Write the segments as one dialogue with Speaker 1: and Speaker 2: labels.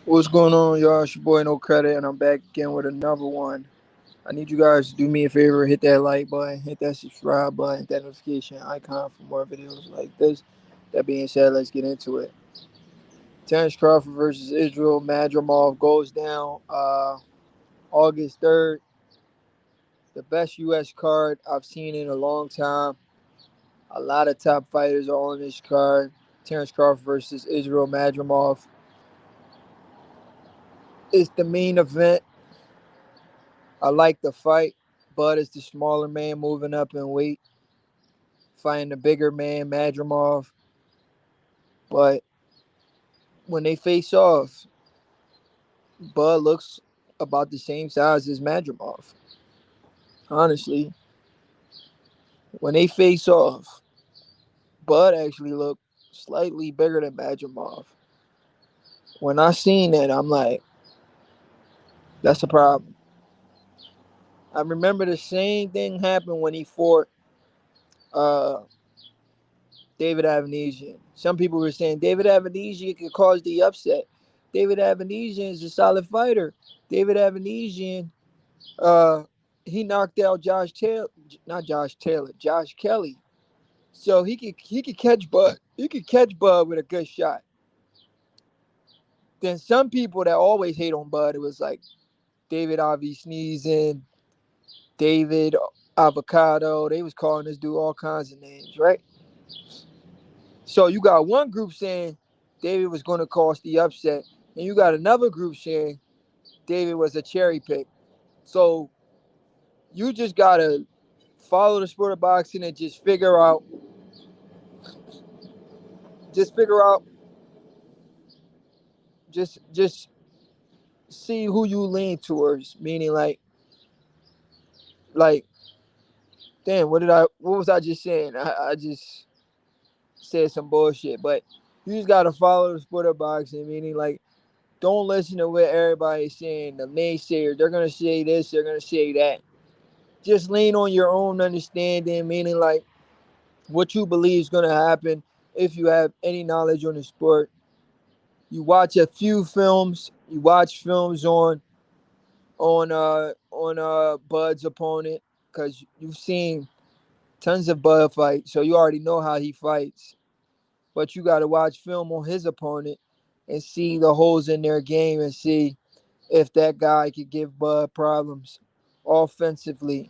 Speaker 1: What's going on, y'all? It's your boy No Credit, and I'm back again with another one. I need you guys to do me a favor, hit that like button, hit that subscribe button, hit that notification icon for more videos like this. That being said, let's get into it. Terence Crawford versus Israil Madrimov goes down August 3rd. The best U.S. card I've seen in a long time. A lot of top fighters are on this card. Terence Crawford versus Israil Madrimov. It's the main event. I like the fight. Bud is the smaller man moving up in weight, fighting the bigger man, Madrimov. But when they face off, Bud looks about the same size as Madrimov. Honestly, when they face off, Bud actually looked slightly bigger than Madrimov. When I seen that, I'm like, that's a problem. I remember the same thing happened when he fought uh, David Avanesian. Some people were saying David Avanesian could cause the upset. David Avanesian is a solid fighter. David Avanesian, uh, he knocked out Josh Kelly. So he could catch Bud. He could catch Bud with a good shot. Then some people that always hate on Bud, it was like David Avi sneezing, David Avocado. They was calling this dude all kinds of names, right? So you got one group saying David was going to cause the upset, and you got another group saying David was a cherry pick. So you just gotta follow the sport of boxing and just figure out, just see who you lean towards. Meaning like, damn, what was I just saying? I just said some bullshit, but you just gotta follow the sport of boxing. Meaning like, don't listen to what everybody's saying. The naysayers, they're gonna say this, they're gonna say that. Just lean on your own understanding, meaning like what you believe is going to happen if you have any knowledge on the sport. You watch a few films, you watch films on Bud's opponent because you've seen tons of Bud fights, so you already know how he fights. But you got to watch film on his opponent and see the holes in their game and see if that guy could give Bud problems offensively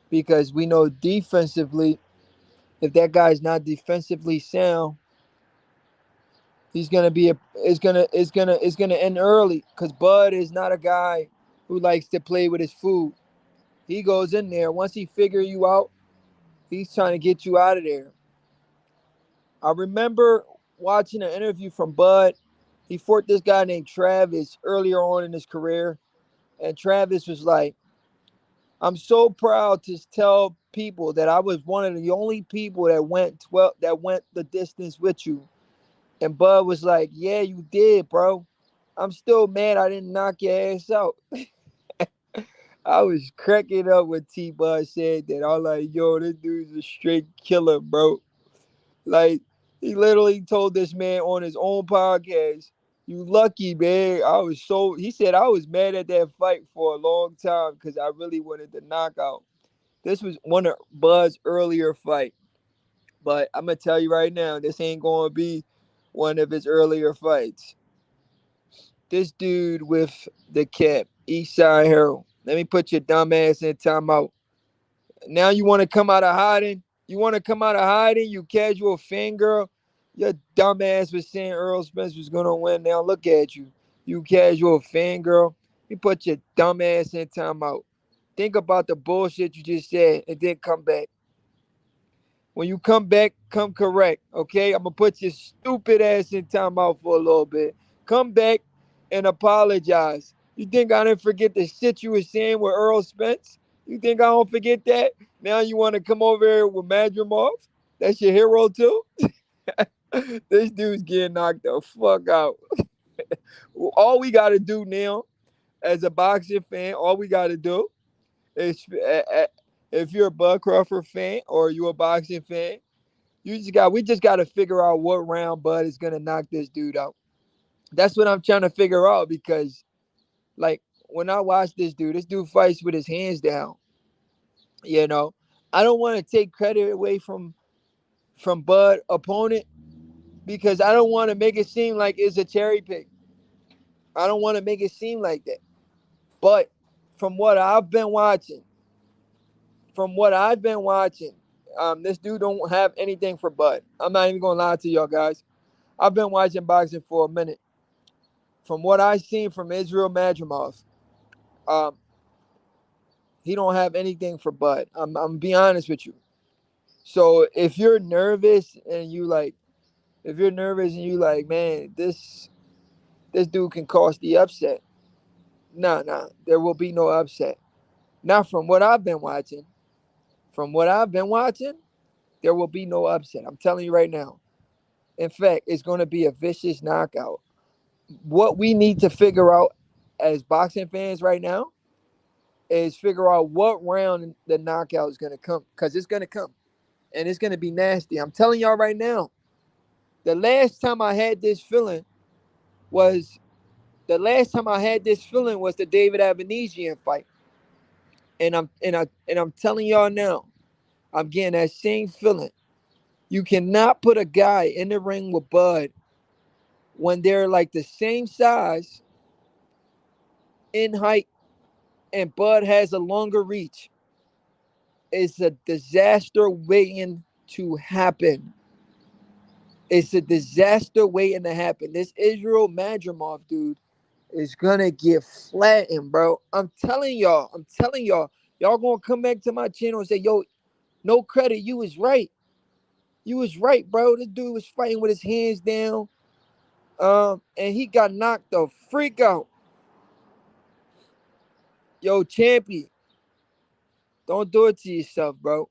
Speaker 1: because we know defensively, if that guy's not defensively sound, he's gonna be a it's gonna end early because Bud is not a guy who likes to play with his food. He goes in there once he figure you out. He's trying to get you out of there. I remember watching an interview from Bud. He fought this guy named Travis earlier on in his career, and Travis was like, "I'm so proud to tell people that I was one of the only people that went the distance with you." And Bud was like, "Yeah, you did, bro. I'm still mad I didn't knock your ass out." I was cracking up when T Bud said that. I was like, yo, this dude's a straight killer, bro. Like, he literally told this man on his own podcast, "You lucky, man." He said, I was mad at that fight for a long time because I really wanted the knockout. This was one of Bud's earlier fight. But I'm going to tell you right now, this ain't going to be one of his earlier fights. This dude with the cap, Eastside Harold. Let me put your dumb ass in timeout. Now you want to come out of hiding? You want to come out of hiding? You casual fangirl? Your dumb ass was saying Errol Spence was going to win. Now look at you. You casual fangirl. You put your dumb ass in timeout. Think about the bullshit you just said and then come back. When you come back, come correct, okay? I'm going to put your stupid ass in timeout for a little bit. Come back and apologize. You think I didn't forget the shit you were saying with Errol Spence? You think I don't forget that? Now you want to come over here with Madrimov? That's your hero too? This dude's getting knocked the fuck out. All we got to do now as a boxing fan, all we got to do is if you're a Bud Crawford fan or you're a boxing fan, we just got to figure out what round Bud is gonna knock this dude out. That's what I'm trying to figure out because, like, when I watch this dude fights with his hands down. You know, I don't want to take credit away from Bud opponent because I don't want to make it seem like it's a cherry pick. I don't want to make it seem like that. But from what I've been watching, from what I've been watching, this dude don't have anything for Bud. I'm not even gonna lie to y'all guys. I've been watching boxing for a minute. From what I've seen from Israil Madrimov, um, he don't have anything for Bud. I'm be honest with you. So if you're nervous and you like, if you're nervous and you like, man, this dude can cause the upset. Nah, there will be no upset. Not from what I've been watching. From what I've been watching, there will be no upset. I'm telling you right now. In fact, it's going to be a vicious knockout. What we need to figure out as boxing fans right now is figure out what round the knockout is going to come because it's going to come and it's going to be nasty. I'm telling y'all right now. The last time I had this feeling was the David Avanesian fight, and I'm telling y'all now, I'm getting that same feeling. You cannot put a guy in the ring with Bud when they're like the same size in height, and Bud has a longer reach. It's a disaster waiting to happen. It's a disaster waiting to happen. This Israel Madrimov dude is gonna get flattened, bro. I'm telling y'all. I'm telling y'all. Y'all gonna come back to my channel and say, yo, no credit. You was right. You was right, bro. This dude was fighting with his hands down. And he got knocked the freak out. Yo, champion, don't do it to yourself, bro.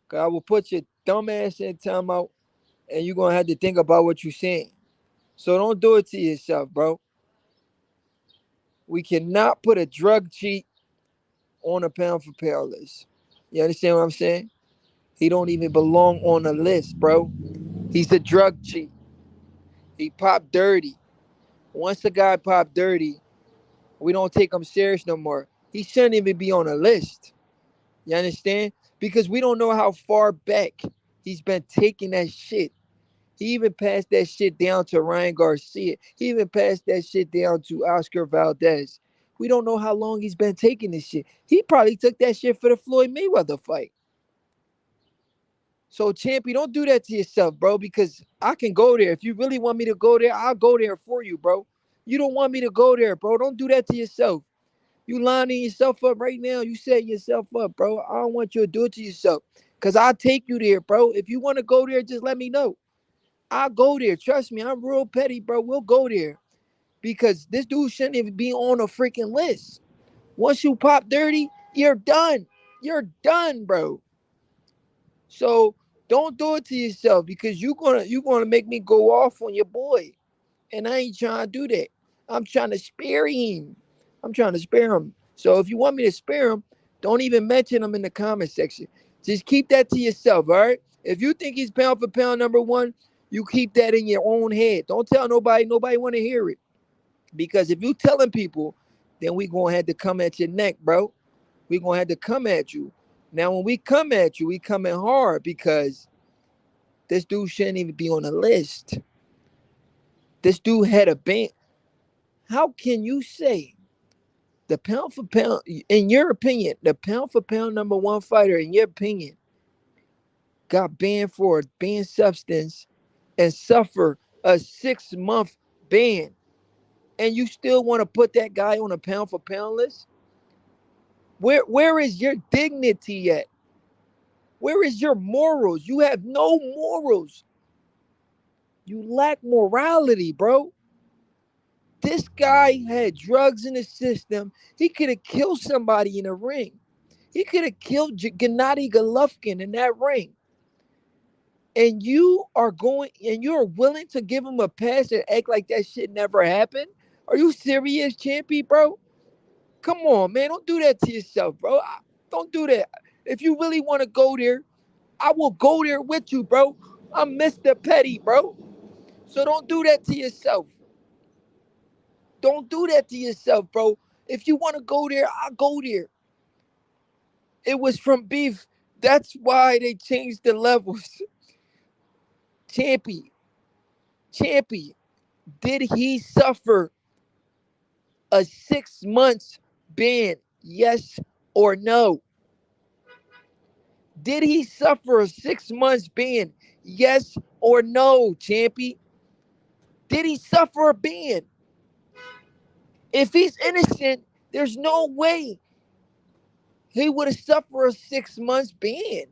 Speaker 1: Cause I will put your dumb ass in timeout and you're gonna have to think about what you're saying. So don't do it to yourself, bro. We cannot put a drug cheat on a pound for pound list. You understand what I'm saying? He don't even belong on the list, bro. He's a drug cheat. He popped dirty. Once the guy popped dirty, we don't take him serious no more. He shouldn't even be on a list. You understand? Because we don't know how far back he's been taking that shit. He even passed that shit down to Ryan Garcia. He even passed that shit down to Oscar Valdez. We don't know how long he's been taking this shit. He probably took that shit for the Floyd Mayweather fight. So, Champy, don't do that to yourself, bro, because I can go there. If you really want me to go there, I'll go there for you, bro. You don't want me to go there, bro. Don't do that to yourself. You lining yourself up right now. You setting yourself up, bro. I don't want you to do it to yourself because I'll take you there, bro. If you want to go there, just let me know. I'll go there. Trust me, I'm real petty, bro. We'll go there because this dude shouldn't even be on a freaking list. Once you pop dirty, you're done. You're done, bro. So don't do it to yourself because you're gonna make me go off on your boy, and I ain't trying to do that. I'm trying to spare him. I'm trying to spare him. So if you want me to spare him, don't even mention him in the comment section. Just keep that to yourself, all right? If you think he's pound for pound number one, you keep that in your own head. Don't tell nobody. Nobody want to hear it. Because if you telling people, then we gonna have to come at your neck, bro. We gonna have to come at you. Now, when we come at you, we coming hard because this dude shouldn't even be on the list. This dude had a ban. How can you say the pound for pound, in your opinion, the pound for pound number one fighter, in your opinion, got banned for a banned substance and suffer a 6-month ban, and you still want to put that guy on a pound for pound list? Where is your dignity at? Where is your morals? You have no morals. You lack morality, bro. This guy had drugs in the system. He could have killed somebody in a ring. He could have killed Gennady Golovkin in that ring. And you're willing to give him a pass and act like that shit never happened? Are you serious, Champy, bro? Come on, man. Don't do that to yourself, bro. Don't do that. If you really want to go there, I will go there with you, bro. I'm Mr. Petty, bro. So don't do that to yourself. Don't do that to yourself, bro. If you want to go there, I'll go there. It was from beef. That's why they changed the levels. Champy, Champy, did he suffer a 6 months ban? Yes or no? Did he suffer a 6 months ban? Yes or no, Champy? Did he suffer a ban? If he's innocent, there's no way he would have suffered a 6 months ban.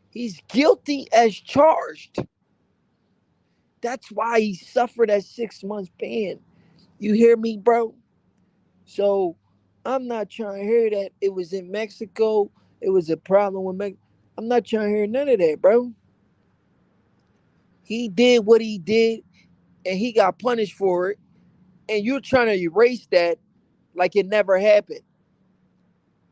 Speaker 1: He's guilty as charged. That's why he suffered that 6 months ban. You hear me, bro? So I'm not trying to hear that it was in Mexico. It was a problem with Mexico. I'm not trying to hear none of that, bro. He did what he did and he got punished for it. And you're trying to erase that like it never happened.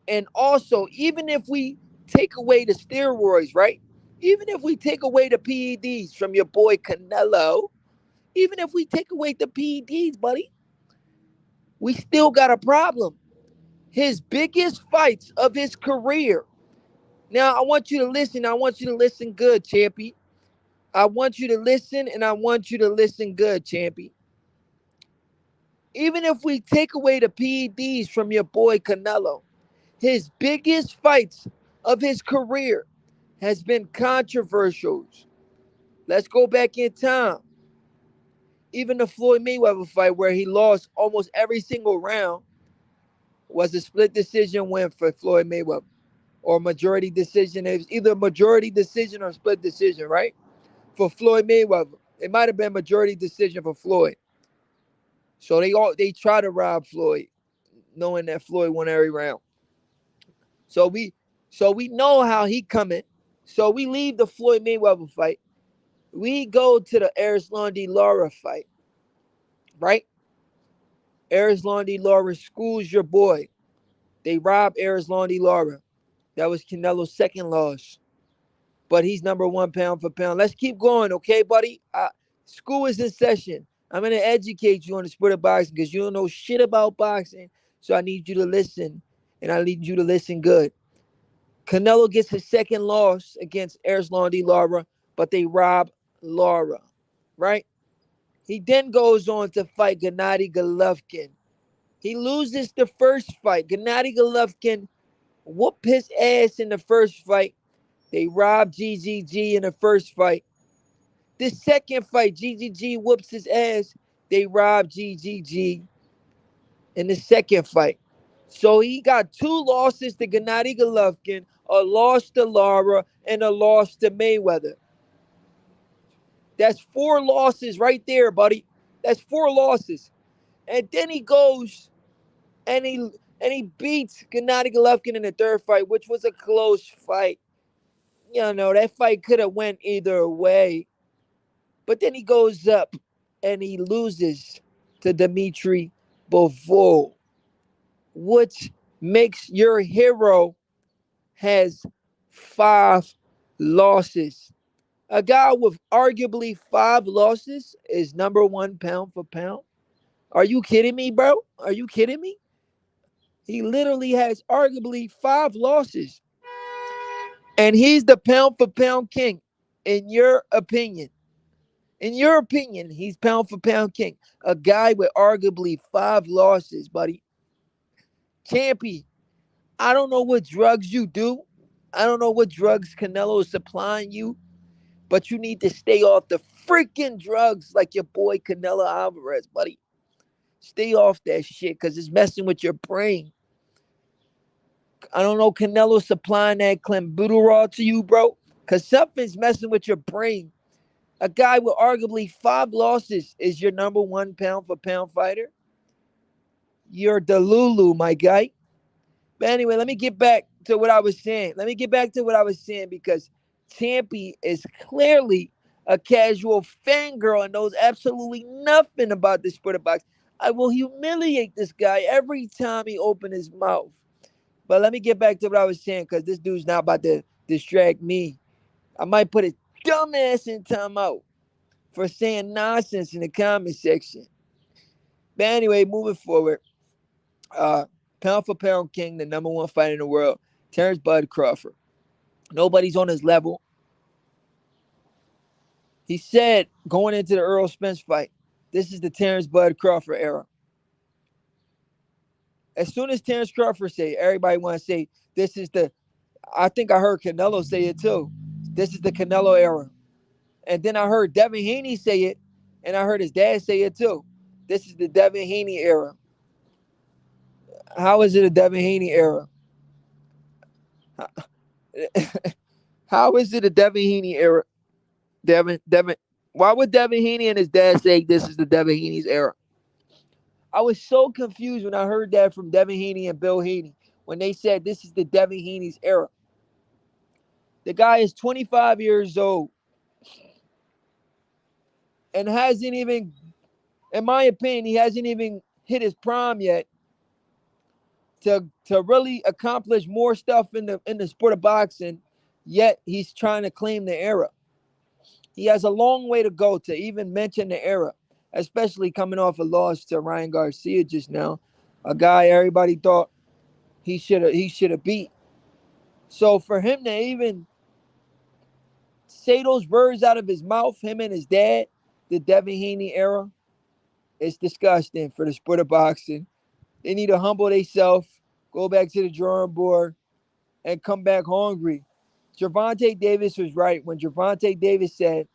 Speaker 1: And also, even if we take away the steroids, right? Even if we take away the PEDs from your boy Canelo, even if we take away the PEDs, buddy, we still got a problem. His biggest fights of his career. Now, I want you to listen. I want you to listen good, Champy. I want you to listen and I want you to listen good, Champy. Even if we take away the PEDs from your boy Canelo, his biggest fights of his career has been controversial. Let's go back in time. Even the Floyd Mayweather fight where he lost almost every single round was a split decision win for Floyd Mayweather or majority decision. It was either a majority decision or split decision, right? For Floyd Mayweather. It might have been majority decision for Floyd. So they try to rob Floyd, knowing that Floyd won every round. So we know how he coming. So we leave the Floyd Mayweather fight. We go to the Errol Lara fight, right? Errol Lara schools your boy. They robbed Errol Lara. That was Canelo's second loss. But he's number one pound for pound. Let's keep going, okay, buddy? School is in session. I'm going to educate you on the sport of boxing because you don't know shit about boxing. So I need you to listen, and I need you to listen good. Canelo gets his second loss against Errol Lara, but they rob Lara, right? He then goes on to fight Gennady Golovkin. He loses the first fight. Gennady Golovkin whooped his ass in the first fight. They robbed GGG in the first fight. The second fight, GGG whoops his ass. They robbed GGG in the second fight. So he got two losses to Gennady Golovkin, a loss to Lara, and a loss to Mayweather. That's four losses right there, buddy. That's four losses. And then he goes and he beats Gennady Golovkin in the third fight, which was a close fight. You know, that fight could have went either way. But then he goes up and he loses to Dimitri Bivol, which makes your hero has five losses. A guy with arguably five losses is number one pound for pound. Are you kidding me, bro? Are you kidding me? He literally has arguably five losses. And he's the pound for pound king, in your opinion. In your opinion, he's pound for pound king. A guy with arguably five losses, buddy. Champy, I don't know what drugs you do. I don't know what drugs Canelo is supplying you, but you need to stay off the freaking drugs like your boy Canelo Alvarez, buddy. Stay off that shit because it's messing with your brain. I don't know Canelo supplying that clenbuterol to you, bro, because something's messing with your brain. A guy with arguably five losses is your number one pound for pound fighter. You're Delulu, my guy. But anyway, let me get back to what I was saying. Let me get back to what I was saying because Champy is clearly a casual fangirl and knows absolutely nothing about the sport of boxing. I will humiliate this guy every time he opens his mouth. But let me get back to what I was saying because this dude's not about to distract me. I might put his dumb ass in timeout for saying nonsense in the comment section. But anyway, moving forward, pound for pound king, the number one fighter in the world, Terence Bud Crawford. Nobody's on his level. He said going into the Errol Spence fight, this is the Terence Bud Crawford era. As soon as Terence Crawford say, everybody want to say, this is the, I think I heard Canelo say it too. This is the Canelo era. And then I heard Devin Haney say it, and I heard his dad say it too. This is the Devin Haney era. How is it a Devin Haney era? How is it a Devin Haney era? Devin. Why would Devin Haney and his dad say this is the Devin Haney's era? I was so confused when I heard that from Devin Haney and Bill Haney when they said this is the Devin Haney's era. The guy is 25 years old and hasn't even, in my opinion, he hasn't even hit his prime yet to really accomplish more stuff in the sport of boxing. Yet he's trying to claim the era. He has a long way to go to even mention the era, especially coming off a loss to Ryan Garcia just now, a guy everybody thought he should have beat. So for him to even say those words out of his mouth, him and his dad, the Devin Haney era, it's disgusting for the sport of boxing. They need to humble themselves, go back to the drawing board, and come back hungry. Gervonta Davis was right when Gervonta Davis said,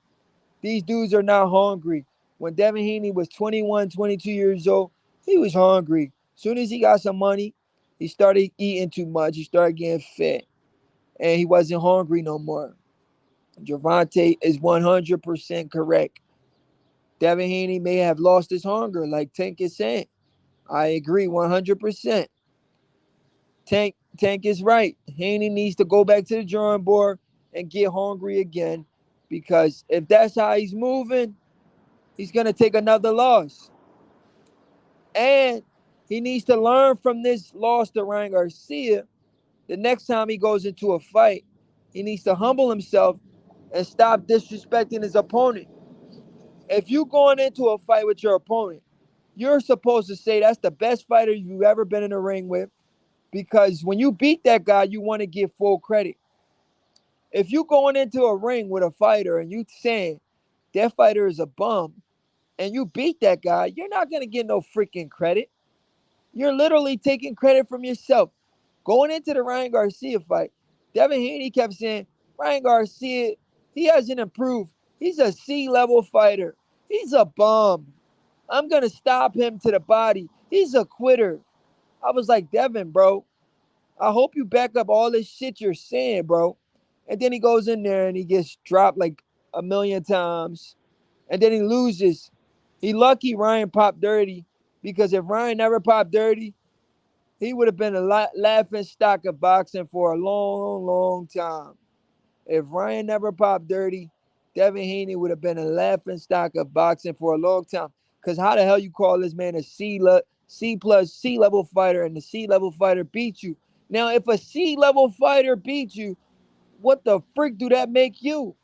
Speaker 1: these dudes are not hungry. When Devin Haney was 21, 22 years old, he was hungry. As soon as he got some money, he started eating too much. He started getting fat. And he wasn't hungry no more. Gervonta is 100% correct. Devin Haney may have lost his hunger, like Tank is saying. I agree 100%. Tank is right. Haney needs to go back to the drawing board and get hungry again, because if that's how he's moving, he's going to take another loss. And he needs to learn from this loss to Ryan Garcia. The next time he goes into a fight, he needs to humble himself and stop disrespecting his opponent. If you're going into a fight with your opponent, you're supposed to say that's the best fighter you've ever been in a ring with, because when you beat that guy, you want to give full credit. If you're going into a ring with a fighter and you saying that fighter is a bum and you beat that guy, you're not going to get no freaking credit. You're literally taking credit from yourself. Going into the Ryan Garcia fight, Devin Haney kept saying, Ryan Garcia, he hasn't improved. He's a C-level fighter. He's a bum. I'm going to stop him to the body. He's a quitter. I was like, Devin, bro, I hope you back up all this shit you're saying, bro. And then he goes in there and he gets dropped like a million times. And then he loses. He lucky Ryan popped dirty, because if Ryan never popped dirty, he would have been a laughing stock of boxing for a long, long time. If Ryan never popped dirty, Devin Haney would have been a laughing stock of boxing for a long time. Because how the hell you call this man a C plus C level fighter, and the C level fighter beat you? Now, if a C level fighter beats you, what the frick do that make you?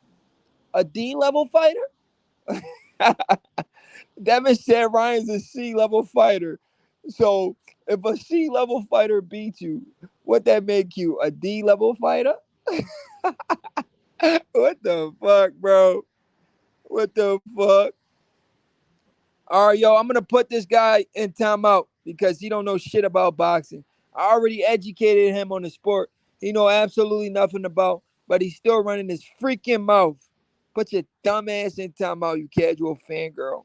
Speaker 1: A D level fighter? Devin said Ryan's a C level fighter. So if a C level fighter beats you, what that make you? A D level fighter? What the fuck, bro? What the fuck? All right, yo, I'm gonna put this guy in timeout because he don't know shit about boxing. I already educated him on the sport. He know absolutely nothing about, but he's still running his freaking mouth. Put your dumb ass in timeout, you casual fangirl.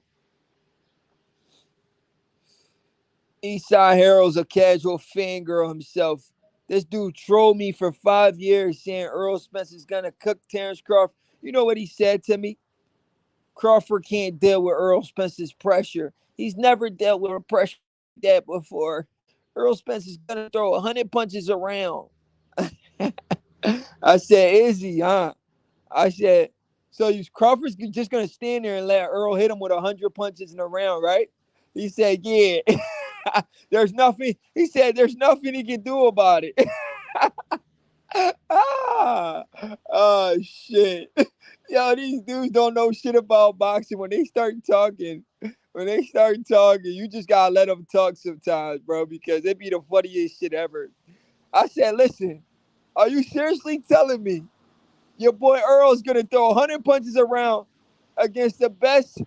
Speaker 1: Eastside Harold's a casual fangirl himself. This dude trolled me for 5 years saying Errol Spence is gonna cook Terence Crawford. You know what he said to me? Crawford can't deal with Errol Spence's pressure. He's never dealt with a pressure like that before. Errol Spence is gonna throw 100 punches around. I said, is he, huh? I said, so you Crawford's just gonna stand there and let Earl hit him with 100 punches in a round, right? He said, yeah. There's nothing. He said, there's nothing he can do about it. Oh shit. Yo, these dudes don't know shit about boxing. When they start talking, When they start talking, you just gotta let them talk sometimes, bro, because it be the funniest shit ever. I said, listen, are you seriously telling me your boy Earl's gonna throw 100 punches around against the best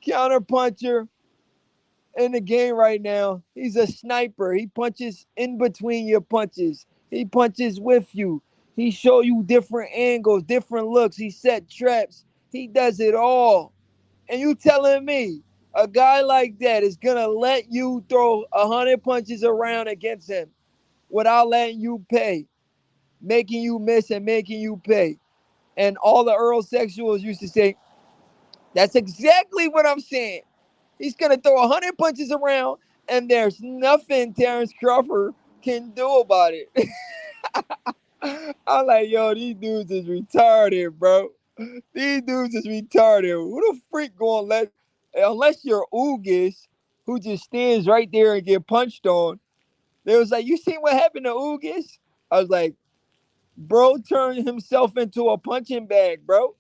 Speaker 1: counter puncher in the game right now? He's a sniper. He punches in between your punches. He punches with you. He show you different angles, different looks. He set traps. He does it all. And you telling me a guy like that is gonna let you throw 100 punches around against him without letting you pay, making you miss and making you pay? And all the Earl sexuals used to say, that's exactly what I'm saying. He's gonna throw 100 punches around, and there's nothing Terence Crawford can do about it. I'm like, yo, these dudes is retarded, bro. These dudes is retarded. Who the freak gonna let, unless you're Ugis, who just stands right there and get punched on? They was like, you seen what happened to Ugis? I was like, bro turned himself into a punching bag, bro.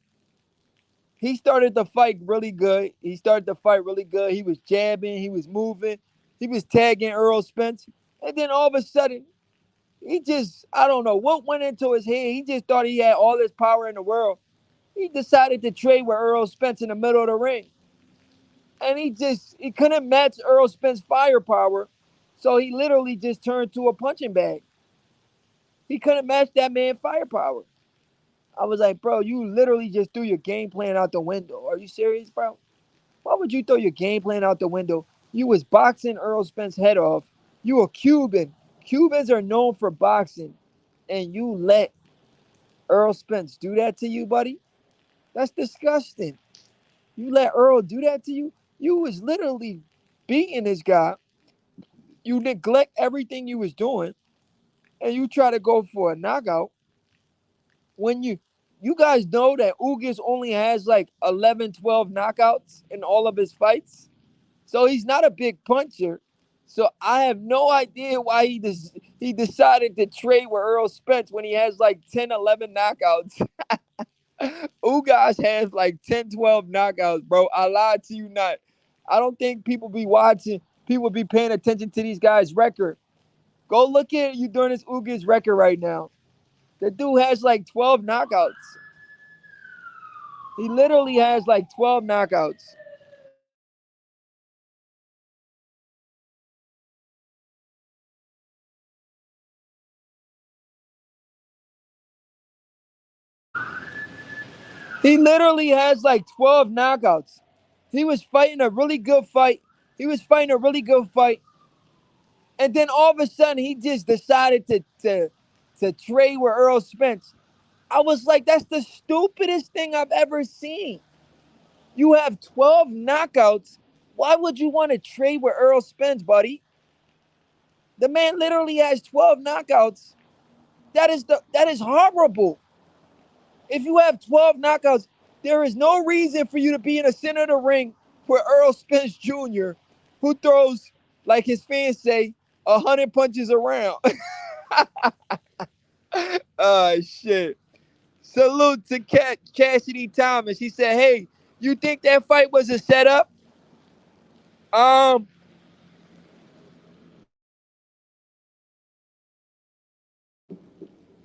Speaker 1: He started the fight really good. He was jabbing, he was moving, he was tagging Errol Spence. And then all of a sudden, he just, I don't know what went into his head. He just thought he had all this power in the world. He decided to trade with Errol Spence in the middle of the ring. And he couldn't match Errol Spence's firepower. So he literally just turned to a punching bag. He couldn't match that man's firepower. I was like, bro, you literally just threw your game plan out the window. Are you serious, bro? Why would you throw your game plan out the window? You was boxing Errol Spence's head off. You a Cuban. Cubans are known for boxing. And you let Errol Spence do that to you, buddy? That's disgusting. You let Earl do that to you? You was literally beating this guy. You neglect everything you was doing, and you try to go for a knockout. When you guys know that Ugis only has like 11, 12 knockouts in all of his fights. So he's not a big puncher. So I have no idea why he decided to trade with Errol Spence when he has like 10, 11 knockouts. Ugas has like 10, 12 knockouts, bro. I lied to you not. I don't think people be watching, people be paying attention to these guys' record. Go look at you during this Ugas record right now. The dude has like 12 knockouts. He literally has like 12 knockouts. He literally has like 12 knockouts. He was fighting a really good fight. He was fighting a really good fight. And then all of a sudden he just decided to trade with Errol Spence. I was like, that's the stupidest thing I've ever seen. You have 12 knockouts. Why would you want to trade with Errol Spence, buddy? The man literally has 12 knockouts. That is horrible. If you have 12 knockouts, there is no reason for you to be in the center of the ring for Errol Spence Jr., who throws, like his fans say, 100 punches around. Shit. Salute to Cassidy Thomas. He said, hey, you think that fight was a setup? Um,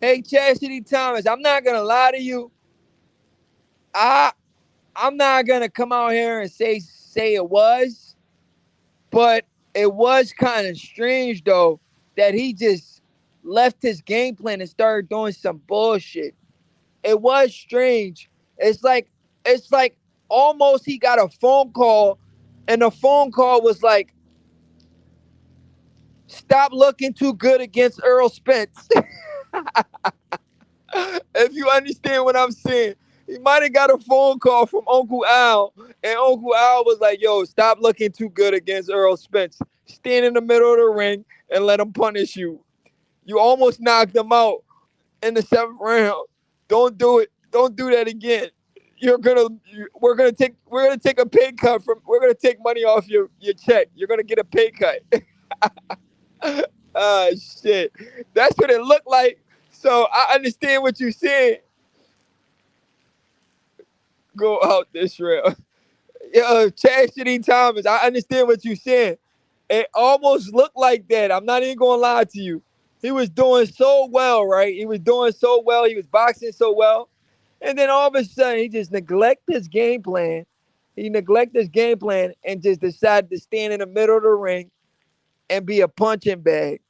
Speaker 1: hey, Cassidy Thomas, I'm not gonna lie to you. I I'm not gonna come out here and say it was, but it was kind of strange though that he just left his game plan and started doing some bullshit. It was strange. It's like almost he got a phone call, and the phone call was like, "Stop looking too good against Errol Spence." If you understand what I'm saying, he might have got a phone call from Uncle Al, and Uncle Al was like, "Yo, stop looking too good against Errol Spence. Stand in the middle of the ring and let him punish you. You almost knocked him out in the seventh round. Don't do it. Don't do that again. We're gonna take a pay cut from. We're gonna take money off your check. You're gonna get a pay cut." Ah, shit. That's what it looked like. So I understand what you're saying. Go out this rail. Chastity Thomas. I understand what you're saying. It almost looked like that. I'm not even gonna lie to you. He was doing so well, right? He was doing so well. He was boxing so well, and then all of a sudden he just neglected his game plan. He neglected his game plan and just decided to stand in the middle of the ring and be a punching bag.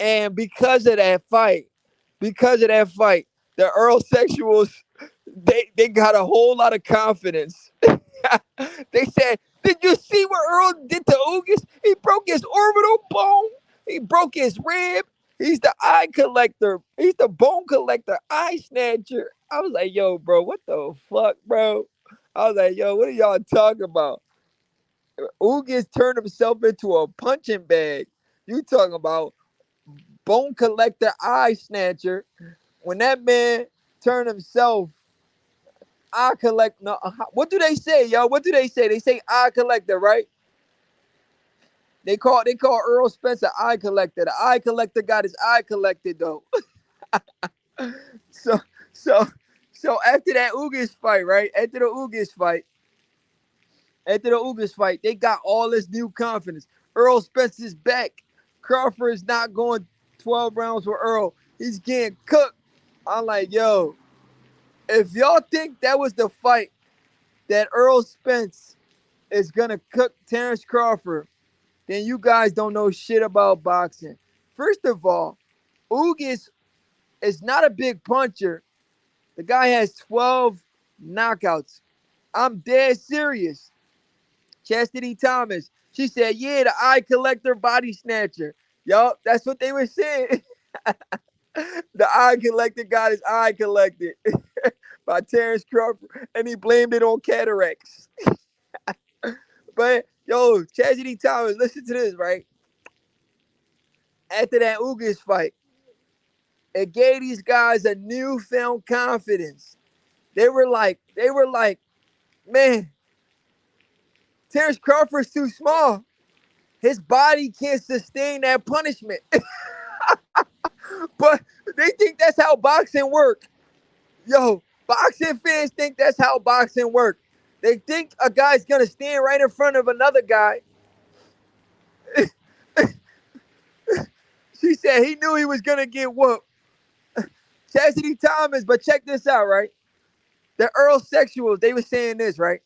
Speaker 1: And because of that fight, the Earl sexuals they got a whole lot of confidence. They said, "Did you see what Earl did to Ugas? He broke his orbital bone. He broke his rib. He's the eye collector. He's the bone collector, eye snatcher." I was like, "Yo, bro, what the fuck, bro?" I was like, "Yo, what are y'all talking about?" Ugas turned himself into a punching bag. You talking about bone collector, eye snatcher? When that man turned himself eye collect. No, what do they say, yo? What do they say? They say eye collector, right? They call Errol Spence an eye collector. The eye collector got his eye collected though. so so so after that Ugas fight, right? After the Ugas fight, they got all this new confidence. Errol Spence is back. Crawford is not going 12 rounds with Earl. He's getting cooked. I'm like, yo, if y'all think that was the fight that Errol Spence is gonna cook Terence Crawford, then you guys don't know shit about boxing. First of all, Ugas is not a big puncher. The guy has 12 knockouts. I'm dead serious. Chastity Thomas. She said, yeah, the eye collector body snatcher. Yup, that's what they were saying. The eye collector got his eye collected by Terence Crawford, and he blamed it on cataracts. But, yo, Chastity Thomas, listen to this, right? After that Ugas fight, it gave these guys a newfound confidence. They were like, man, Terence Crawford's too small. His body can't sustain that punishment. But they think that's how boxing works. Yo, boxing fans think that's how boxing works. They think a guy's gonna stand right in front of another guy. She said he knew he was gonna get whooped. Chastity Thomas, but check this out, right? The Earl sexuals, they were saying this, right?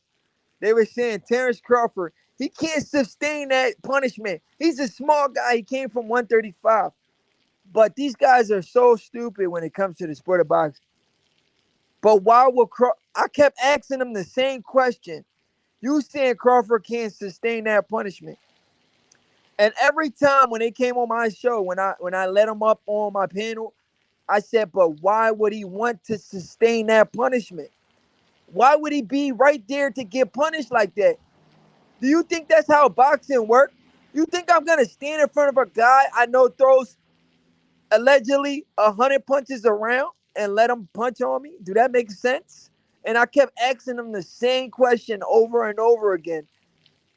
Speaker 1: They were saying Terence Crawford, he can't sustain that punishment. He's a small guy. He came from 135. But these guys are so stupid when it comes to the sport of boxing. But why will I kept asking them the same question. You saying Crawford can't sustain that punishment. And every time when they came on my show, when I let him up on my panel, I said, but why would he want to sustain that punishment? Why would he be right there to get punished like that? Do you think that's how boxing works? You think I'm gonna stand in front of a guy I know throws allegedly 100 punches around and let him punch on me? Do that make sense? And I kept asking them the same question over and over again.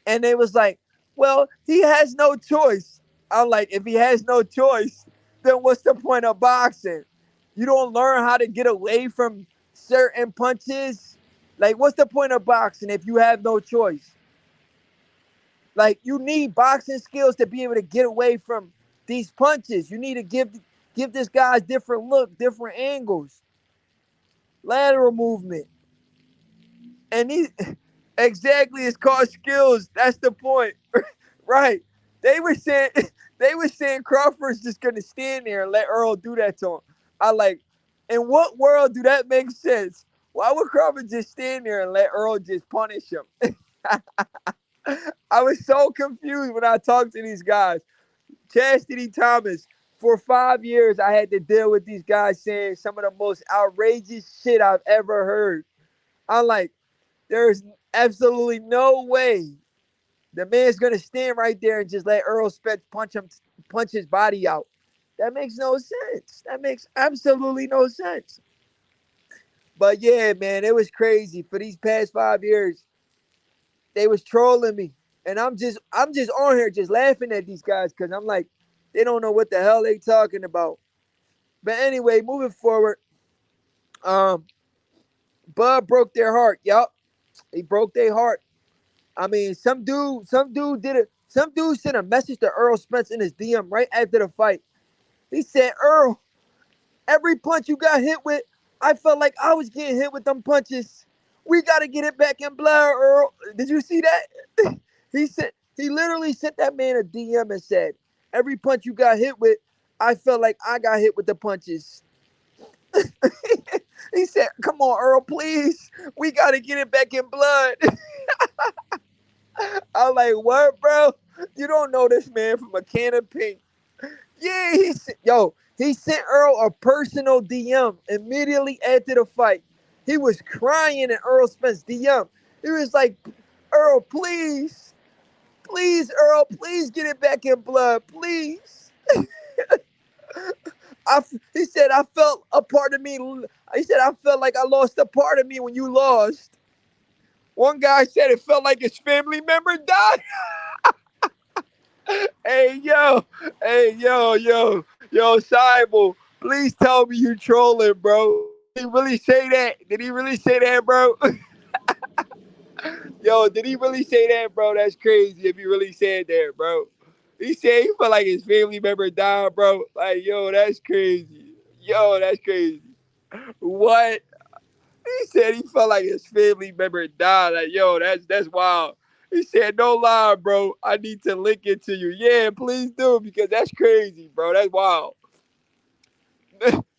Speaker 1: And they was like, well, he has no choice. I'm like, if he has no choice, then what's the point of boxing? You don't learn how to get away from certain punches? Like, what's the point of boxing if you have no choice? Like, you need boxing skills to be able to get away from these punches. You need to give this guy different look, different angles, lateral movement. And these exactly, it's called skills. That's the point. Right. They were saying they were saying Crawford's just gonna stand there and let Earl do that to him. I like, in what world do that make sense? Why would Crawford just stand there and let Earl just punish him? I was so confused when I talked to these guys. Chastity Thomas, for 5 years, I had to deal with these guys saying some of the most outrageous shit I've ever heard. I'm like, there's absolutely no way the man's gonna stand right there and just let Errol Spence punch his body out. That makes no sense. That makes absolutely no sense. But yeah, man, it was crazy. For these past 5 years, they was trolling me. And I'm just on here just laughing at these guys because I'm like, they don't know what the hell they talking about. But anyway, moving forward, Bud broke their heart. Yup. He broke their heart. I mean, some dude sent a message to Errol Spence in his DM right after the fight. He said, Earl, every punch you got hit with, I felt like I was getting hit with them punches. We gotta get it back in blood, Earl. Did you see that? He literally sent that man a DM and said, every punch you got hit with, I felt like I got hit with the punches. He said, come on, Earl, please. We gotta get it back in blood. I'm like, what, bro? You don't know this man from a can of paint. Yeah, he sent Earl a personal DM immediately after the fight. He was crying in Earl Spence DM. He was like, Earl, please, please, Earl, please get it back in blood, please. He said, I felt a part of me. He said, I felt like I lost a part of me when you lost. One guy said it felt like his family member died. Hey, Cybo, please tell me you trolling, bro. Did he really say that? Did he really say that, bro? Yo, did he really say that, bro? That's crazy if he really said that, bro. He said he felt like his family member died, bro. Like, yo, that's crazy. Yo, that's crazy. What? He said he felt like his family member died. Like, yo, that's wild. He said, no lie, bro. I need to link it to you. Yeah, please do, because that's crazy, bro. That's wild.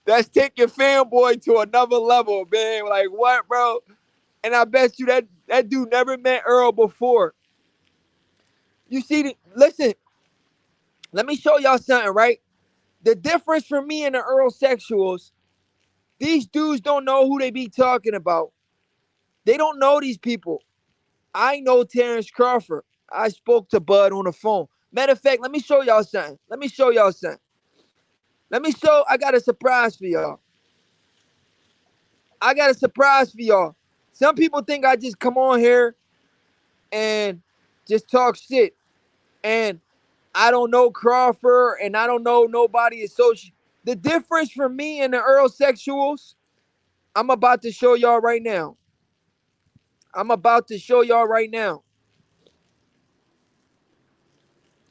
Speaker 1: That's taking fanboy to another level, man. Like, what, bro? And I bet you that dude never met Earl before. You see, listen, let me show y'all something, right? The difference for me and the Earl sexuals, these dudes don't know who they be talking about. They don't know these people. I know Terence Crawford. I spoke to Bud on the phone. Matter of fact, let me show y'all something. I got a surprise for y'all. Some people think I just come on here and just talk shit. And I don't know Crawford and I don't know nobody associated. The difference for me and the Earl sexuals, I'm about to show y'all right now.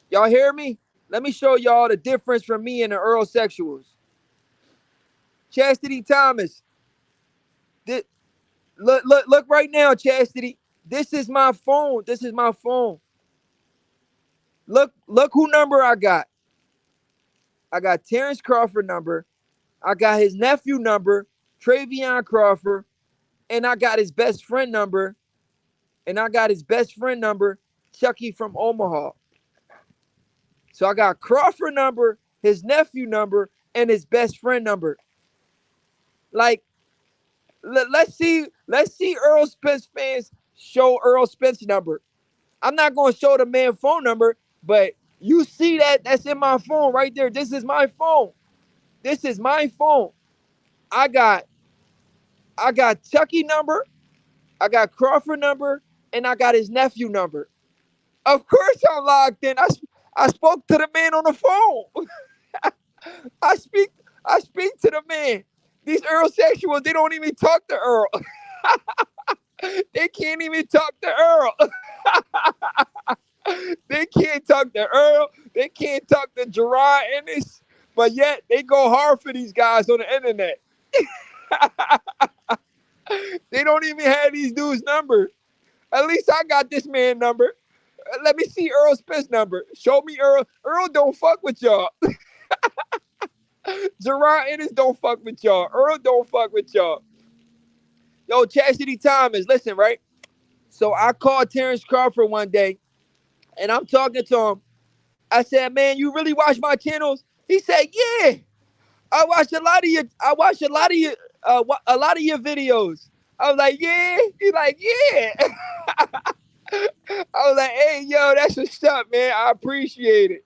Speaker 1: Y'all hear me? Let me show y'all the difference from me and the Earl sexuals. Chastity Thomas. Look right now, Chastity. This is my phone. Look who number I got. I got Terence Crawford number. I got his nephew number, Travion Crawford, and I got his best friend number. Chucky from Omaha. So I got Crawford number, his nephew number, and his best friend number. Like, let's see Earl Spence fans show Earl Spence number. I'm not gonna show the man phone number, but you see that's in my phone right there. This is my phone. I got Chucky number, I got Crawford number, and I got his nephew number. Of course I'm logged in. I spoke to the man on the phone. I speak to the man. These Earl sexuals, they don't even talk to Earl. They can't even talk to Earl. They can't talk to Earl. They can't talk to Gerard Ennis. But yet they go hard for these guys on the internet. They don't even have these dudes' numbers. At least I got this man number. Let me see Earl Spence number. Show me Earl. Earl don't fuck with y'all. Gerard Ennis don't fuck with y'all. Earl don't fuck with y'all. Yo, Chastity Thomas, listen, right? So I called Terence Crawford one day, and I'm talking to him. I said, "Man, you really watch my channels?" He said, "Yeah, I watch a lot of your videos." I was like, "Yeah." He like, "Yeah." I was like, "Hey, yo, that's what's up, man. I appreciate it."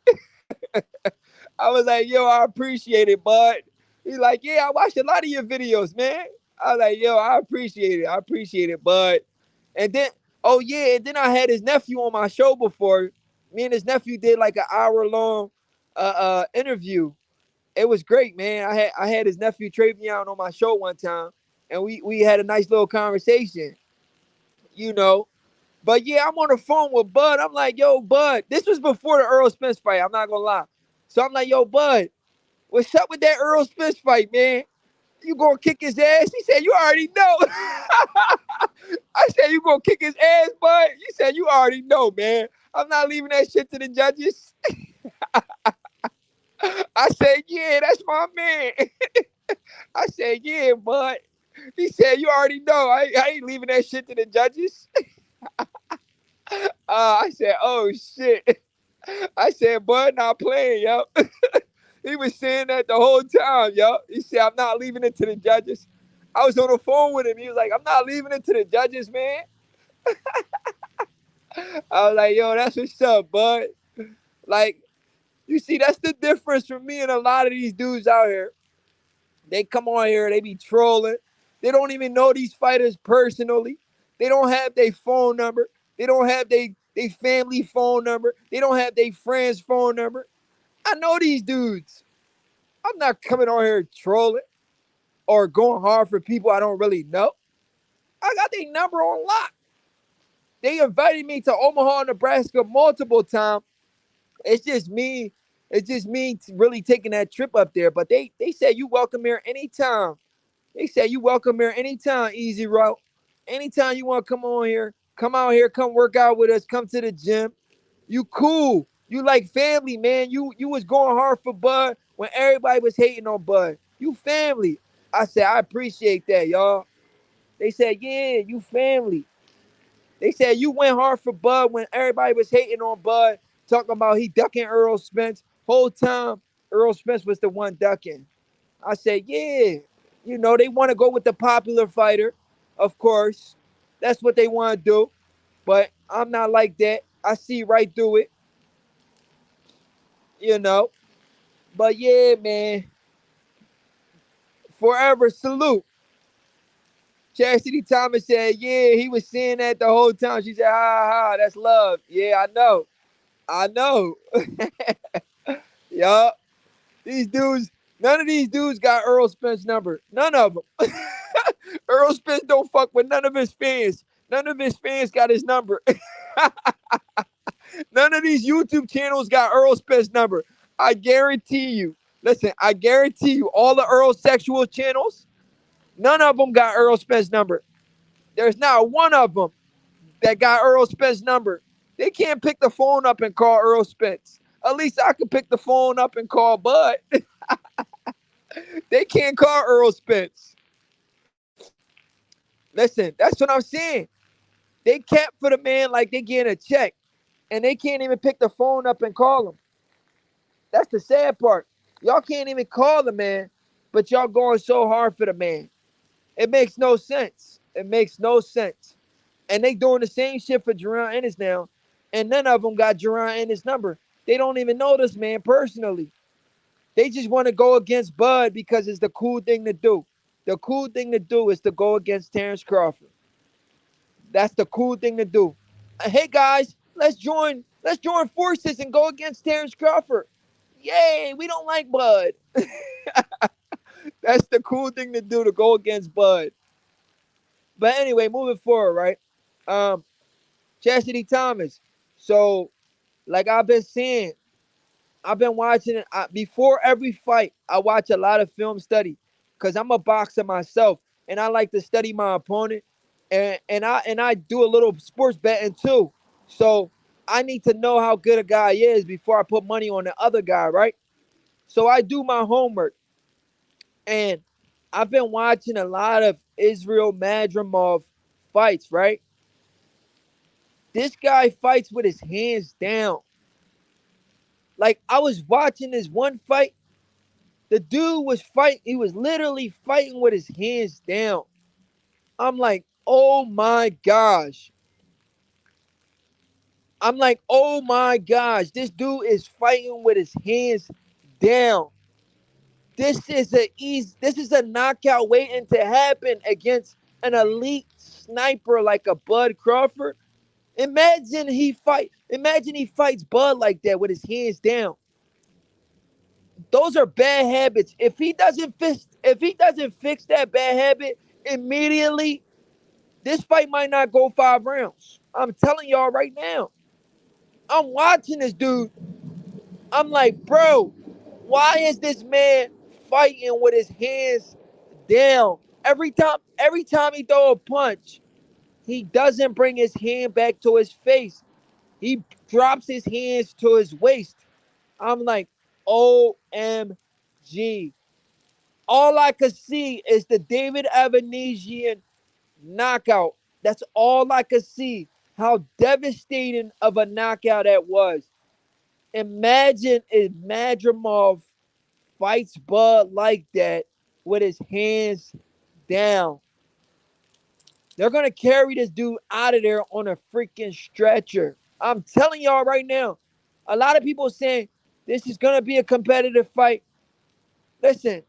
Speaker 1: I was like, "Yo, I appreciate it, bud." He's like, "Yeah, I watched a lot of your videos, man." I was like, "Yo, I appreciate it, bud." And then, oh yeah, and then I had his nephew on my show before. Me and his nephew did like an hour-long interview. It was great, man. I had his nephew Travion on my show one time, and we had a nice little conversation. you know. But yeah, I'm on the phone with Bud. I'm like, yo, Bud. This was before the Errol Spence fight. I'm not gonna lie. So I'm like, yo, Bud, what's up with that Errol Spence fight, man? You gonna kick his ass? He said, you already know. I said, you gonna kick his ass, Bud? You said, you already know, man. I'm not leaving that shit to the judges. I said, yeah, that's my man. I said, yeah, Bud. He said, you already know. I ain't leaving that shit to the judges. I said, oh, shit. I said, Bud, not playing, yo. He was saying that the whole time, yo. He said, I'm not leaving it to the judges. I was on the phone with him. He was like, I'm not leaving it to the judges, man. I was like, yo, that's what's up, Bud. Like, you see, that's the difference from me and a lot of these dudes out here. They come on here, they be trolling. They don't even know these fighters personally. They don't have their phone number. They don't have their family phone number. They don't have their friends' phone number. I know these dudes. I'm not coming on here trolling or going hard for people I don't really know. I got their number on lock. They invited me to Omaha, Nebraska multiple times. It's just me. It's just me really taking that trip up there. But they said you welcome here anytime. They said you welcome here anytime, Easy Route. Anytime you want to come on here, come out here, come work out with us, come to the gym. You cool. You like family, man. You was going hard for Bud when everybody was hating on Bud. You family. I said, I appreciate that, y'all. They said, yeah, you family. They said you went hard for Bud when everybody was hating on Bud, talking about he ducking Errol Spence. Whole time, Errol Spence was the one ducking. I said, yeah. You know, they want to go with the popular fighter, of course. That's what they want to do. But I'm not like that. I see right through it, you know. But yeah, man. Forever salute. Chastity Thomas said, yeah, he was saying that the whole time. She said, ha ha, that's love. Yeah, I know. I know. Yup. These dudes, none of these dudes got Errol Spence number. None of them. Errol Spence don't fuck with none of his fans. None of his fans got his number. None of these YouTube channels got Errol Spence number. I guarantee you. Listen, I guarantee you, all the Earl sexual channels, none of them got Errol Spence number. There's not one of them that got Errol Spence number. They can't pick the phone up and call Errol Spence. At least I can pick the phone up and call Bud. They can't call Errol Spence. Listen, that's what I'm saying. They capped for the man like they getting a check, and they can't even pick the phone up and call him. That's the sad part. Y'all can't even call the man, but y'all going so hard for the man. It makes no sense. It makes no sense. And they doing the same shit for Jerron Ennis now, and none of them got Jerron Ennis' number. They don't even know this man personally. They just want to go against Bud because it's the cool thing to do. The cool thing to do is to go against Terence Crawford. That's the cool thing to do. Hey guys, let's join forces and go against Terence Crawford. Yay, we don't like Bud. That's the cool thing to do, to go against Bud. But anyway, moving forward, right? Um, Chastity Thomas. So, like I've been saying, I've been watching it before every fight. I watch a lot of film study because I'm a boxer myself, and I like to study my opponent, and I do a little sports betting too. So I need to know how good a guy is before I put money on the other guy, right? So I do my homework, and I've been watching a lot of Israil Madrimov fights, right? This guy fights with his hands down. Like, I was watching this one fight. The dude was fighting. He was literally fighting with his hands down. I'm like, oh my gosh. I'm like, oh my gosh. This dude is fighting with his hands down. This is a knockout waiting to happen against an elite sniper like a Bud Crawford. Imagine he fights Bud like that with his hands down. Those are bad habits. If he doesn't fix that bad habit immediately, This fight might not go 5 rounds. I'm telling y'all right now. I'm watching this dude. I'm like, bro, why is this man fighting with his hands down? Every time he throw a punch, he doesn't bring his hand back to his face. He drops his hands to his waist. I'm like, OMG. All I could see is the David Evanesian knockout. That's all I could see. How devastating of a knockout that was. Imagine if Madrimov fights Bud like that with his hands down. They're going to carry this dude out of there on a freaking stretcher. I'm telling y'all right now. A lot of people saying this is going to be a competitive fight. Listen,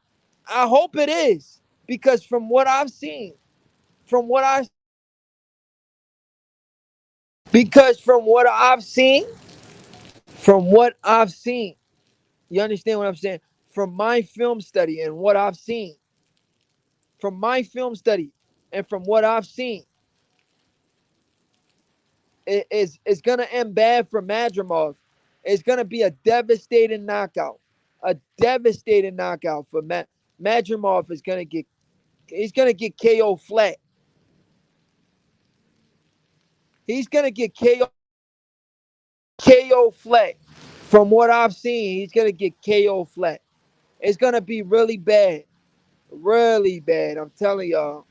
Speaker 1: I hope it is because from what I've seen, from what I because from what I've seen, you understand what I'm saying? From my film study and what I've seen, from my film study and from what I've seen, it's gonna end bad for Madrimov. It's gonna be a devastating knockout. A devastating knockout for Madrimov is gonna get he's gonna get KO flat. He's gonna get KO flat. From what I've seen, he's gonna get KO flat. It's gonna be really bad. Really bad. I'm telling y'all.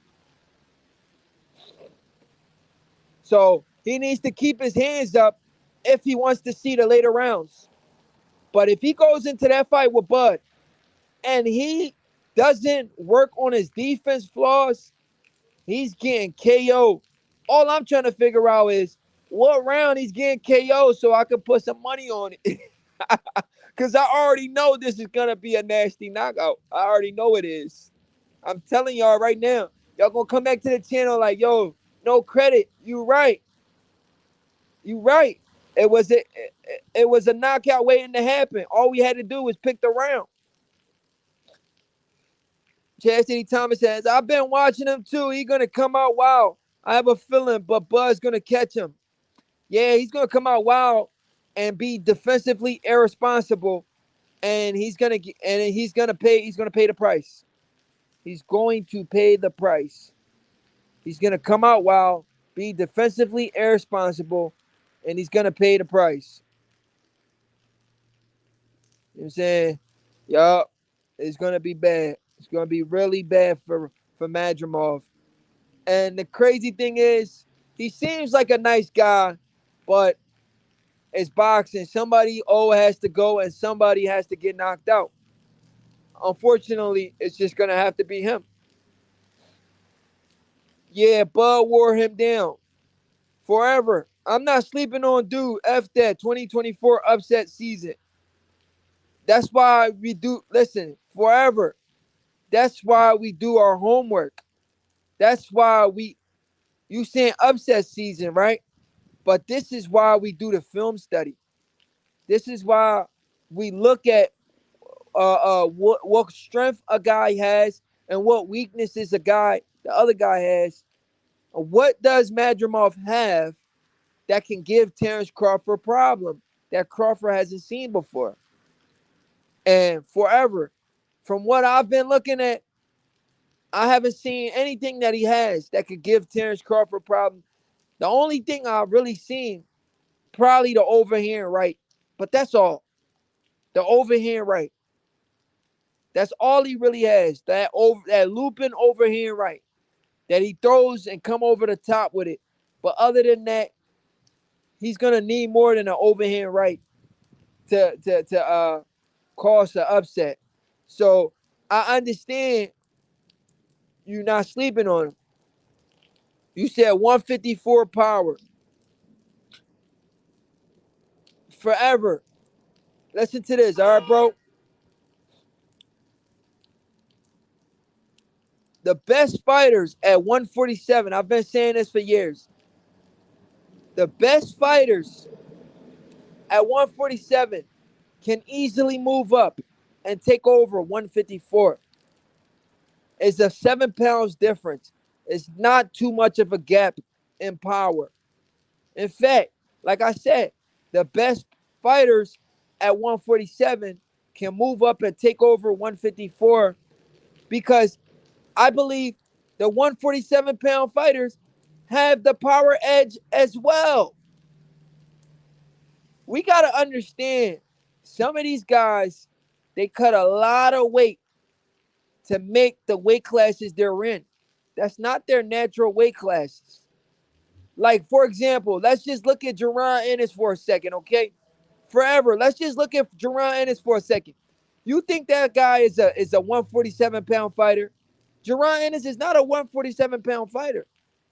Speaker 1: So he needs to keep his hands up if he wants to see the later rounds. But if he goes into that fight with Bud and he doesn't work on his defense flaws, he's getting KO. All I'm trying to figure out is what round he's getting KO so I can put some money on it. Because I already know this is going to be a nasty knockout. I already know it is. I'm telling y'all right now. Y'all going to come back to the channel like, yo, no credit. You right. You right. It was a knockout waiting to happen. All we had to do was pick the round. Chastity Thomas says, I've been watching him too. He's gonna come out wild. I have a feeling, but Bud's gonna catch him. Yeah, he's gonna come out wild and be defensively irresponsible, and he's gonna pay the price. He's going to pay the price. He's gonna come out wild, be defensively irresponsible, and he's gonna pay the price. You know what I'm saying? Yup. It's gonna be bad. It's gonna be really bad for Madrimov. And the crazy thing is, he seems like a nice guy, but it's boxing. Somebody has to go and somebody has to get knocked out. Unfortunately, it's just gonna have to be him. Yeah, Bud wore him down forever. I'm not sleeping on dude. F that 2024 upset season. That's why we do listen forever. That's why we do our homework. That's why you saying upset season, right? But this is why we do the film study. This is why we look at what strength a guy has and what weaknesses the other guy has. What does Madrimov have that can give Terence Crawford a problem that Crawford hasn't seen before? And forever, from what I've been looking at, I haven't seen anything that he has that could give Terence Crawford a problem. The only thing I've really seen, probably the overhand right. But that's all. The overhand right. That's all he really has. That looping overhand right. That he throws and come over the top with it. But other than that, he's gonna need more than an overhand right to cause the upset. So I understand you not sleeping on him. You said 154 power. Forever. Listen to this, all right, bro? The best fighters at 147, I've been saying this for years. The best fighters at 147 can easily move up and take over 154. It's a 7 pounds difference. It's not too much of a gap in power. In fact, like I said, the best fighters at 147 can move up and take over 154 because I believe the 147-pound fighters have the power edge as well. We got to understand some of these guys, they cut a lot of weight to make the weight classes they're in. That's not their natural weight classes. Like, for example, let's just look at Jerron Ennis for a second, okay? Forever. Let's just look at Jerron Ennis for a second. You think that guy is a 147-pound fighter? Jerron Ennis is not a 147-pound fighter.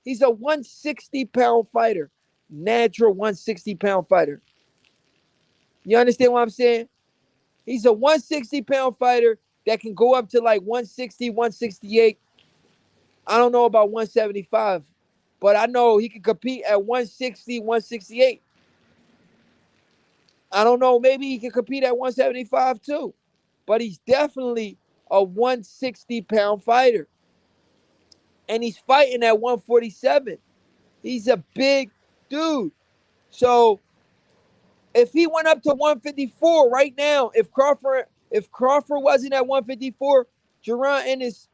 Speaker 1: He's a 160-pound fighter. Natural 160-pound fighter. You understand what I'm saying? He's a 160-pound fighter that can go up to like 160, 168. I don't know about 175, but I know he can compete at 160, 168. I don't know, maybe he can compete at 175 too, but he's definitely a 160-pound fighter. And he's fighting at 147. He's a big dude. So if he went up to 154 right now, if Crawford wasn't at 154, Jerron Ennis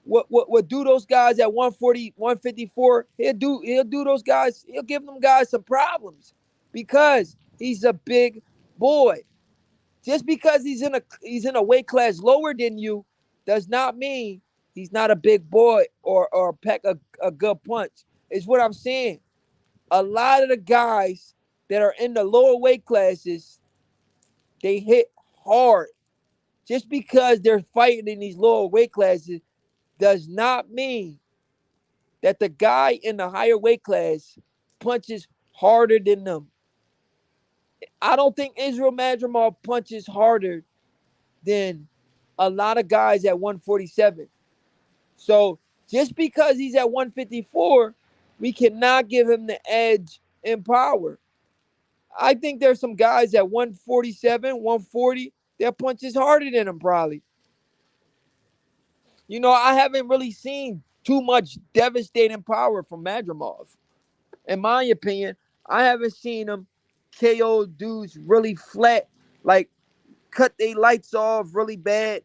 Speaker 1: would do those guys at 140, 154. He'll do those guys. He'll give them guys some problems because he's a big boy. Just because he's in a weight class lower than you does not mean he's not a big boy or pack a good punch. Is what I'm saying. A lot of the guys that are in the lower weight classes, they hit hard. Just because they're fighting in these lower weight classes does not mean that the guy in the higher weight class punches harder than them. I don't think Israil Madrigal punches harder than a lot of guys at 147. So just because he's at 154, we cannot give him the edge in power. I think there's some guys at 147, 140 that punches harder than him probably. I haven't really seen too much devastating power from Madrimov. In my opinion, I haven't seen him KO dudes really flat, like cut their lights off really bad.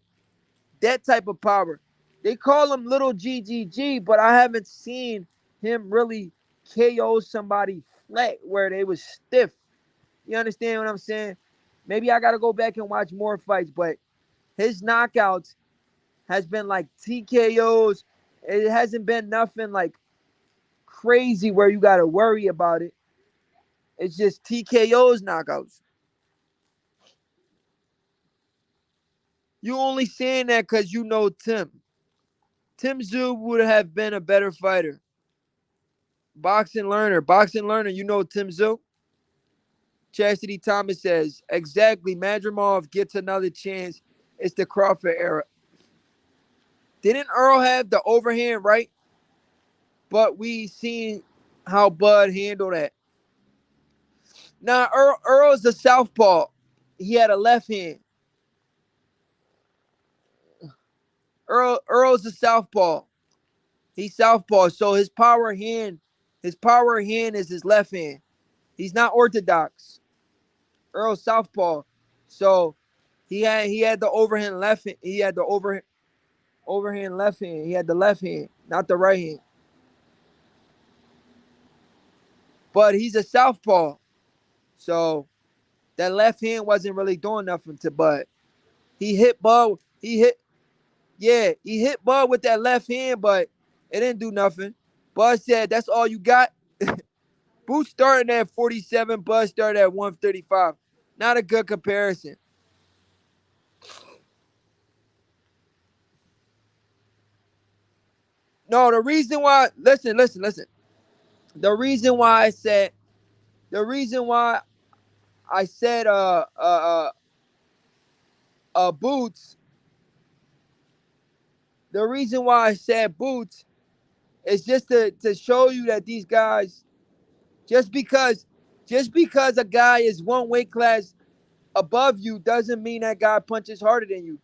Speaker 1: That type of power. They call him little GGG, but I haven't seen him really KO somebody flat where they was stiff. You understand what I'm saying? Maybe I got to go back and watch more fights, but his knockouts has been like TKOs. It hasn't been nothing like crazy where you got to worry about it. It's just TKOs knockouts. You only saying that because you know Tim. Tim Tszyu would have been a better fighter. Boxing learner, you know Tim Tszyu? Chastity Thomas says, exactly, Madrimov gets another chance. It's the Crawford era. Didn't Earl have the overhand, right? But we seen how Bud handled that. Now, Earl's the southpaw. He had a left hand. Earl's the southpaw. He's southpaw, so his power hand is his left hand. He's not orthodox. Earl's southpaw, so he had the overhand left hand. He had the overhand left hand. He had the left hand, not the right hand. But he's a southpaw, so that left hand wasn't really doing nothing to Bud. He hit Bud. He hit Bud with that left hand, but it didn't do nothing. Bud said, "That's all you got." Boots starting at 47, Bud started at 135. Not a good comparison. No, the reason why, listen. The reason why I said Boots, the reason why I said Boots is just to show you that these guys, just because a guy is one weight class above you doesn't mean that guy punches harder than you.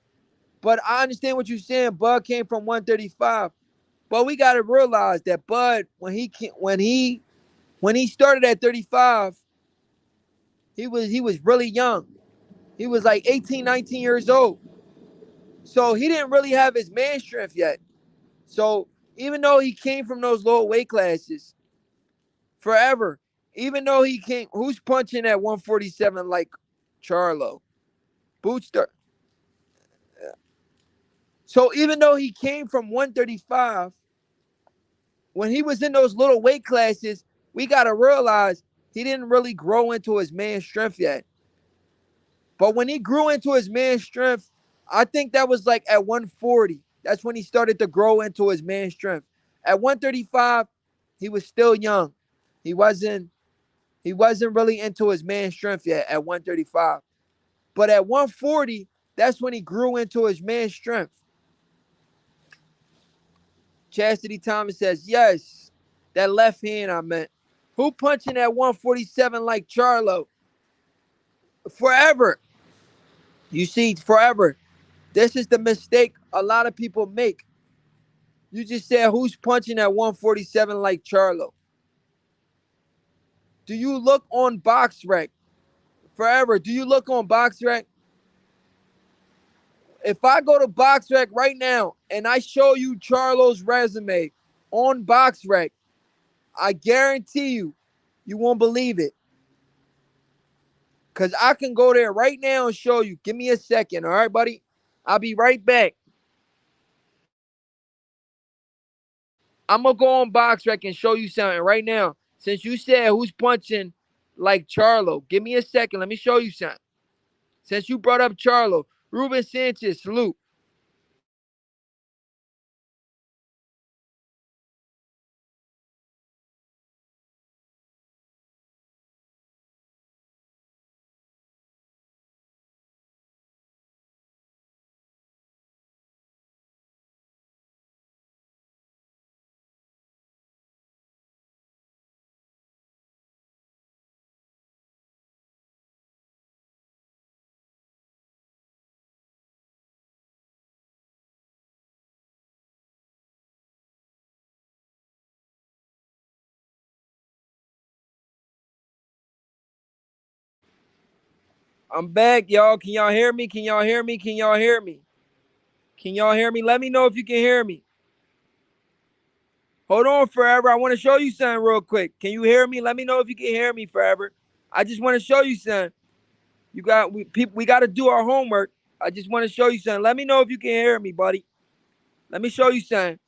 Speaker 1: But I understand what you're saying. Bud came from 135. But we gotta realize that Bud, when he started at 35, he was really young. He was like 18, 19 years old. So he didn't really have his man strength yet. So even though he came from those lower weight classes forever, even though he came, who's punching at 147 like Charlo? Bootster. So even though he came from 135, when he was in those little weight classes, we got to realize he didn't really grow into his man strength yet. But when he grew into his man strength, I think that was like at 140. That's when he started to grow into his man strength. At 135, he was still young. He wasn't really into his man strength yet at 135. But at 140, that's when he grew into his man strength. Chastity Thomas says, yes, that left hand I meant. Who punching at 147 like Charlo? Forever. You see, forever. This is the mistake a lot of people make. You just said who's punching at 147 like Charlo? Do you look on BoxRec? Forever. Do you look on BoxRec? If I go to BoxRec right now and I show you Charlo's resume on BoxRec, I guarantee you won't believe it. Because I can go there right now and show you. Give me a second, all right, buddy? I'll be right back. I'm going to go on BoxRec and show you something right now. Since you said who's punching like Charlo, give me a second. Let me show you something. Since you brought up Charlo, Ruben Sanchez, salute. I'm back, y'all. Can y'all hear me? Can y'all hear me? Can y'all hear me? Can y'all hear me? Let me know if you can hear me. Hold on, Forever. I want to show you something real quick. Can you hear me? Let me know if you can hear me, Forever. I just want to show you something. We got to do our homework. I just want to show you something. Let me know if you can hear me, buddy. Let me show you something.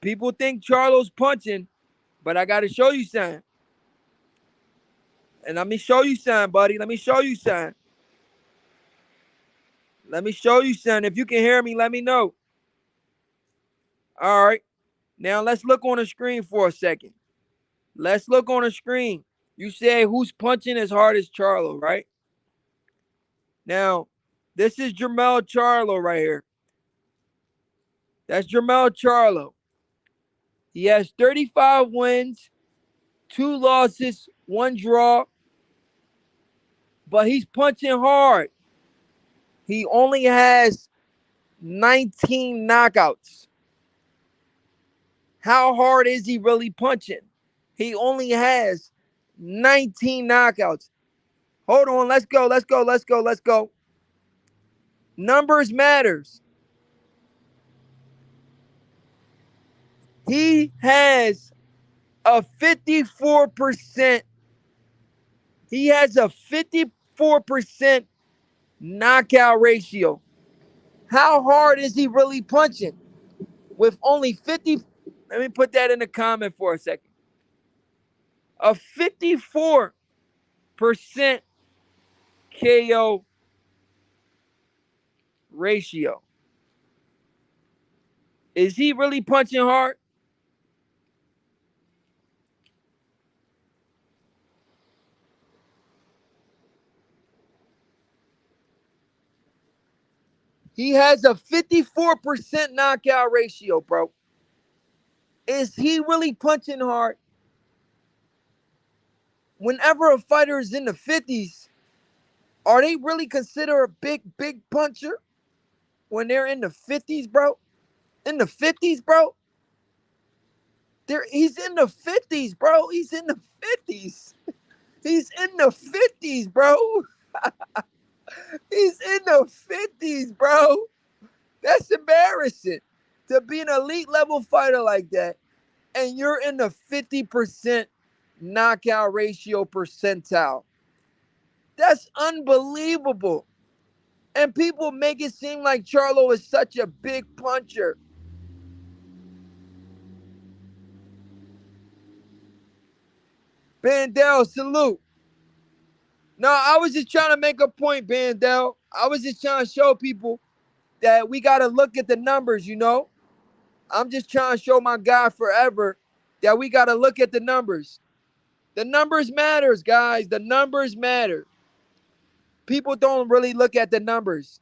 Speaker 1: People think Charlo's punching, but I got to show you something. And let me show you something, buddy. Let me show you something. Let me show you something. If you can hear me, let me know. All right. Now let's look on the screen for a second. Let's look on the screen. You say who's punching as hard as Charlo, right? Now, this is Jermell Charlo right here. That's Jermell Charlo. He has 35 wins, 2 losses, 1 draw, but he's punching hard. He only has 19 knockouts. How hard is he really punching? He only has 19 knockouts. Hold on, let's go. Numbers matters. He has a 54%. He has a 54% knockout ratio. How hard is he really punching? With only 50, let me put that in the comment for a second. A 54% KO ratio. Is he really punching hard? He has a 54% knockout ratio, bro. Is he really punching hard? Whenever a fighter is in the 50s, are they really considered a big puncher when they're in the 50s, bro? In the 50s, bro? He's in the 50s, bro. He's in the 50s. He's in the 50s, bro. He's in the 50s, bro. That's embarrassing. To be an elite level fighter like that, and you're in the 50% knockout ratio percentile. That's unbelievable. And people make it seem like Charlo is such a big puncher. Bandel, salute. No, I was just trying to make a point, Bandel. I was just trying to show people that we got to look at the numbers, you know? I'm just trying to show my guy forever that we got to look at the numbers. The numbers matters, guys. The numbers matter. People don't really look at the numbers.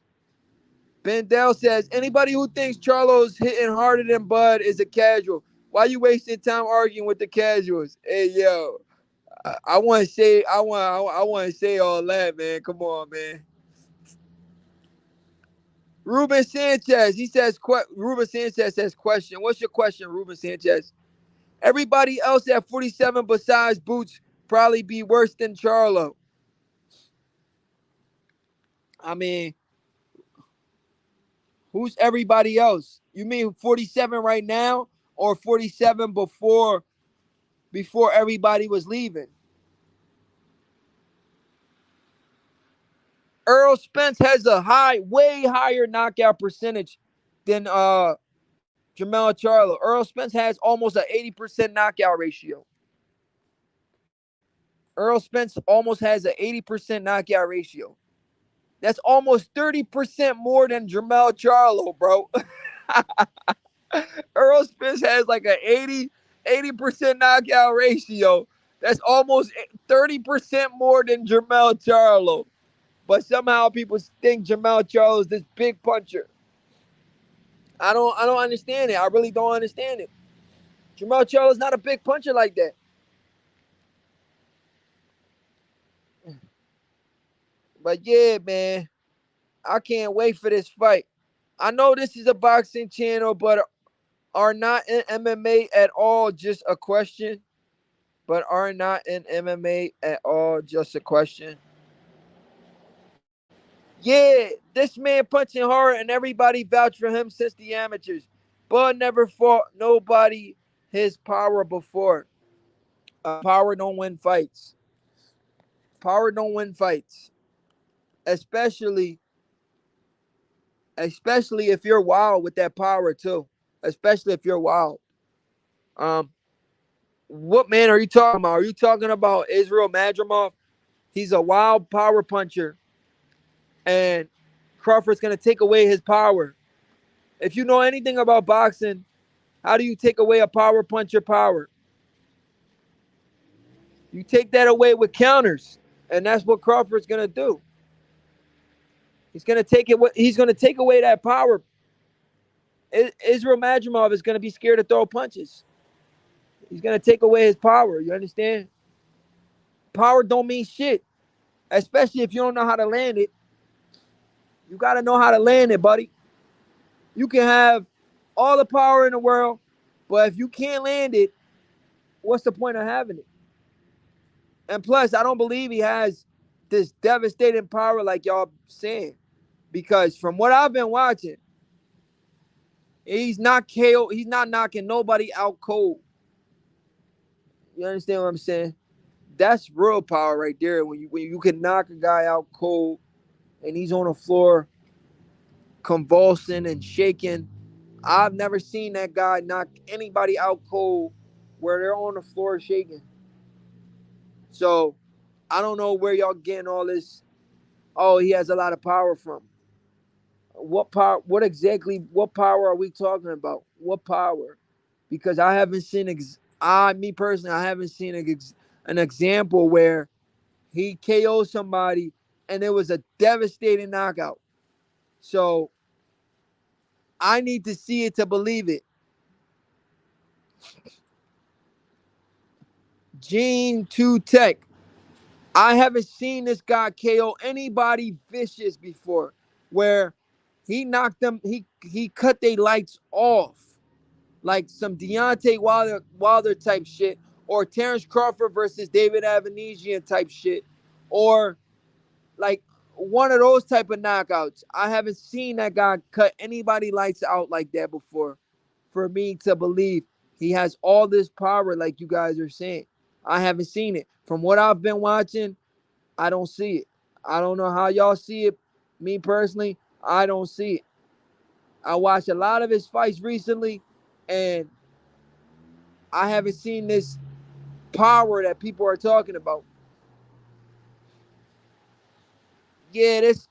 Speaker 1: Bandel says, anybody who thinks Charlo's hitting harder than Bud is a casual. Why you wasting time arguing with the casuals? Hey, yo, I want to say, I want to say all that, man. Come on, man. Ruben Sanchez, he says, Ruben Sanchez says, question. What's your question, Ruben Sanchez? Everybody else at 47 besides Boots probably be worse than Charlo. I mean, who's everybody else? You mean 47 right now or 47 before everybody was leaving? Errol Spence has a way higher knockout percentage than Jermell Charlo. Errol Spence has almost an 80% knockout ratio. Errol Spence almost has an 80% knockout ratio. That's almost 30% more than Jermell Charlo, bro. Errol Spence has like an 80% knockout ratio. That's almost 30% more than Jermell Charlo. But somehow people think Jermell Charlo is this big puncher. I don't understand it. I really don't understand it. Jermell Charlo is not a big puncher like that. But yeah, man, I can't wait for this fight. I know this is a boxing channel, but are not in MMA at all just a question? But are not in MMA at all just a question? Yeah, this man punching hard and everybody vouched for him since the amateurs. Bud never fought nobody his power before. Power don't win fights. Power don't win fights. Especially if you're wild with that power too. Especially if you're wild. Um, what man are you talking about? Are you talking about Israil Madrimov? He's a wild power puncher, and Crawford's gonna take away his power. If you know anything about boxing, how do you take away a power puncher power? You take that away with counters, and that's what Crawford's gonna do. He's gonna take it. He's gonna take away that power. Israil Madrimov is gonna be scared to throw punches. He's gonna take away his power. You understand? Power don't mean shit, especially if you don't know how to land it. You gotta know how to land it, buddy. You can have all the power in the world, but if you can't land it, what's the point of having it? And plus, I don't believe he has this devastating power like y'all saying. Because from what I've been watching, he's not KO. He's not knocking nobody out cold. You understand what I'm saying? That's real power right there. When you can knock a guy out cold and he's on the floor convulsing and shaking. I've never seen that guy knock anybody out cold where they're on the floor shaking. So I don't know where y'all getting all this. Oh, he has a lot of power from. What power? What power are we talking about? What power? Because I haven't seen. Me personally, I haven't seen an example where he KO'd somebody and it was a devastating knockout. So I need to see it to believe it. Gene 2 Tech. I haven't seen this guy KO anybody vicious before where he knocked them, he cut their lights off. like some Deontay Wilder type shit, or Terence Crawford versus David Avanesian type shit, or like one of those type of knockouts. I haven't seen that guy cut anybody lights out like that before for me to believe he has all this power like you guys are saying. I haven't seen it. From what I've been watching, I don't see it. I don't know how y'all see it. Me personally, I don't see it. I watched a lot of his fights recently, and I haven't seen this power that people are talking about. Yeah, this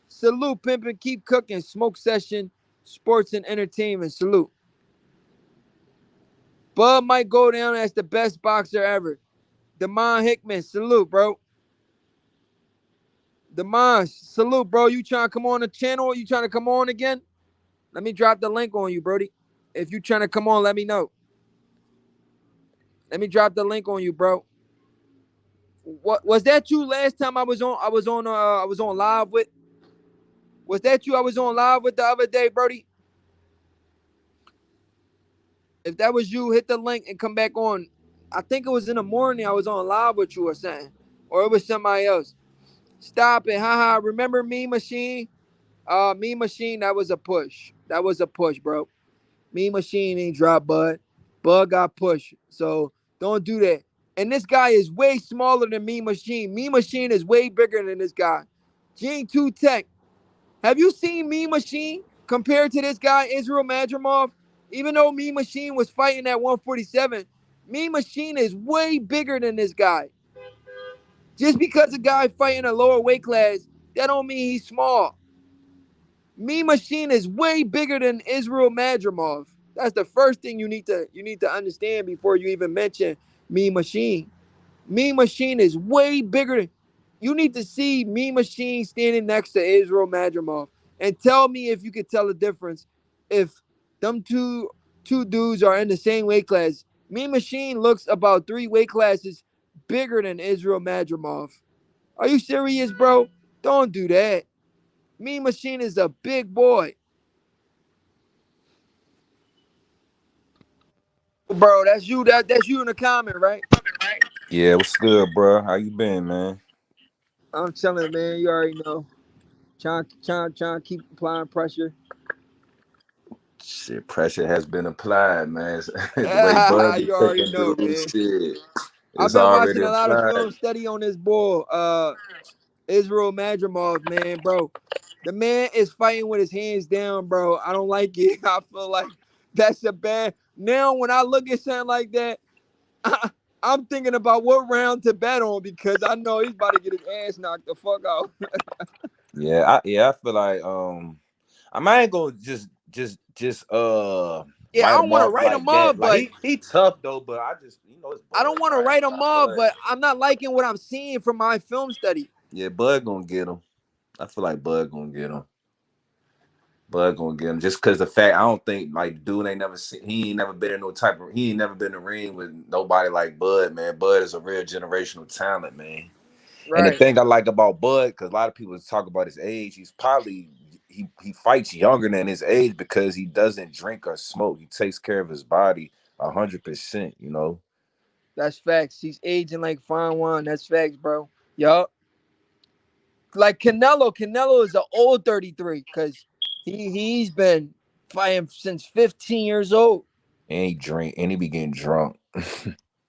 Speaker 1: salute, pimping, keep cooking, smoke session, sports and entertainment. Salute. Bud might go down as the best boxer ever. Damon Hickman, salute, bro. Damon, salute, bro. You trying to come on the channel? You trying to come on again? Let me drop the link on you, Brody. If you trying to come on, let me know. Let me drop the link on you, bro. What was that you last time I was on? I was on live with. Was that you I was on live with the other day, Brody? If that was you, hit the link and come back on. I think it was in the morning I was on live with you or something. Or it was somebody else. Stop it. Haha. Remember Me Machine? Me Machine, that was a push. That was a push, bro. Me Machine ain't drop Bud. Bud got pushed. So don't do that. And this guy is way smaller than Me Machine. Me Machine is way bigger than this guy. Gene 2 Tech. Have you seen Me Machine compared to this guy, Israil Madrimov? Even though Me Machine was fighting at 147, Me Machine is way bigger than this guy. Just because a guy fighting a lower weight class, that don't mean he's small. Me Machine is way bigger than Israil Madrimov. That's the first thing you need to understand before you even mention Me Machine. Me Machine is way bigger than. You need to see Me Machine standing next to Israil Madrimov and tell me if you could tell the difference. If them two dudes are in the same weight class, Me Machine looks about 3 weight classes bigger than Israil Madrimov. Are you serious, bro? Don't do that. Me Machine is a big boy. Bro, that's you. That's you in the comment, right?
Speaker 2: Yeah, what's good, bro? How you been, man?
Speaker 1: I'm telling, man. You already know. Trying to keep applying pressure.
Speaker 2: Shit, pressure has been applied, man. The way Bud be
Speaker 1: You already
Speaker 2: cooking
Speaker 1: know,
Speaker 2: dudes,
Speaker 1: man.
Speaker 2: shit,
Speaker 1: I've
Speaker 2: it's
Speaker 1: been
Speaker 2: already
Speaker 1: watching a lot of
Speaker 2: applied.
Speaker 1: film study on this bull, Israil Madrimov, man, bro. The man is fighting with his hands down, bro. I don't like it. I feel like that's a bad. Now, when I look at something like that, I'm thinking about what round to bet on because I know he's about to get his ass knocked the fuck out.
Speaker 2: Yeah, I feel like I ain't gonna just
Speaker 1: Yeah,
Speaker 2: write
Speaker 1: I
Speaker 2: him
Speaker 1: don't want to
Speaker 2: off
Speaker 1: write
Speaker 2: like
Speaker 1: him
Speaker 2: that.
Speaker 1: up,
Speaker 2: Like
Speaker 1: but
Speaker 2: he tough though, but I just it's
Speaker 1: I
Speaker 2: Bud,
Speaker 1: don't want to
Speaker 2: right?
Speaker 1: write him up,
Speaker 2: Bud.
Speaker 1: but I'm not liking what I'm seeing from my film study.
Speaker 2: Yeah, Bud gonna get him. I feel like Bud gonna get him. Bud gonna get him just because the fact I don't think like dude ain't never seen he ain't never been in no type of he ain't never been in the ring with nobody like Bud, man. Bud is a real generational talent, man. And the
Speaker 1: Right.
Speaker 2: thing I like about Bud, because a lot of people talk about his age, he's probably he fights younger than his age because he doesn't drink or smoke. He takes care of his body 100%. You know.
Speaker 1: That's facts. He's aging like fine wine. That's facts, bro. Yup. Like Canelo. Canelo is an old 33 because he's been fighting since 15 years old.
Speaker 2: And he drink and he be getting drunk.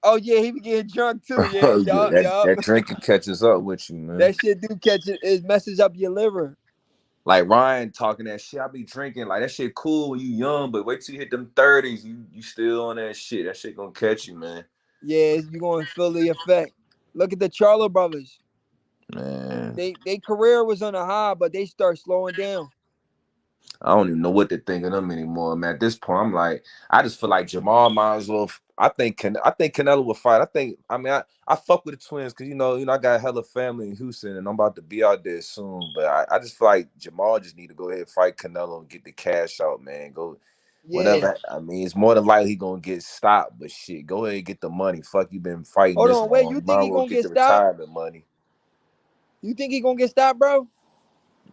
Speaker 1: Oh yeah, he be getting drunk too. Yeah,
Speaker 2: Oh yeah,
Speaker 1: yup,
Speaker 2: that
Speaker 1: yup.
Speaker 2: that drinking catches up with you, man.
Speaker 1: That shit do catch it. It messes up your liver.
Speaker 2: Like Ryan talking that shit, I be drinking like that shit cool when you young, but wait till you hit them 30s, you still on that shit. That shit gonna catch you, man.
Speaker 1: Yeah, you gonna feel the effect. Look at the Charlo brothers.
Speaker 2: Man,
Speaker 1: They career was on a high, but they start slowing down.
Speaker 2: I don't even know what to think of them anymore, man. At this point, I'm like, I just feel like Jamal might as well. I think Canelo will fight. I fuck with the twins because I got hella family in Houston and I'm about to be out there soon. But I just feel like Jamal just need to go ahead and fight Canelo and get the cash out, man. Go
Speaker 1: Yeah.
Speaker 2: whatever. I mean, it's more than likely he gonna get stopped, but shit, go ahead and get the money. Fuck, you been fighting
Speaker 1: Hold
Speaker 2: this
Speaker 1: on, wait.
Speaker 2: long.
Speaker 1: You
Speaker 2: You might
Speaker 1: think
Speaker 2: as
Speaker 1: he
Speaker 2: well
Speaker 1: gonna
Speaker 2: get
Speaker 1: get
Speaker 2: the
Speaker 1: stopped?
Speaker 2: retirement money.
Speaker 1: You think he gonna get stopped, bro?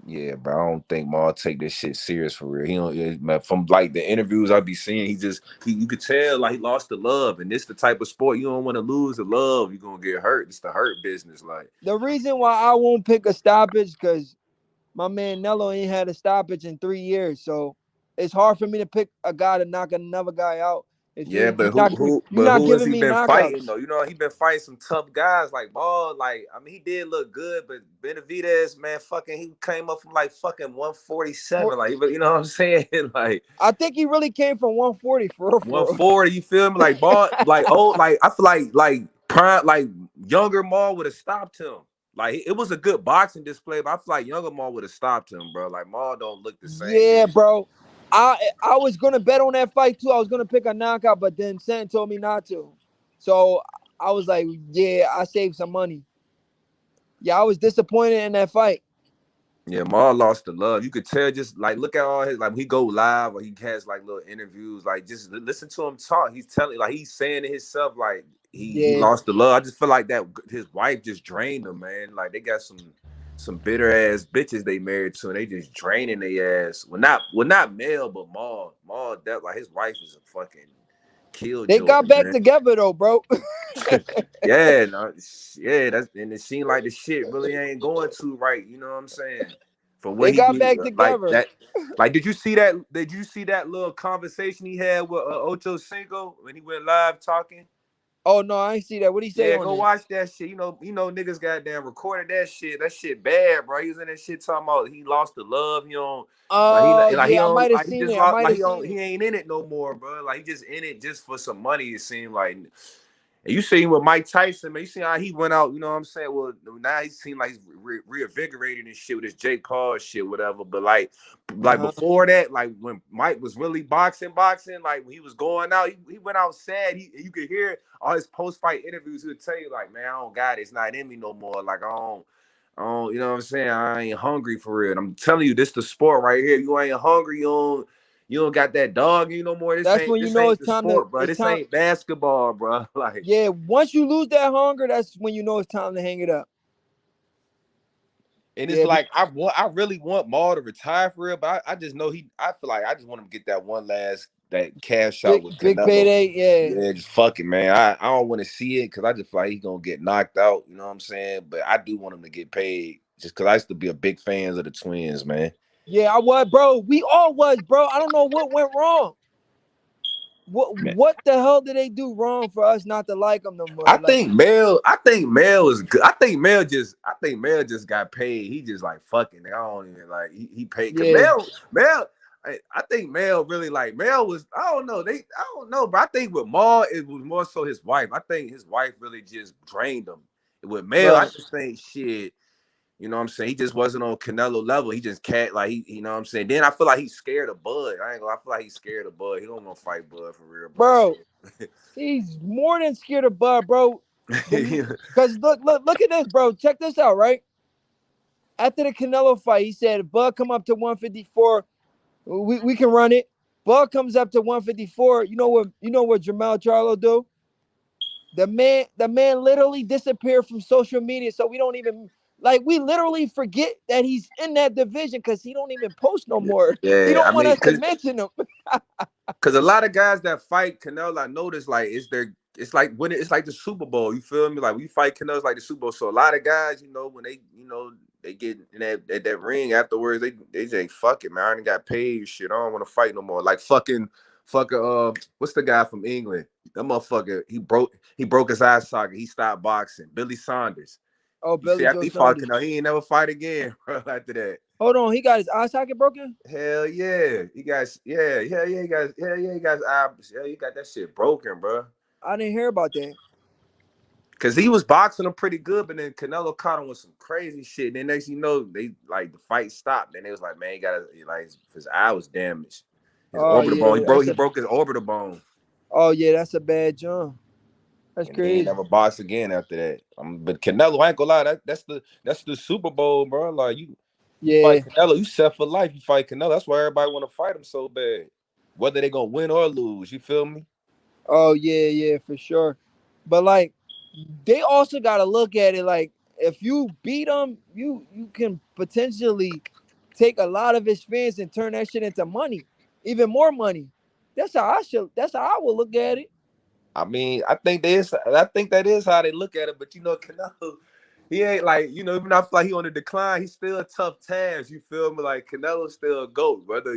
Speaker 2: Yeah, bro. I don't think Maul take this shit serious for real. He don't. Man, from like the interviews I be seeing, you could tell like he lost the love, and this the type of sport you don't want to lose the love. You gonna get hurt. It's the hurt business. Like,
Speaker 1: The reason why I won't pick a stoppage because my man Nello ain't had a stoppage in 3 years, so it's hard for me to pick a guy to knock another guy out. If
Speaker 2: yeah, but
Speaker 1: you're not
Speaker 2: who has
Speaker 1: giving
Speaker 2: he
Speaker 1: me
Speaker 2: been fighting
Speaker 1: knockouts.
Speaker 2: though? You know, he been fighting some tough guys like Maul. Like, I mean, he did look good, but Benavidez, man, fucking, he came up from like fucking
Speaker 1: For
Speaker 2: 147. Like, you know what I'm saying? Like.
Speaker 1: I think he really came from 140 for real, for real.
Speaker 2: 140, you feel me? Like ball, like old, like I feel like prime, like younger Maul would have stopped him. Like it was a good boxing display, but I feel like younger Maul would have stopped him, bro. Like Maul don't look the same
Speaker 1: Yeah,
Speaker 2: either.
Speaker 1: bro. I was gonna bet on that fight too. I was gonna pick a knockout, but then Sen told me not to. So I was like, yeah, I saved some money. Yeah, I was disappointed in that fight.
Speaker 2: Yeah, Maul lost the love. You could tell just like look at all his like when he go live or he has like little interviews, like just listen to him talk. He's telling like he's saying to himself like he
Speaker 1: Yeah,
Speaker 2: lost the love. I just feel like that his wife just drained him, man. Like they got some bitter ass bitches they married to, and they just draining their ass. Well not Mel, but Maul. Maul that like his wife is a fucking
Speaker 1: they
Speaker 2: killjoy,
Speaker 1: got back
Speaker 2: man.
Speaker 1: together though, bro.
Speaker 2: Yeah, no, yeah, that's and it seemed like the shit really ain't going too right. You know what I'm saying? For what
Speaker 1: They
Speaker 2: he
Speaker 1: got
Speaker 2: be
Speaker 1: back
Speaker 2: like
Speaker 1: together.
Speaker 2: that. Like, did you see that? Did you see that little conversation he had with Ocho Cinco when he went live talking?
Speaker 1: Oh no, I ain't see that. What he say
Speaker 2: Yeah,
Speaker 1: on
Speaker 2: go
Speaker 1: it?
Speaker 2: watch that shit. Niggas goddamn recorded that shit. That shit bad, bro. He was in that shit talking about he lost the love. He don't
Speaker 1: Oh
Speaker 2: he
Speaker 1: yeah, I
Speaker 2: don't
Speaker 1: might have
Speaker 2: like he
Speaker 1: seen
Speaker 2: just
Speaker 1: it. I
Speaker 2: lost
Speaker 1: might
Speaker 2: like
Speaker 1: have seen
Speaker 2: he
Speaker 1: it.
Speaker 2: ain't in it no more, bro. Like he just in it just for some money. It seemed like. And you seen with Mike Tyson, man. You seen how he went out. You know what I'm saying? Well, now he seems like he's reinvigorated and shit with his Jake Paul shit, whatever. But like
Speaker 1: Uh-huh.
Speaker 2: before that, like when Mike was really boxing, like when he was going out, he went out sad. You could hear all his post fight interviews. He would tell you like, man, I don't got it. It's not in me no more. Like I don't. You know what I'm saying? I ain't hungry for real. And I'm telling you, this the sport right here. You ain't hungry. You don't got that dog in you no more. This
Speaker 1: That's
Speaker 2: ain't
Speaker 1: when you
Speaker 2: this
Speaker 1: know
Speaker 2: ain't
Speaker 1: it's
Speaker 2: the
Speaker 1: time to.
Speaker 2: sport, bro.
Speaker 1: It's
Speaker 2: This
Speaker 1: time.
Speaker 2: ain't basketball, bro. Like.
Speaker 1: Yeah, once you lose that hunger, that's when you know it's time to hang it up.
Speaker 2: And it's
Speaker 1: Yeah,
Speaker 2: like I really want Maul to retire for real, but I just know I feel like I just want him to get that one last that cash out with
Speaker 1: big
Speaker 2: Canelo.
Speaker 1: payday. Yeah,
Speaker 2: Yeah, just fuck it, man. I don't want to see it because I just feel like he's gonna get knocked out. You know what I'm saying? But I do want him to get paid just because I used to be a big fan of the twins, man.
Speaker 1: yeah. I was, bro. We all was, bro. I don't know what went wrong. What the hell did they do wrong for us not to like them no more? Like,
Speaker 2: I think Mel is good. I think Mel just got paid. He just like fucking. I don't even like he paid because
Speaker 1: yeah,
Speaker 2: Mel. I think Mel really like Mel was. I don't know. I don't know, but I think with Maul it was more so his wife. I think his wife really just drained him. With Mel, I
Speaker 1: bro,
Speaker 2: just think shit. You know what I'm saying? He just wasn't on Canelo level. He just can't like you know what I'm saying. Then I feel like he's scared of Bud. I feel like he's scared of Bud. He don't want to fight Bud for real, bro.
Speaker 1: bro. He's more than scared of Bud, bro. Because look at this, bro. Check this out, right? After the Canelo fight, he said, if Bud come up to 154, we can run it. Bud comes up to 154. You know what Jamal Charlo do? The man literally disappeared from social media, so we don't even like we literally forget that he's in that division because he don't even post no more. He
Speaker 2: Yeah, I
Speaker 1: don't want
Speaker 2: mean,
Speaker 1: us to mention him.
Speaker 2: cause a lot of guys that fight Canelo, I notice like it's like when it's like the Super Bowl. You feel me? Like we fight Canelo, it's like the Super Bowl. So a lot of guys, when they get in that ring afterwards, they say fuck it, man. I ain't got paid. Shit, I don't want to fight no more. Like fucking what's the guy from England? That motherfucker, he broke his eye socket. He stopped boxing. Billy Saunders.
Speaker 1: Oh,
Speaker 2: You see,
Speaker 1: Billy
Speaker 2: after
Speaker 1: Joe
Speaker 2: he fought
Speaker 1: Saunders.
Speaker 2: Canelo, he ain't never fight again, bro. After that.
Speaker 1: Hold on, he got his eye socket broken.
Speaker 2: Hell yeah, you guys. Yeah, you guys. Yeah, you guys. Yeah, you got that shit broken, bro.
Speaker 1: I didn't hear about that.
Speaker 2: Cause he was boxing him pretty good, but then Canelo caught him with some crazy shit. Then next, they like the fight stopped. Then they was like, man, he got like his eye was damaged. His
Speaker 1: Oh
Speaker 2: orbital bone.
Speaker 1: yeah, that's
Speaker 2: He
Speaker 1: a.
Speaker 2: broke his orbital bone,
Speaker 1: Oh yeah, that's a bad jump. That's
Speaker 2: and he ain't
Speaker 1: crazy.
Speaker 2: never boxed again after that. But Canelo, I ain't gonna lie, that's the Super Bowl, bro. Like you fight
Speaker 1: Yeah.
Speaker 2: Canelo, you set for life. You fight Canelo. That's why everybody want to fight him so bad, whether they gonna win or lose. You feel me?
Speaker 1: Oh yeah, yeah, for sure. But like, they also got to look at it like if you beat them, you can potentially. take a lot of his fans and turn that shit into money, even more money. That's how I should. That's how I would look at it.
Speaker 2: I mean, I think that is how they look at it. But Canelo, he ain't like, even I feel like he on the decline, he's still a tough task. You feel me? Like Canelo's still a GOAT, whether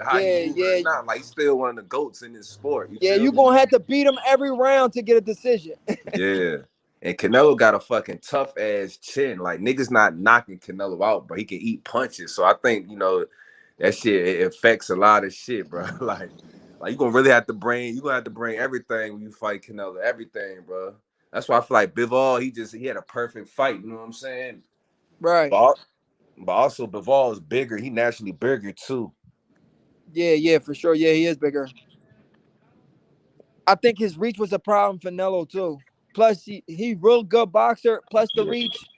Speaker 2: how he
Speaker 1: Yeah,
Speaker 2: moving or
Speaker 1: yeah,
Speaker 2: not. Like he's still one of the GOATs in this sport. You
Speaker 1: yeah.
Speaker 2: feel
Speaker 1: You
Speaker 2: me?
Speaker 1: gonna have to beat him every round to get a decision.
Speaker 2: Yeah. And Canelo got a fucking tough ass chin. Like niggas not knocking Canelo out, but he can eat punches. So I think, that shit it affects a lot of shit, bro. Like you gonna have to bring everything when you fight Canelo. Everything, bro. That's why I feel like Bivol, he had a perfect fight, you know what I'm saying?
Speaker 1: Right.
Speaker 2: But, but also Bivol is bigger. He naturally bigger too.
Speaker 1: Yeah, yeah, for sure. Yeah, he is bigger. I think his reach was a problem for Nello too. Plus, he real good boxer. Plus the
Speaker 2: Yeah.
Speaker 1: reach,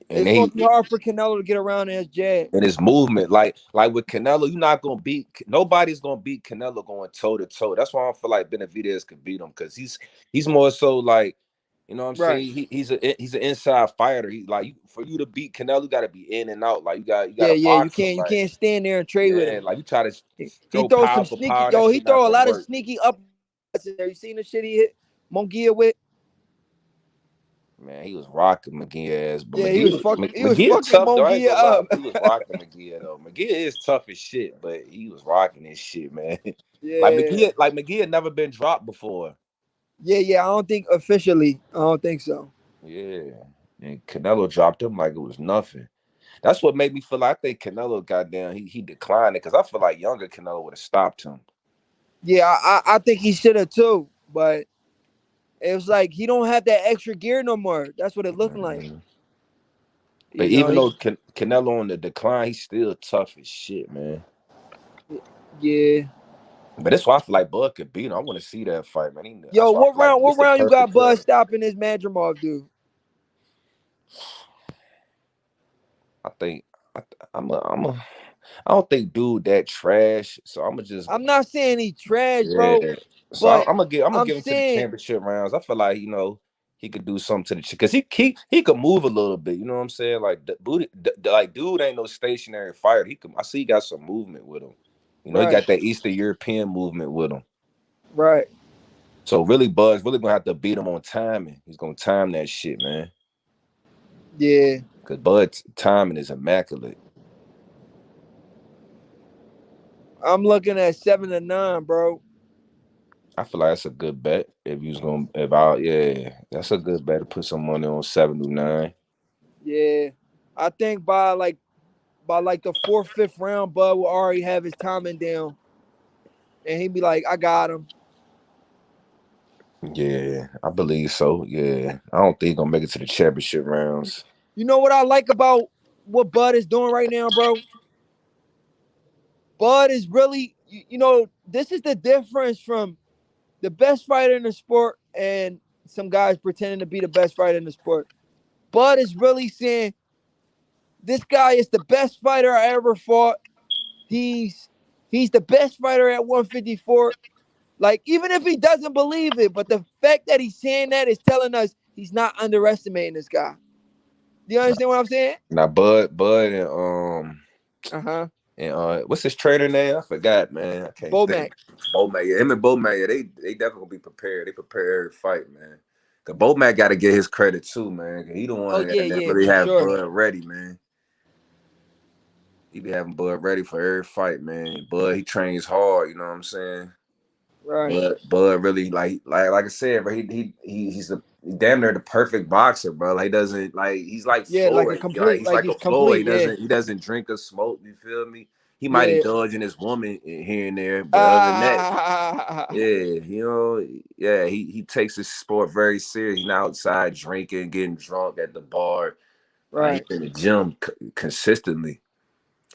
Speaker 2: And
Speaker 1: it's
Speaker 2: then
Speaker 1: gonna be hard for Canelo to get around in his jab.
Speaker 2: his movement. Like with Canelo, you're not gonna beat nobody's gonna beat Canelo going toe to toe. That's why I don't feel like Benavidez could beat him because he's more so like, you know what I'm
Speaker 1: Right.
Speaker 2: saying? He's an inside fighter. He like for you to beat Canelo, you gotta be in and out. Like you
Speaker 1: Yeah,
Speaker 2: gotta
Speaker 1: yeah. You
Speaker 2: box him.
Speaker 1: can't
Speaker 2: Like,
Speaker 1: stand there and trade with
Speaker 2: yeah,
Speaker 1: him.
Speaker 2: like you try to
Speaker 1: He
Speaker 2: throw
Speaker 1: throws
Speaker 2: power
Speaker 1: some
Speaker 2: for
Speaker 1: sneaky.
Speaker 2: power, that
Speaker 1: Yo, he
Speaker 2: shit not
Speaker 1: throw a
Speaker 2: gonna
Speaker 1: lot of
Speaker 2: work.
Speaker 1: sneaky up in there. You seen the shit he hit Mongia with?
Speaker 2: Man, he was rocking McGee ass, but
Speaker 1: Yeah, he was
Speaker 2: McGee
Speaker 1: fucking
Speaker 2: tough though. I ain't
Speaker 1: Mongia
Speaker 2: gonna lie,
Speaker 1: up.
Speaker 2: he was rocking McGee though. McGee is tough as shit, but he was rocking his shit, man.
Speaker 1: Yeah,
Speaker 2: Like McGee had never been dropped before.
Speaker 1: yeah, yeah. I don't think officially. I don't think so.
Speaker 2: Yeah, and Canelo dropped him like it was nothing. That's what made me feel like I think Canelo got down. He declined it because I feel like younger Canelo would have stopped him.
Speaker 1: Yeah, I think he should have too, but it was like he don't have that extra gear no more. That's what it looking like.
Speaker 2: Mhm. But
Speaker 1: You know,
Speaker 2: even though Canelo on the decline, he's still tough as shit, man.
Speaker 1: yeah.
Speaker 2: But that's why I feel like Bud could beat him. I want to see that fight, man.
Speaker 1: Yo,
Speaker 2: That's why I
Speaker 1: what
Speaker 2: feel like
Speaker 1: round?
Speaker 2: this
Speaker 1: What
Speaker 2: the
Speaker 1: round you got
Speaker 2: perfect
Speaker 1: Bud
Speaker 2: fight.
Speaker 1: stopping this Madrimov dude?
Speaker 2: I think I, I don't think dude that trash. So I'm gonna just
Speaker 1: I'm not saying he trash, bro,
Speaker 2: yeah. So
Speaker 1: but
Speaker 2: I'm gonna
Speaker 1: I'm
Speaker 2: give him to the
Speaker 1: saying,
Speaker 2: championship rounds. I feel like he could do something to the because he could move a little bit. You know what I'm saying? Like like dude ain't no stationary fighter. I see he got some movement with him. He
Speaker 1: right,
Speaker 2: got that Eastern European movement with him.
Speaker 1: right,
Speaker 2: So really, Bud's really gonna have to beat him on timing. He's gonna time that shit, man.
Speaker 1: yeah.
Speaker 2: Cause Bud's timing is immaculate.
Speaker 1: I'm looking at 7-9, bro.
Speaker 2: I feel like that's a good bet. If you was gonna, if I, yeah, that's a good bet to put some money on 7 to 9.
Speaker 1: Yeah, I think by like the fourth, fifth round, Bud will already have his timing down, and he'd be like, "I got him."
Speaker 2: Yeah, I believe so. Yeah, I don't think he's gonna make it to the championship rounds.
Speaker 1: You know what I like about what Bud is doing right now, bro? Bud is really, this is the difference from the best fighter in the sport and some guys pretending to be the best fighter in the sport. Bud is really saying this guy is the best fighter I ever fought. He's he's the best fighter at 154. Like, even if he doesn't believe it, but the fact that he's saying that is telling us he's not underestimating this guy. Do you understand what I'm saying?
Speaker 2: Now, Bud,
Speaker 1: Uh-huh.
Speaker 2: and what's his trainer name? I forgot, man. I can't think.
Speaker 1: Bomac.
Speaker 2: Bomac, yeah, him and Bomac, yeah, they definitely gonna be prepared. They prepare every fight, man. Cause Bomac got to get his credit too, man. 'Cause he the
Speaker 1: Oh,
Speaker 2: one
Speaker 1: yeah,
Speaker 2: that
Speaker 1: yeah,
Speaker 2: really
Speaker 1: for
Speaker 2: have
Speaker 1: sure.
Speaker 2: Bud ready, man. He be having Bud ready for every fight, man. Bud, he trains hard. You know what I'm saying?
Speaker 1: Right.
Speaker 2: Bud really like I said, bro. He's the damn near the perfect boxer, bro. Like he doesn't like he's like
Speaker 1: Yeah, like a
Speaker 2: Floyd. Like
Speaker 1: complete,
Speaker 2: he's
Speaker 1: like
Speaker 2: like a
Speaker 1: he's
Speaker 2: Floyd.
Speaker 1: complete. Yeah.
Speaker 2: He doesn't drink or smoke. You feel me? He might
Speaker 1: Yeah.
Speaker 2: indulge in his woman here and there, but other than that,
Speaker 1: Ah,
Speaker 2: yeah, yeah, he takes his sport very serious. He's not outside drinking, getting drunk at the bar. Like
Speaker 1: right.
Speaker 2: he's in the gym consistently.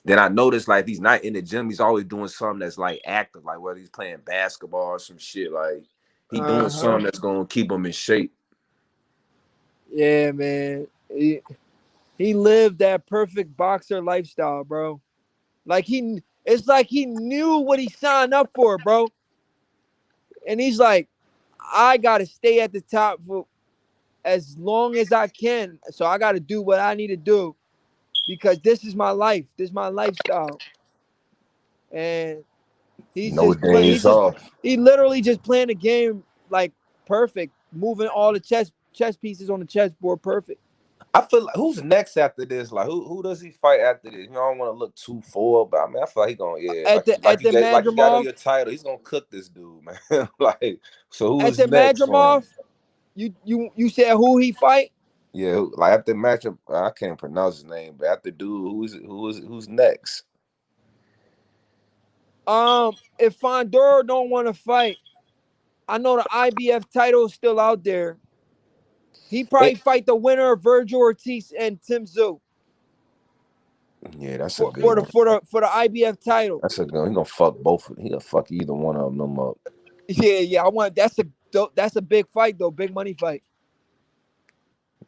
Speaker 2: Then I noticed like if he's not in the gym, he's always doing something that's like active, like whether he's playing basketball or some shit. Like he doing
Speaker 1: Uh-huh.
Speaker 2: something that's gonna keep him in shape.
Speaker 1: Yeah, man. He lived that perfect boxer lifestyle, bro. It's like he knew what he signed up for, bro. And he's like, I gotta stay at the top for as long as I can. So I gotta do what I need to do because this is my life. This is my lifestyle. And he's
Speaker 2: No
Speaker 1: just play.
Speaker 2: days off.
Speaker 1: He literally just playing the game like perfect, moving all the chess pieces on the chessboard perfect.
Speaker 2: I feel like who's next after this? Like who does he fight after this? You know, I don't want to look too forward, but I mean, I feel like he gonna
Speaker 1: At the
Speaker 2: like you got on
Speaker 1: Madrimov,
Speaker 2: your title. He's gonna cook this dude, man. Like, so
Speaker 1: at
Speaker 2: who's
Speaker 1: the
Speaker 2: next for him?
Speaker 1: Madrimov, you said who he fight?
Speaker 2: Yeah, like after matchup, I can't pronounce his name, but after dude, who's next?
Speaker 1: If Fondor don't want to fight, I know the IBF title is still out there. He
Speaker 2: Eh,
Speaker 1: probably fight the winner of Virgil Ortiz and Tim Tszyu
Speaker 2: yeah, that's a
Speaker 1: for,
Speaker 2: good one.
Speaker 1: for the IBF title.
Speaker 2: That's a good one. He gonna fuck both. He gonna fuck either one of them up.
Speaker 1: Yeah. I want that's a big fight though, big money fight.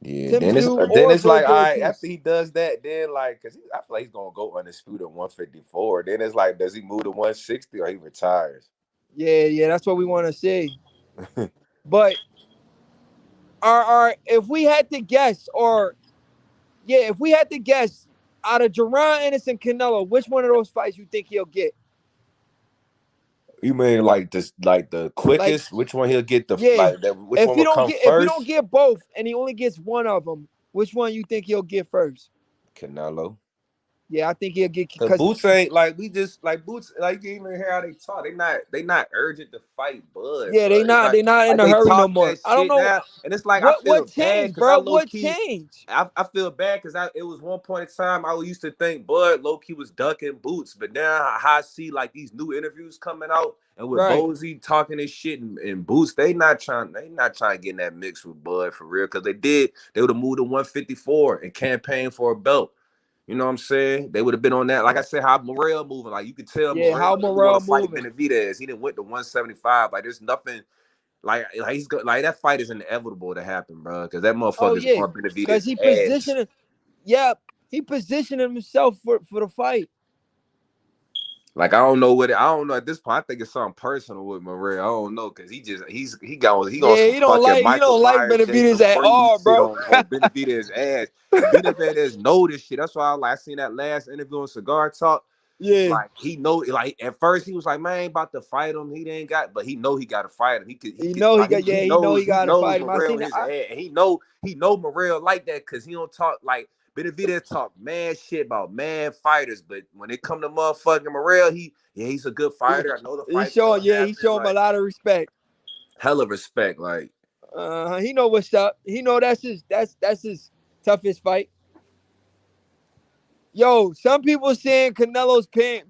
Speaker 2: Yeah,
Speaker 1: Tim Tszyu
Speaker 2: then
Speaker 1: or
Speaker 2: it's like, all
Speaker 1: Virgil
Speaker 2: right, after
Speaker 1: Ortiz.
Speaker 2: he does that, then like, cause I feel like he's gonna go undisputed 154. Then it's like, does he move to 160 or he retires?
Speaker 1: Yeah, that's what we want to see. But if we had to guess, if we had to guess out of Jerron Ennis and Canelo, which one of those fights you think he'll get?
Speaker 2: You mean like this, like the
Speaker 1: Like,
Speaker 2: quickest? Which one he'll get the
Speaker 1: yeah,
Speaker 2: like that? Which one will come
Speaker 1: if he don't
Speaker 2: first?
Speaker 1: get both and he only gets one of them, which one you think he'll get first?
Speaker 2: Canelo.
Speaker 1: Yeah, I think he'll get
Speaker 2: Cause
Speaker 1: because
Speaker 2: Boots ain't like we just like Boots like you even hear how they talk. They not urgent to fight Bud,
Speaker 1: yeah,
Speaker 2: bro. It's
Speaker 1: they not in
Speaker 2: like
Speaker 1: a
Speaker 2: they
Speaker 1: hurry no
Speaker 2: talk
Speaker 1: more.
Speaker 2: that
Speaker 1: I don't
Speaker 2: shit
Speaker 1: know
Speaker 2: now, and it's like I feel
Speaker 1: what
Speaker 2: bad
Speaker 1: changed,
Speaker 2: because I
Speaker 1: bro.
Speaker 2: low
Speaker 1: What
Speaker 2: key.
Speaker 1: changed?
Speaker 2: I feel bad because it was one point in time I used to think Bud low key was ducking Boots, but now how I see like these new interviews coming out and with
Speaker 1: Right.
Speaker 2: Bozy talking this shit and Boots, they not trying to get in that mix with Bud for real because they would have moved to 154 and campaigned for a belt. You know what I'm saying? They would have been on that. Like I said, how Morrell moving. Like you could tell
Speaker 1: Yeah,
Speaker 2: Morrell
Speaker 1: how
Speaker 2: really want
Speaker 1: Morrell
Speaker 2: to fight
Speaker 1: moving?
Speaker 2: Benavidez. He didn't went to 175. Like there's nothing like he's like that fight is inevitable to happen, bro. Because that
Speaker 1: Oh
Speaker 2: motherfucker's
Speaker 1: yeah,
Speaker 2: on
Speaker 1: because
Speaker 2: Benavidez'
Speaker 1: he
Speaker 2: ass.
Speaker 1: positioned. Yeah, he positioned himself for the fight.
Speaker 2: Like I don't know at this point. I think it's something personal with Morrell. I don't know because he on
Speaker 1: Yeah,
Speaker 2: some fucking
Speaker 1: he
Speaker 2: Michael
Speaker 1: don't like
Speaker 2: Myers,
Speaker 1: Benavidez
Speaker 2: Jason
Speaker 1: at
Speaker 2: Voorhees
Speaker 1: all,
Speaker 2: shit
Speaker 1: bro.
Speaker 2: on Benavidez' ass. And Benavidez know this shit. That's why I seen that last interview on Cigar Talk.
Speaker 1: Yeah,
Speaker 2: Like he know, like at first he was like, "Man, I ain't about to fight him. He ain't got," but he know he got to fight him.
Speaker 1: he know he
Speaker 2: Like
Speaker 1: got. Yeah, he
Speaker 2: he
Speaker 1: got to
Speaker 2: knows
Speaker 1: fight him. I
Speaker 2: Morrell
Speaker 1: seen
Speaker 2: in
Speaker 1: that.
Speaker 2: his ass. And he know Morrell like that because he don't talk like Benavidez talk mad shit about mad fighters, but when it come to motherfucking Morrell, he's a good fighter. I know the fight's gonna
Speaker 1: He
Speaker 2: happen.
Speaker 1: show him a
Speaker 2: Like
Speaker 1: lot of respect.
Speaker 2: hella respect. Like
Speaker 1: He know what's up. He know that's his toughest fight. Yo, some people saying Canelo's paying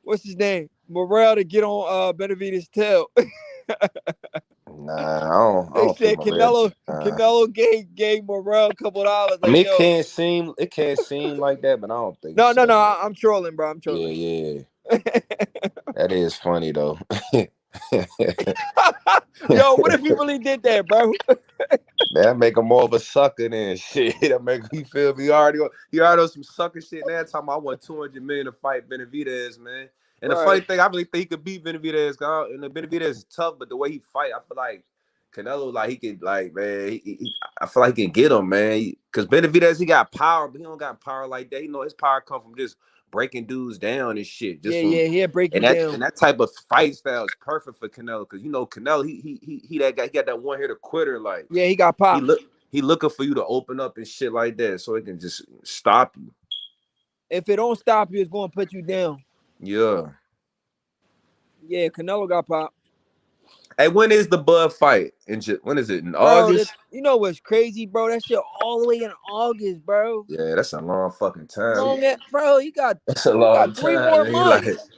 Speaker 1: what's his name? Morrell to get on Benavidez' tail.
Speaker 2: nah, I
Speaker 1: They
Speaker 2: don't think
Speaker 1: said
Speaker 2: Morrell.
Speaker 1: Canelo gave Morrell a couple dollars.
Speaker 2: I
Speaker 1: Like,
Speaker 2: mean,
Speaker 1: yo,
Speaker 2: it can't seem like that, but I don't think
Speaker 1: no,
Speaker 2: so.
Speaker 1: no, no. I'm trolling, bro. I'm
Speaker 2: Yeah,
Speaker 1: trolling.
Speaker 2: yeah, that is funny though.
Speaker 1: Yo, what if he really did that, bro?
Speaker 2: That make him more of a sucker than shit. That make you feel me. He already on some sucker shit now. Talking about I want 200 million to fight Benavidez, man. And the funny
Speaker 1: Right.
Speaker 2: thing, I really think he could beat Benavidez. And the Benavidez is tough, but the way he fight, I feel like Canelo, like he can, like man, I feel like he can get him, man. Because Benavidez, he got power, but he don't got power like that. You know, his power come from just breaking dudes down and shit. Just from
Speaker 1: He'll break you
Speaker 2: and
Speaker 1: down.
Speaker 2: that type of fight style is perfect for Canelo because you know Canelo, he that guy, he got that one hitter quitter like.
Speaker 1: Yeah, he got
Speaker 2: He
Speaker 1: pop.
Speaker 2: look he looking for you to open up and shit like that, so it can just stop you.
Speaker 1: If it don't stop you, it's gonna put you down.
Speaker 2: Yeah.
Speaker 1: Yeah, Canelo got pop.
Speaker 2: Hey, when is the Bud fight? When is it? In
Speaker 1: Bro,
Speaker 2: August?
Speaker 1: you know what's crazy, bro? That shit all the way in August, bro.
Speaker 2: Yeah, that's a long fucking time.
Speaker 1: Long at, bro.
Speaker 2: That's a
Speaker 1: You
Speaker 2: long
Speaker 1: got three
Speaker 2: time.
Speaker 1: more
Speaker 2: Man. He like,
Speaker 1: months.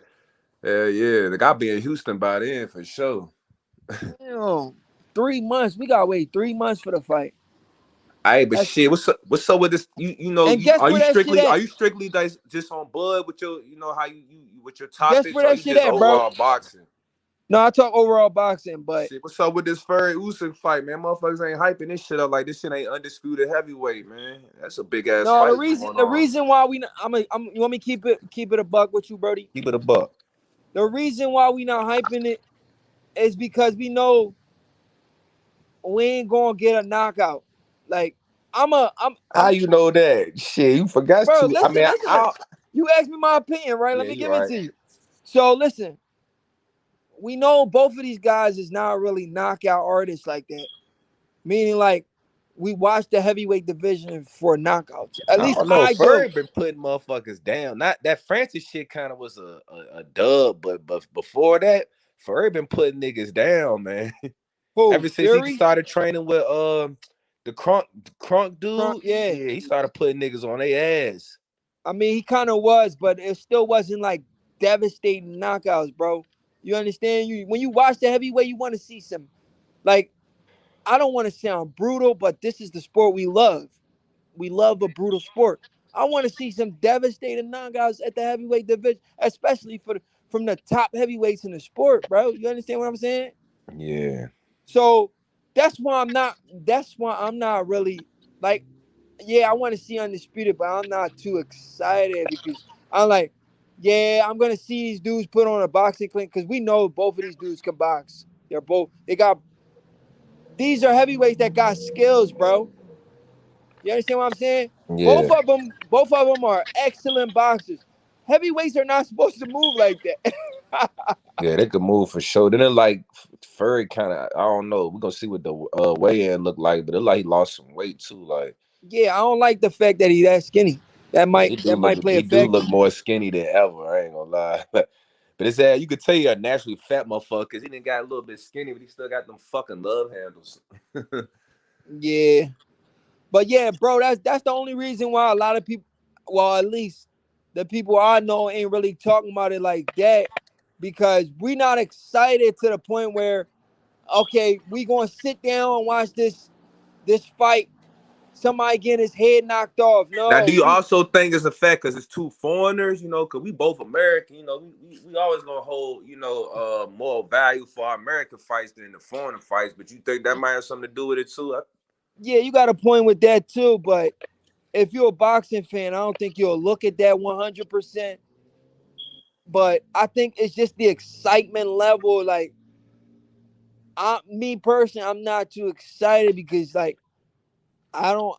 Speaker 2: yeah. Like I'll be in Houston by then for sure.
Speaker 1: Damn, 3 months. We gotta wait 3 months for the fight.
Speaker 2: Hey, but
Speaker 1: That's
Speaker 2: shit, what's up with this? You know,
Speaker 1: and guess where that shit
Speaker 2: are
Speaker 1: at?
Speaker 2: you strictly just on Bud with your how you with your
Speaker 1: Guess where
Speaker 2: topics, or
Speaker 1: that
Speaker 2: you
Speaker 1: shit
Speaker 2: just
Speaker 1: at, bro?
Speaker 2: overall boxing?
Speaker 1: No, I talk overall boxing, but
Speaker 2: Shit, what's up with this Fury Usyk fight, man? Motherfuckers ain't hyping this shit up like this shit ain't undisputed heavyweight, man. That's a big ass
Speaker 1: no,
Speaker 2: fight going
Speaker 1: the
Speaker 2: on.
Speaker 1: reason why you want me to keep it a buck with you, Brody?
Speaker 2: Keep it a buck.
Speaker 1: The reason why we not hyping it is because we know we ain't gonna get a knockout. Like I'm
Speaker 2: How
Speaker 1: I'm
Speaker 2: you know that? Shit, you forgot
Speaker 1: bro,
Speaker 2: to. I
Speaker 1: listen,
Speaker 2: mean,
Speaker 1: listen. You asked me my opinion, right? Let
Speaker 2: yeah,
Speaker 1: me
Speaker 2: you
Speaker 1: give it
Speaker 2: right.
Speaker 1: to you. So listen, we know both of these guys is not really knockout artists like that. Meaning like we watch the heavyweight division for knockouts. At
Speaker 2: I
Speaker 1: least
Speaker 2: don't know.
Speaker 1: I do.
Speaker 2: Furry been putting motherfuckers down. Not that Francis shit kind of was a dub, but before that, Furry been putting niggas down, man.
Speaker 1: Who?
Speaker 2: Ever since he
Speaker 1: Fury?
Speaker 2: started training with the crunk
Speaker 1: Trump,
Speaker 2: dude,
Speaker 1: yeah.
Speaker 2: yeah, he started putting niggas on their ass.
Speaker 1: I mean, he kind of was, but it still wasn't like devastating knockouts, bro. You understand? You when you watch the heavyweight, you want to see some like I don't want to sound brutal, but this is the sport we love. We love a brutal sport. I want to see some devastating knockouts at the heavyweight division, especially from the top heavyweights in the sport, bro. You understand what I'm saying?
Speaker 2: Yeah,
Speaker 1: So that's why I'm not. That's why I'm not really like. Yeah, I want to see undisputed, but I'm not too excited because I'm like, yeah, I'm gonna see these dudes put on a boxing clinic because we know both of these dudes can box. They got these are heavyweights that got skills, bro. You understand what I'm saying?
Speaker 2: yeah,
Speaker 1: Both of them are excellent boxers. Heavyweights are not supposed to move like that.
Speaker 2: yeah. They could move for sure. Then it like Furry kind of. I don't know. We're gonna see what the weigh-in look like, but it like he lost some weight too. Like
Speaker 1: Yeah, I don't like the fact that he that skinny.
Speaker 2: yeah, he do
Speaker 1: That
Speaker 2: look
Speaker 1: might play
Speaker 2: he
Speaker 1: a
Speaker 2: do look
Speaker 1: factor.
Speaker 2: more skinny than ever. I ain't gonna lie. But it's you could tell you a naturally fat motherfucker because he didn't got a little bit skinny, but he still got them fucking love handles.
Speaker 1: Yeah. But yeah, bro, that's the only reason why a lot of people, well, at least the people I know ain't really talking about it like that because we not excited to the point where okay, we gonna sit down and watch this fight. Somebody getting his head knocked off.
Speaker 2: Now, do
Speaker 1: No,
Speaker 2: you also think it's a fact because it's two foreigners, because we both American, we always gonna hold, more value for our American fights than the foreign fights, but you think that might have something to do with it too?
Speaker 1: yeah, you got a point with that too. But if you're a boxing fan, I don't think you'll look at that 100%. But I think it's just the excitement level. Like, me personally, I'm not too excited because like I don't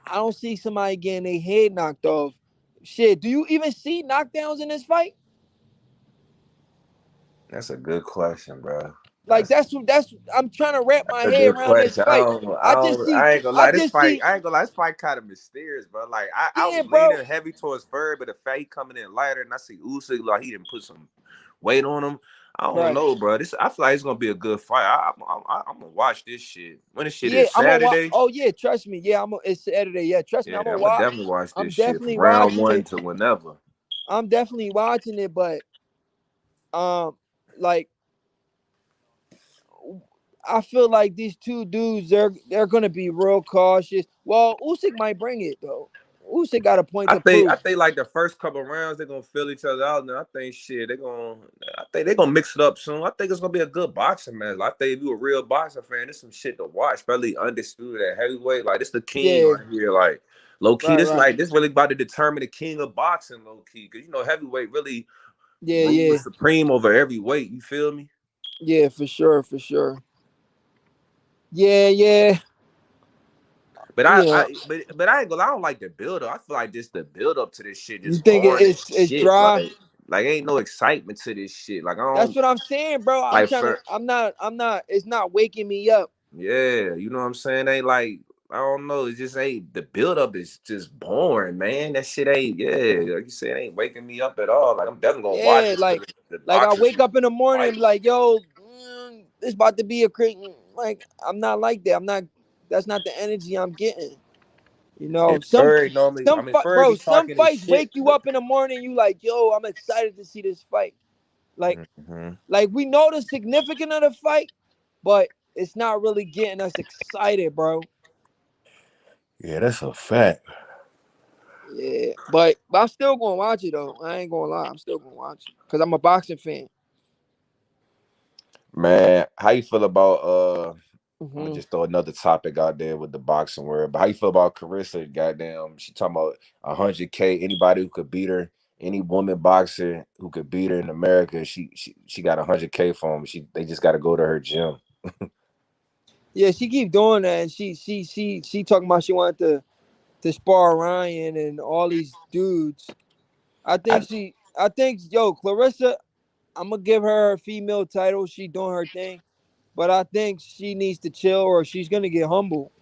Speaker 1: I don't see somebody getting their head knocked off. Shit, do you even see knockdowns in this fight?
Speaker 2: That's a good question, bro.
Speaker 1: Like that's I'm trying to wrap my
Speaker 2: A
Speaker 1: head
Speaker 2: good
Speaker 1: around this
Speaker 2: question.
Speaker 1: fight.
Speaker 2: I ain't gonna
Speaker 1: I
Speaker 2: lie. This
Speaker 1: just
Speaker 2: fight,
Speaker 1: see,
Speaker 2: I ain't gonna lie. This fight kind of mysterious, bro. Like I
Speaker 1: yeah,
Speaker 2: was
Speaker 1: bro.
Speaker 2: leaning heavy towards Furry, but the fact he coming in lighter, and I see Usyk like he didn't put some weight on him. I don't
Speaker 1: Right.
Speaker 2: know, bro. I feel like it's gonna be a good fight. I'm gonna watch this shit. When this shit
Speaker 1: Yeah,
Speaker 2: is
Speaker 1: I'm gonna watch.
Speaker 2: Saturday.
Speaker 1: Oh yeah, trust me. Yeah, it's Saturday. Yeah, trust me.
Speaker 2: Yeah,
Speaker 1: I'm gonna
Speaker 2: I'm gonna
Speaker 1: watch.
Speaker 2: definitely watch
Speaker 1: I'm
Speaker 2: this shit
Speaker 1: definitely
Speaker 2: from round
Speaker 1: watching
Speaker 2: one
Speaker 1: it.
Speaker 2: to whenever.
Speaker 1: I'm definitely watching it, but um, like I feel like these two dudes, they're gonna be real cautious. Well, Usyk might bring it though. Usyk got a point
Speaker 2: I
Speaker 1: to
Speaker 2: think I
Speaker 1: prove.
Speaker 2: think like the first couple rounds they're gonna fill each other out. And I think shit I think they're gonna mix it up soon. I think it's gonna be a good boxing match. I think if you a real boxing fan, there's some shit to watch. Especially undisputed at heavyweight. Like this the king
Speaker 1: Yeah,
Speaker 2: right here. Like low key,
Speaker 1: right,
Speaker 2: this
Speaker 1: right.
Speaker 2: like this really about to determine the king of boxing, low key. Cause heavyweight really
Speaker 1: Yeah, yeah,
Speaker 2: rules supreme over every weight. You feel me?
Speaker 1: yeah, for sure, for sure. Yeah, yeah,
Speaker 2: But I,
Speaker 1: yeah.
Speaker 2: I but I ain't gonna. I don't like the build up. I feel like just the build up to this shit
Speaker 1: You
Speaker 2: just
Speaker 1: think
Speaker 2: boring as
Speaker 1: it's
Speaker 2: shit.
Speaker 1: dry?
Speaker 2: Like ain't no excitement to this shit. Like I
Speaker 1: That's
Speaker 2: don't
Speaker 1: what I'm saying, bro. I'm
Speaker 2: like
Speaker 1: trying to.
Speaker 2: for
Speaker 1: I'm not. It's not waking me up.
Speaker 2: yeah. You know what I'm saying? Ain't like I don't know. It just ain't the build up is just boring, man. That shit ain't like you said ain't waking me up at all. Like I'm definitely gonna watch
Speaker 1: Yeah,
Speaker 2: it for the
Speaker 1: like I
Speaker 2: boxers
Speaker 1: wake
Speaker 2: and
Speaker 1: up in the morning and
Speaker 2: fight.
Speaker 1: be like, yo, it's about to be a crazy. Like I'm not like that. I'm not. That's not the energy I'm getting. You
Speaker 2: And
Speaker 1: know,
Speaker 2: Furry normally, I mean Furry be
Speaker 1: some
Speaker 2: talking his
Speaker 1: fights
Speaker 2: shit,
Speaker 1: wake you
Speaker 2: but
Speaker 1: up in the morning. You like, yo, I'm excited to see this fight. Like,
Speaker 2: mhm.
Speaker 1: we know the significance of the fight, but it's not really getting us excited, bro.
Speaker 2: Yeah, that's a fact.
Speaker 1: Yeah, but I'm still gonna watch it though. I ain't gonna lie, I'm still gonna watch it because I'm a boxing fan.
Speaker 2: Man, how you feel about I'm gonna
Speaker 1: Hmm.
Speaker 2: just throw another topic out there with the boxing world. But how you feel about Carissa? Goddamn, she talking about 100K. Anybody who could beat her, any woman boxer who could beat her in America, she got 100K for them. They just got to go to her gym.
Speaker 1: Yeah, she keep doing that, and she talking about she wanted to spar Ryan and all these dudes.
Speaker 2: I
Speaker 1: I think yo Clarissa, I'm gonna give her a female title. She doing her thing, but I think she needs to chill or she's gonna get humble.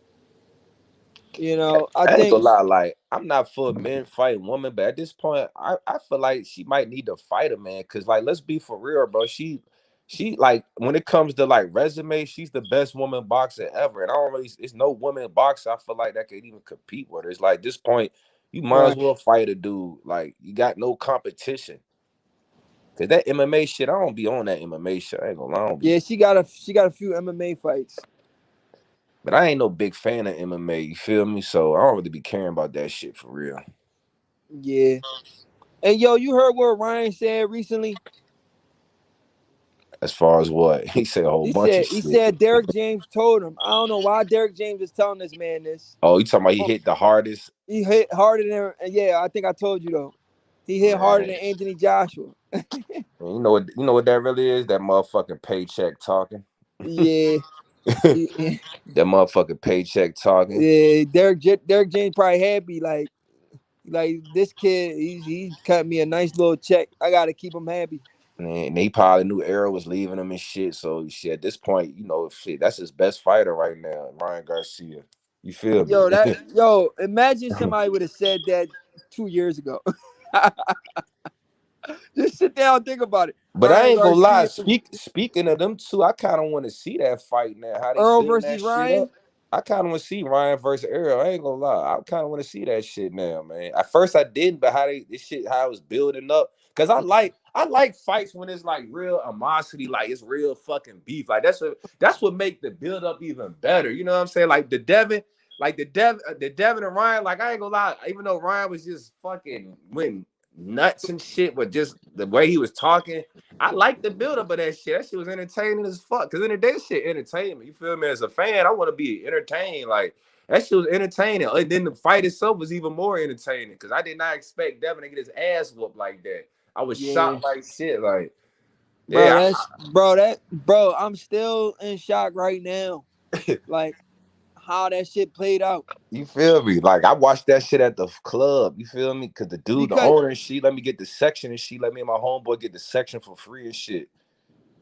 Speaker 1: I
Speaker 2: I ain't
Speaker 1: think
Speaker 2: gonna lie, like I'm not for men fighting women, but at this point, I feel like she might need to fight a man. Cause like let's be for real, bro. She like when it comes to like resume, she's the best woman boxer ever. And I don't really it's no woman boxer I feel like that could even compete with her. It's like this point, you might as
Speaker 1: right.
Speaker 2: well fight a dude. Like you got no competition. Cause that MMA shit, I don't be on that MMA shit. I ain't gonna lie, I don't be.
Speaker 1: Yeah, she got a few MMA fights.
Speaker 2: But I ain't no big fan of MMA, you feel me? So I don't really be caring about that shit for real.
Speaker 1: Yeah. And yo, you heard what Ryan said recently?
Speaker 2: As far as what? He said a whole
Speaker 1: He
Speaker 2: bunch of
Speaker 1: said he
Speaker 2: shit.
Speaker 1: said Derek James told him. I don't know why Derek James is telling this man this.
Speaker 2: Oh, you talking about he hit the hardest?
Speaker 1: He hit harder than yeah. I think I told you though. He hit harder
Speaker 2: Man,
Speaker 1: than Anthony Joshua.
Speaker 2: you know what that really is? That motherfucking paycheck talking.
Speaker 1: Yeah,
Speaker 2: That
Speaker 1: he-
Speaker 2: motherfucking paycheck talking.
Speaker 1: yeah. Derek James probably happy like this kid. He cut me a nice little check. I gotta keep him happy.
Speaker 2: And he probably knew Errol was leaving him and shit. So shit, at this point, you know, shit, that's his best fighter right now, Ryan Garcia. You feel me?
Speaker 1: Imagine somebody would have said that 2 years ago. Just sit down and think about it.
Speaker 2: But I
Speaker 1: Ryan
Speaker 2: ain't gonna lie.
Speaker 1: Garcia,
Speaker 2: Speaking of them two, I kind of want to see that fight now. How they
Speaker 1: Earl
Speaker 2: building
Speaker 1: versus
Speaker 2: that shit up.
Speaker 1: Ryan.
Speaker 2: I kind of want to see Ryan versus Errol. I ain't gonna lie. I kind of want to see that shit now, man. At first I didn't, but how they this shit how it was building up. Cause I like fights when it's like real animosity, like it's real fucking beef. Like that's what make the build up even better. You know what I'm saying? Like the Devin and Ryan. Like I ain't gonna lie. Even though Ryan was just fucking went nuts and shit, but just the way he was talking. I like the buildup of that shit. That shit was entertaining as fuck. Cause in the day, shit entertainment. You feel me? As a fan, I want to be entertained. Like that shit was entertaining. And then the fight itself was even more entertaining. Cause I did not expect Devin to get his ass whooped like that. I was
Speaker 1: Yeah,
Speaker 2: shocked like shit. Like,
Speaker 1: bro.
Speaker 2: yeah,
Speaker 1: Bro. I'm still in shock right now. Like how that shit played out.
Speaker 2: you feel me? Like I watched that shit at the club. You feel me? Cause the dude, the
Speaker 1: Because
Speaker 2: owner, and she let me get the section, and she let me and my homeboy get the section for free and shit.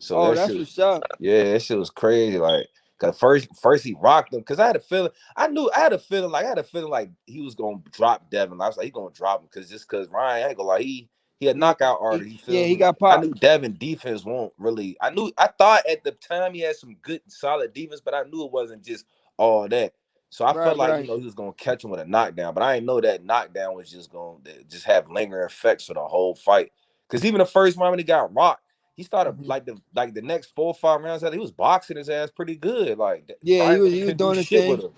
Speaker 2: So
Speaker 1: oh,
Speaker 2: that
Speaker 1: that's
Speaker 2: shit,
Speaker 1: what's up.
Speaker 2: yeah, that shit was crazy. Like, cause first he rocked him. Cause I had a feeling, I had a feeling like he was gonna drop Devin. I was like, he gonna drop him cause just cause Ryan, I ain't gonna lie, he a knockout artist. You
Speaker 1: Yeah,
Speaker 2: feel
Speaker 1: he
Speaker 2: me?
Speaker 1: got
Speaker 2: I
Speaker 1: popped.
Speaker 2: knew Devin defense won't really. I thought at the time he had some good solid defense, but I knew it wasn't just all that. So I felt
Speaker 1: Right,
Speaker 2: like
Speaker 1: right.
Speaker 2: he was gonna catch him with a knockdown, but I didn't know that knockdown was just gonna just have lingering effects for the whole fight. Cause even the first round when he got rocked. He started
Speaker 1: Mhm.
Speaker 2: like the next 4 or 5 rounds. He was boxing his ass pretty good. Like
Speaker 1: Yeah,
Speaker 2: Ryan really
Speaker 1: he was
Speaker 2: couldn't do
Speaker 1: doing his
Speaker 2: shit with
Speaker 1: thing.
Speaker 2: him.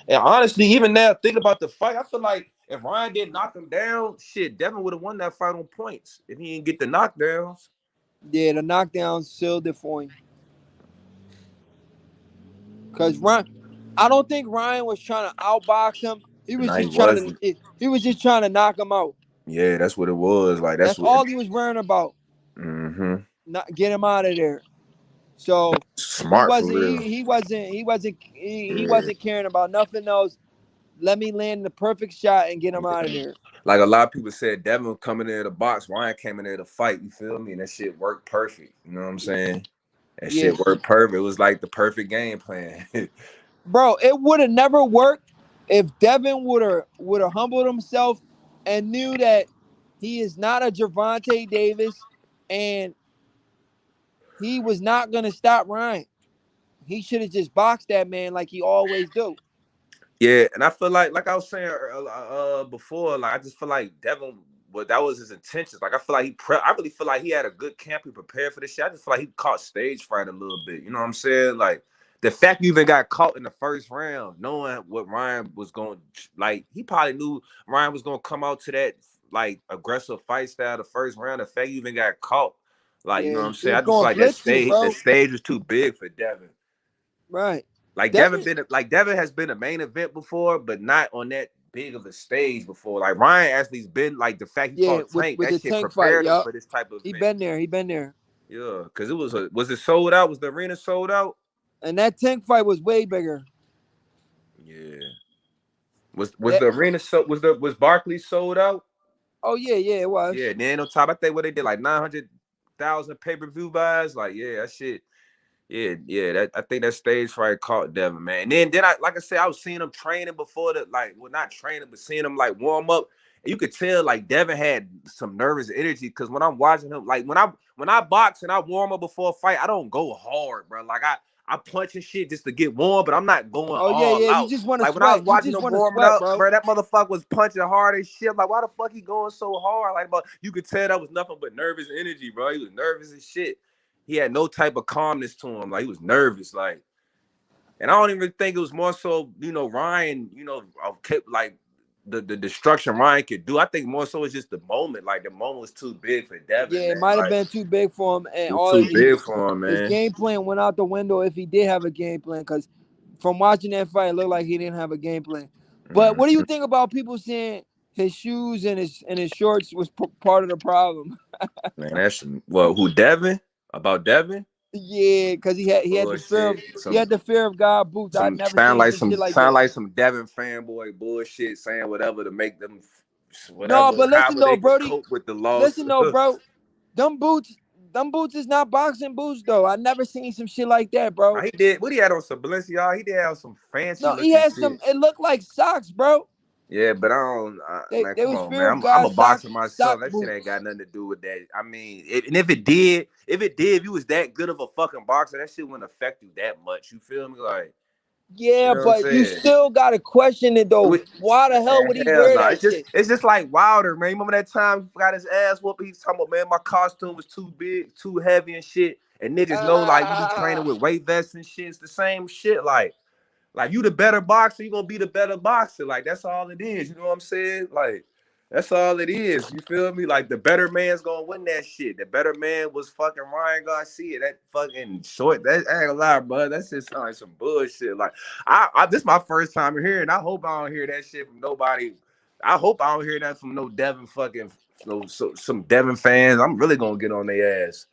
Speaker 2: And honestly, even now thinking about the fight, I feel like if Ryan didn't knock him down, shit, Devin would have won that fight on points if he didn't get the knockdowns.
Speaker 1: Yeah, the knockdown sealed it for him. Cause Ryan, I don't think Ryan was trying to outbox him.
Speaker 2: No, he wasn't.
Speaker 1: He was just trying to knock him out.
Speaker 2: Yeah, that's what it was. Like that's
Speaker 1: That's
Speaker 2: what.
Speaker 1: all he was worrying about.
Speaker 2: Mm-hmm.
Speaker 1: Not get him out of there. So
Speaker 2: Smart for real.
Speaker 1: he
Speaker 2: Yeah.
Speaker 1: wasn't caring about nothing else. Let me land the perfect shot and get him out of
Speaker 2: Yeah.
Speaker 1: there.
Speaker 2: Like a lot of people said, Devin coming in the box, Ryan came in there to fight. You feel me? And that shit worked perfect. You know what I'm saying? That
Speaker 1: Yeah,
Speaker 2: shit worked perfect. It was like the perfect game plan.
Speaker 1: bro, it would have never worked if Devin would have humbled himself and knew that he is not a Gervonta Davis and he was not gonna stop Ryan. He should have just boxed that man like he always do.
Speaker 2: Yeah, and I feel like I was saying before, like I just feel like Devin, but that was his intentions. Like I feel like I really feel like he had a good camp. He prepared for this shit. I just feel like he caught stage fright a little bit. You know what I'm saying? Like the fact you even got caught in the first round, knowing what Ryan was going, like he probably knew Ryan was going to come out to that like aggressive fight style the first round. The fact you even got caught, like you know
Speaker 1: Yeah,
Speaker 2: what I'm
Speaker 1: he
Speaker 2: saying?
Speaker 1: was
Speaker 2: I just feel
Speaker 1: going
Speaker 2: like
Speaker 1: blitz you,
Speaker 2: the
Speaker 1: bro.
Speaker 2: stage was too big for Devin.
Speaker 1: Right.
Speaker 2: Like
Speaker 1: Devin,
Speaker 2: Devin has been a main event before, but not on that big of a stage before. Like Ryan actually's been like the fact he
Speaker 1: yeah,
Speaker 2: fought Tank,
Speaker 1: with
Speaker 2: that
Speaker 1: the
Speaker 2: shit
Speaker 1: tank fight,
Speaker 2: prepared him
Speaker 1: yup.
Speaker 2: for this type of
Speaker 1: He
Speaker 2: event.
Speaker 1: been there. He been there.
Speaker 2: Yeah, because it was it sold out? Was the arena sold out?
Speaker 1: And that Tank fight was way bigger.
Speaker 2: Yeah. Was
Speaker 1: That,
Speaker 2: the arena was Barclays sold out?
Speaker 1: oh yeah, it
Speaker 2: Yeah,
Speaker 1: was.
Speaker 2: and then on top, I think what they did like 900,000 pay-per-view buys. Like, yeah, that shit. Yeah. That I think that stage fight caught Devin, man. And then I like I said, I was seeing him training before the well, not training, but seeing him like warm up. And you could tell like Devin had some nervous energy because when I'm watching him, like when I box and I warm up before a fight, I don't go hard, bro. Like I punch and shit just to get warm, but I'm not going
Speaker 1: Oh yeah,
Speaker 2: all
Speaker 1: yeah. You
Speaker 2: out.
Speaker 1: just want to
Speaker 2: Like when I was
Speaker 1: sweat. You
Speaker 2: watching
Speaker 1: just
Speaker 2: him
Speaker 1: want to
Speaker 2: warming
Speaker 1: sweat,
Speaker 2: up,
Speaker 1: bro.
Speaker 2: bro, that motherfucker was punching hard as shit. I'm like, why the fuck he going so hard? Like, but you could tell that was nothing but nervous energy, bro. He was nervous as shit. He had no type of calmness to him. Like he was nervous, like. And I don't even think it was more so, Ryan, kept like the destruction Ryan could do. I think more so it's just the moment. Like the moment was too big for Devin,
Speaker 1: Yeah, it
Speaker 2: man.
Speaker 1: might have
Speaker 2: Like
Speaker 1: been too big for him, and
Speaker 2: it was
Speaker 1: all
Speaker 2: too big for him,
Speaker 1: his
Speaker 2: man.
Speaker 1: game plan went out the window if he did have a game plan. Because from watching that fight, it looked like he didn't have a game plan. But what do you
Speaker 2: Mhm.
Speaker 1: think about people saying his shoes and his shorts was part of the problem?
Speaker 2: Man, that's who Devin? About Devin?
Speaker 1: Yeah, because
Speaker 2: Bullshit.
Speaker 1: he had the fear of God boots. I'd
Speaker 2: Some
Speaker 1: never seen some shit like
Speaker 2: sound
Speaker 1: that.
Speaker 2: like some Devin fanboy bullshit, saying whatever to make them
Speaker 1: No,
Speaker 2: whatever,
Speaker 1: but listen
Speaker 2: however
Speaker 1: though,
Speaker 2: they could
Speaker 1: Brody.
Speaker 2: cope with the loss.
Speaker 1: Listen though, bro. Them boots, them boots is not boxing boots though. I never seen some shit like that, bro.
Speaker 2: He did what he had on some Balenciaga. He did have some fancy
Speaker 1: No, he
Speaker 2: looking
Speaker 1: had
Speaker 2: shit.
Speaker 1: some. It looked like socks, bro.
Speaker 2: Yeah, but I don't, man.
Speaker 1: They
Speaker 2: Come
Speaker 1: was
Speaker 2: on,
Speaker 1: fear
Speaker 2: man.
Speaker 1: of
Speaker 2: I'm a
Speaker 1: God
Speaker 2: boxer
Speaker 1: sock
Speaker 2: myself. That shit ain't
Speaker 1: boots.
Speaker 2: got nothing to do with that. I mean, and if you was that good of a fucking boxer, that shit wouldn't affect you that much. You feel me? Like, you
Speaker 1: Yeah,
Speaker 2: know what I'm
Speaker 1: but you
Speaker 2: saying?
Speaker 1: still gotta question it
Speaker 2: It
Speaker 1: though.
Speaker 2: was,
Speaker 1: Why the hell
Speaker 2: man,
Speaker 1: would he
Speaker 2: hell
Speaker 1: wear
Speaker 2: no.
Speaker 1: that shit?
Speaker 2: It's just like Wilder, man. Remember that time he got his ass whooped? He's talking about, man, my costume was too big, too heavy and shit. And niggas know like you be training with weight vests and shit. It's the same shit. Like you the better boxer, you gonna be the better boxer. Like that's all it is. You know what I'm saying? Like that's all it is. You feel me? Like the better man's gonna win that shit. The better man was fucking Ryan Garcia. That fucking short. That I ain't gonna lie, bro. That's just like some bullshit. Like this is my first time hearing. I hope I don't hear that shit from nobody. I hope I don't hear that from no Devin fucking some Devin fans. I'm really gonna get on their ass.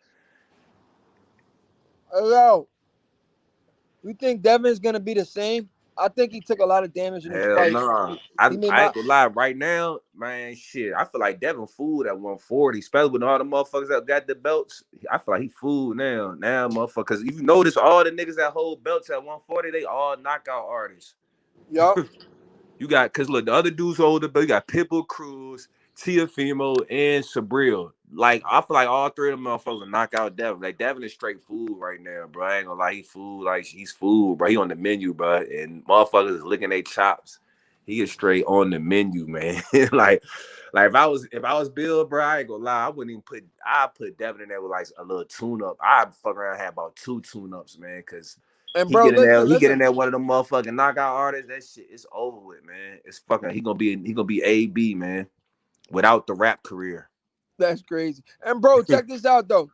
Speaker 1: Yo, you think Devin's gonna be the same? I think he took a lot of damage in this
Speaker 2: Hell
Speaker 1: fight.
Speaker 2: no.
Speaker 1: He made
Speaker 2: I
Speaker 1: my
Speaker 2: ain't gonna lie. Right now, man, shit. I feel like Devin fooled at 140, especially with all the motherfuckers that got the belts. I feel like he fooled now. Now, motherfuckers. If you notice, all the niggas that hold belts at 140, they all knockout artists.
Speaker 1: yup.
Speaker 2: You got, because look, the other dudes hold the belt. You got Pitbull Cruz, Tiafimo, and Sabril. Like, I feel like all three of them motherfuckers will knock out Devin. Like, Devin is straight food right now, bro. I ain't gonna lie, he food. Like, he's food, bro. He on the menu, bro. And motherfuckers is licking their chops. He is straight on the menu, man. like if I was Bill, bro, I ain't gonna lie. I wouldn't even put Devin in there with like a little tune-up. I'd fuck around and have about 2 tune-ups, man, because
Speaker 1: And bro,
Speaker 2: he get in
Speaker 1: listen.
Speaker 2: there one of them motherfucking knockout artists. That shit is over with, man. It's fucking. He gonna be AB, man, without the rap career.
Speaker 1: That's crazy. And bro, check this out though.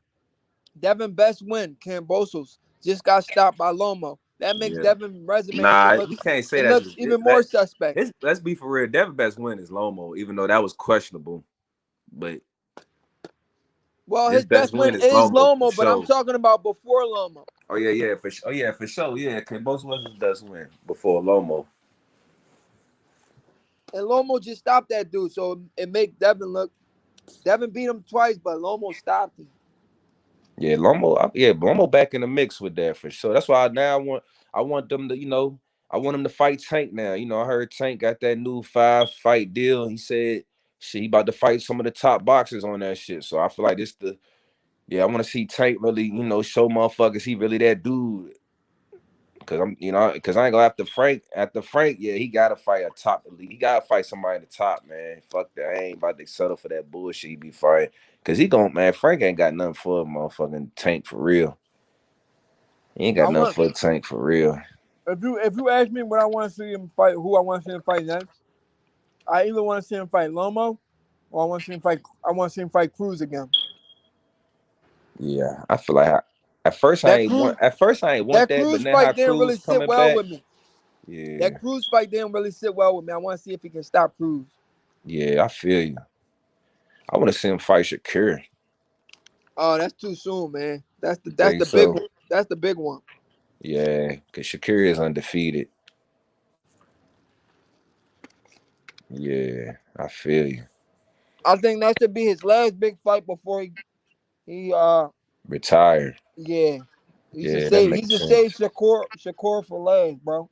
Speaker 1: Devin best win. Cambosos just got stopped by Lomo. That makes
Speaker 2: Yeah.
Speaker 1: Devin resume
Speaker 2: Nah, you can't say
Speaker 1: it
Speaker 2: that's
Speaker 1: looks even more suspect.
Speaker 2: let's be for real. Devin best win is Lomo, even though that was questionable. But
Speaker 1: Well,
Speaker 2: his
Speaker 1: his
Speaker 2: best
Speaker 1: best
Speaker 2: win
Speaker 1: win
Speaker 2: is
Speaker 1: is
Speaker 2: Lomo for
Speaker 1: Lomo, but I'm
Speaker 2: sure.
Speaker 1: talking about before Lomo.
Speaker 2: For sure. Yeah, Both was his best win before Lomo.
Speaker 1: And Lomo just stopped that dude, so it make Devin look. Devin beat him twice, but Lomo stopped him.
Speaker 2: Lomo back in the mix with that for sure. That's why now I want them to, I want him to fight Tank now. I heard Tank got that new 5-fight deal. He said shit, he about to fight some of the top boxers on that shit. So I feel like I want to see Tank really, show motherfuckers he really that dude. Cause I ain't gonna after Frank, yeah, he gotta fight a top elite. He gotta fight somebody at the top, man. Fuck that. I ain't about to settle for that bullshit he be fighting. Cause man, Frank ain't got nothing for a motherfucking Tank for real. He ain't
Speaker 1: I
Speaker 2: got nothing
Speaker 1: want
Speaker 2: for a Tank for real.
Speaker 1: if you ask me what I want to see him fight, who I want to see him fight next, I either want to see him fight Lomo, or I want to see him fight Cruz again.
Speaker 2: Yeah, I feel like at first I
Speaker 1: That
Speaker 2: ain't
Speaker 1: Cruz
Speaker 2: want that, but
Speaker 1: Cruz
Speaker 2: now how
Speaker 1: fight didn't really
Speaker 2: Cruz
Speaker 1: sit
Speaker 2: coming
Speaker 1: well
Speaker 2: back.
Speaker 1: with me.
Speaker 2: Yeah,
Speaker 1: That Cruz fight didn't really sit well with me. I want to see if he can stop Cruz.
Speaker 2: yeah, I feel you. I want to see him fight Shakur.
Speaker 1: Oh, that's too soon, man.
Speaker 2: You think
Speaker 1: The big
Speaker 2: so?
Speaker 1: one. That's the big one.
Speaker 2: Yeah, because Shakir is undefeated. Yeah, I feel you.
Speaker 1: I think that should be his last big fight before he
Speaker 2: Retire.
Speaker 1: yeah.
Speaker 2: Yeah, that
Speaker 1: He
Speaker 2: makes
Speaker 1: should save
Speaker 2: sense.
Speaker 1: Shakur for last, bro.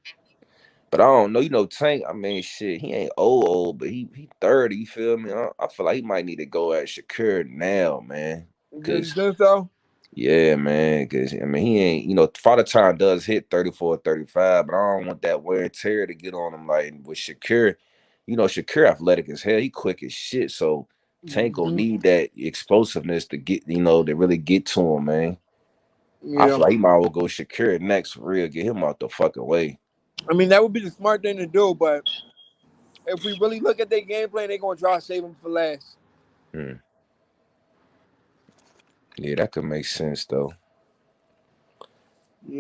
Speaker 2: But I don't know. You know, Tank. I mean, shit. He ain't old, but he 30. You feel me? I feel like he might need to go at Shakur now, man.
Speaker 1: You
Speaker 2: Cause
Speaker 1: think so?
Speaker 2: yeah, man. Cause I mean, he ain't. You know, Father Time does hit 34, 35, but I don't want that wear and tear to get on him. Like with Shakur, you know, Shakur athletic as hell. He quick as shit. So Tank will
Speaker 1: Hmm.
Speaker 2: need that explosiveness to get, to really get to him, man. I
Speaker 1: Yeah.
Speaker 2: feel like he might as well go Shakira next for real. Get him out the fucking way.
Speaker 1: I mean, that would be the smart thing to do, but if we really look at their game plan, they're gonna try to save him for last.
Speaker 2: Hmm. Yeah, that could make sense though.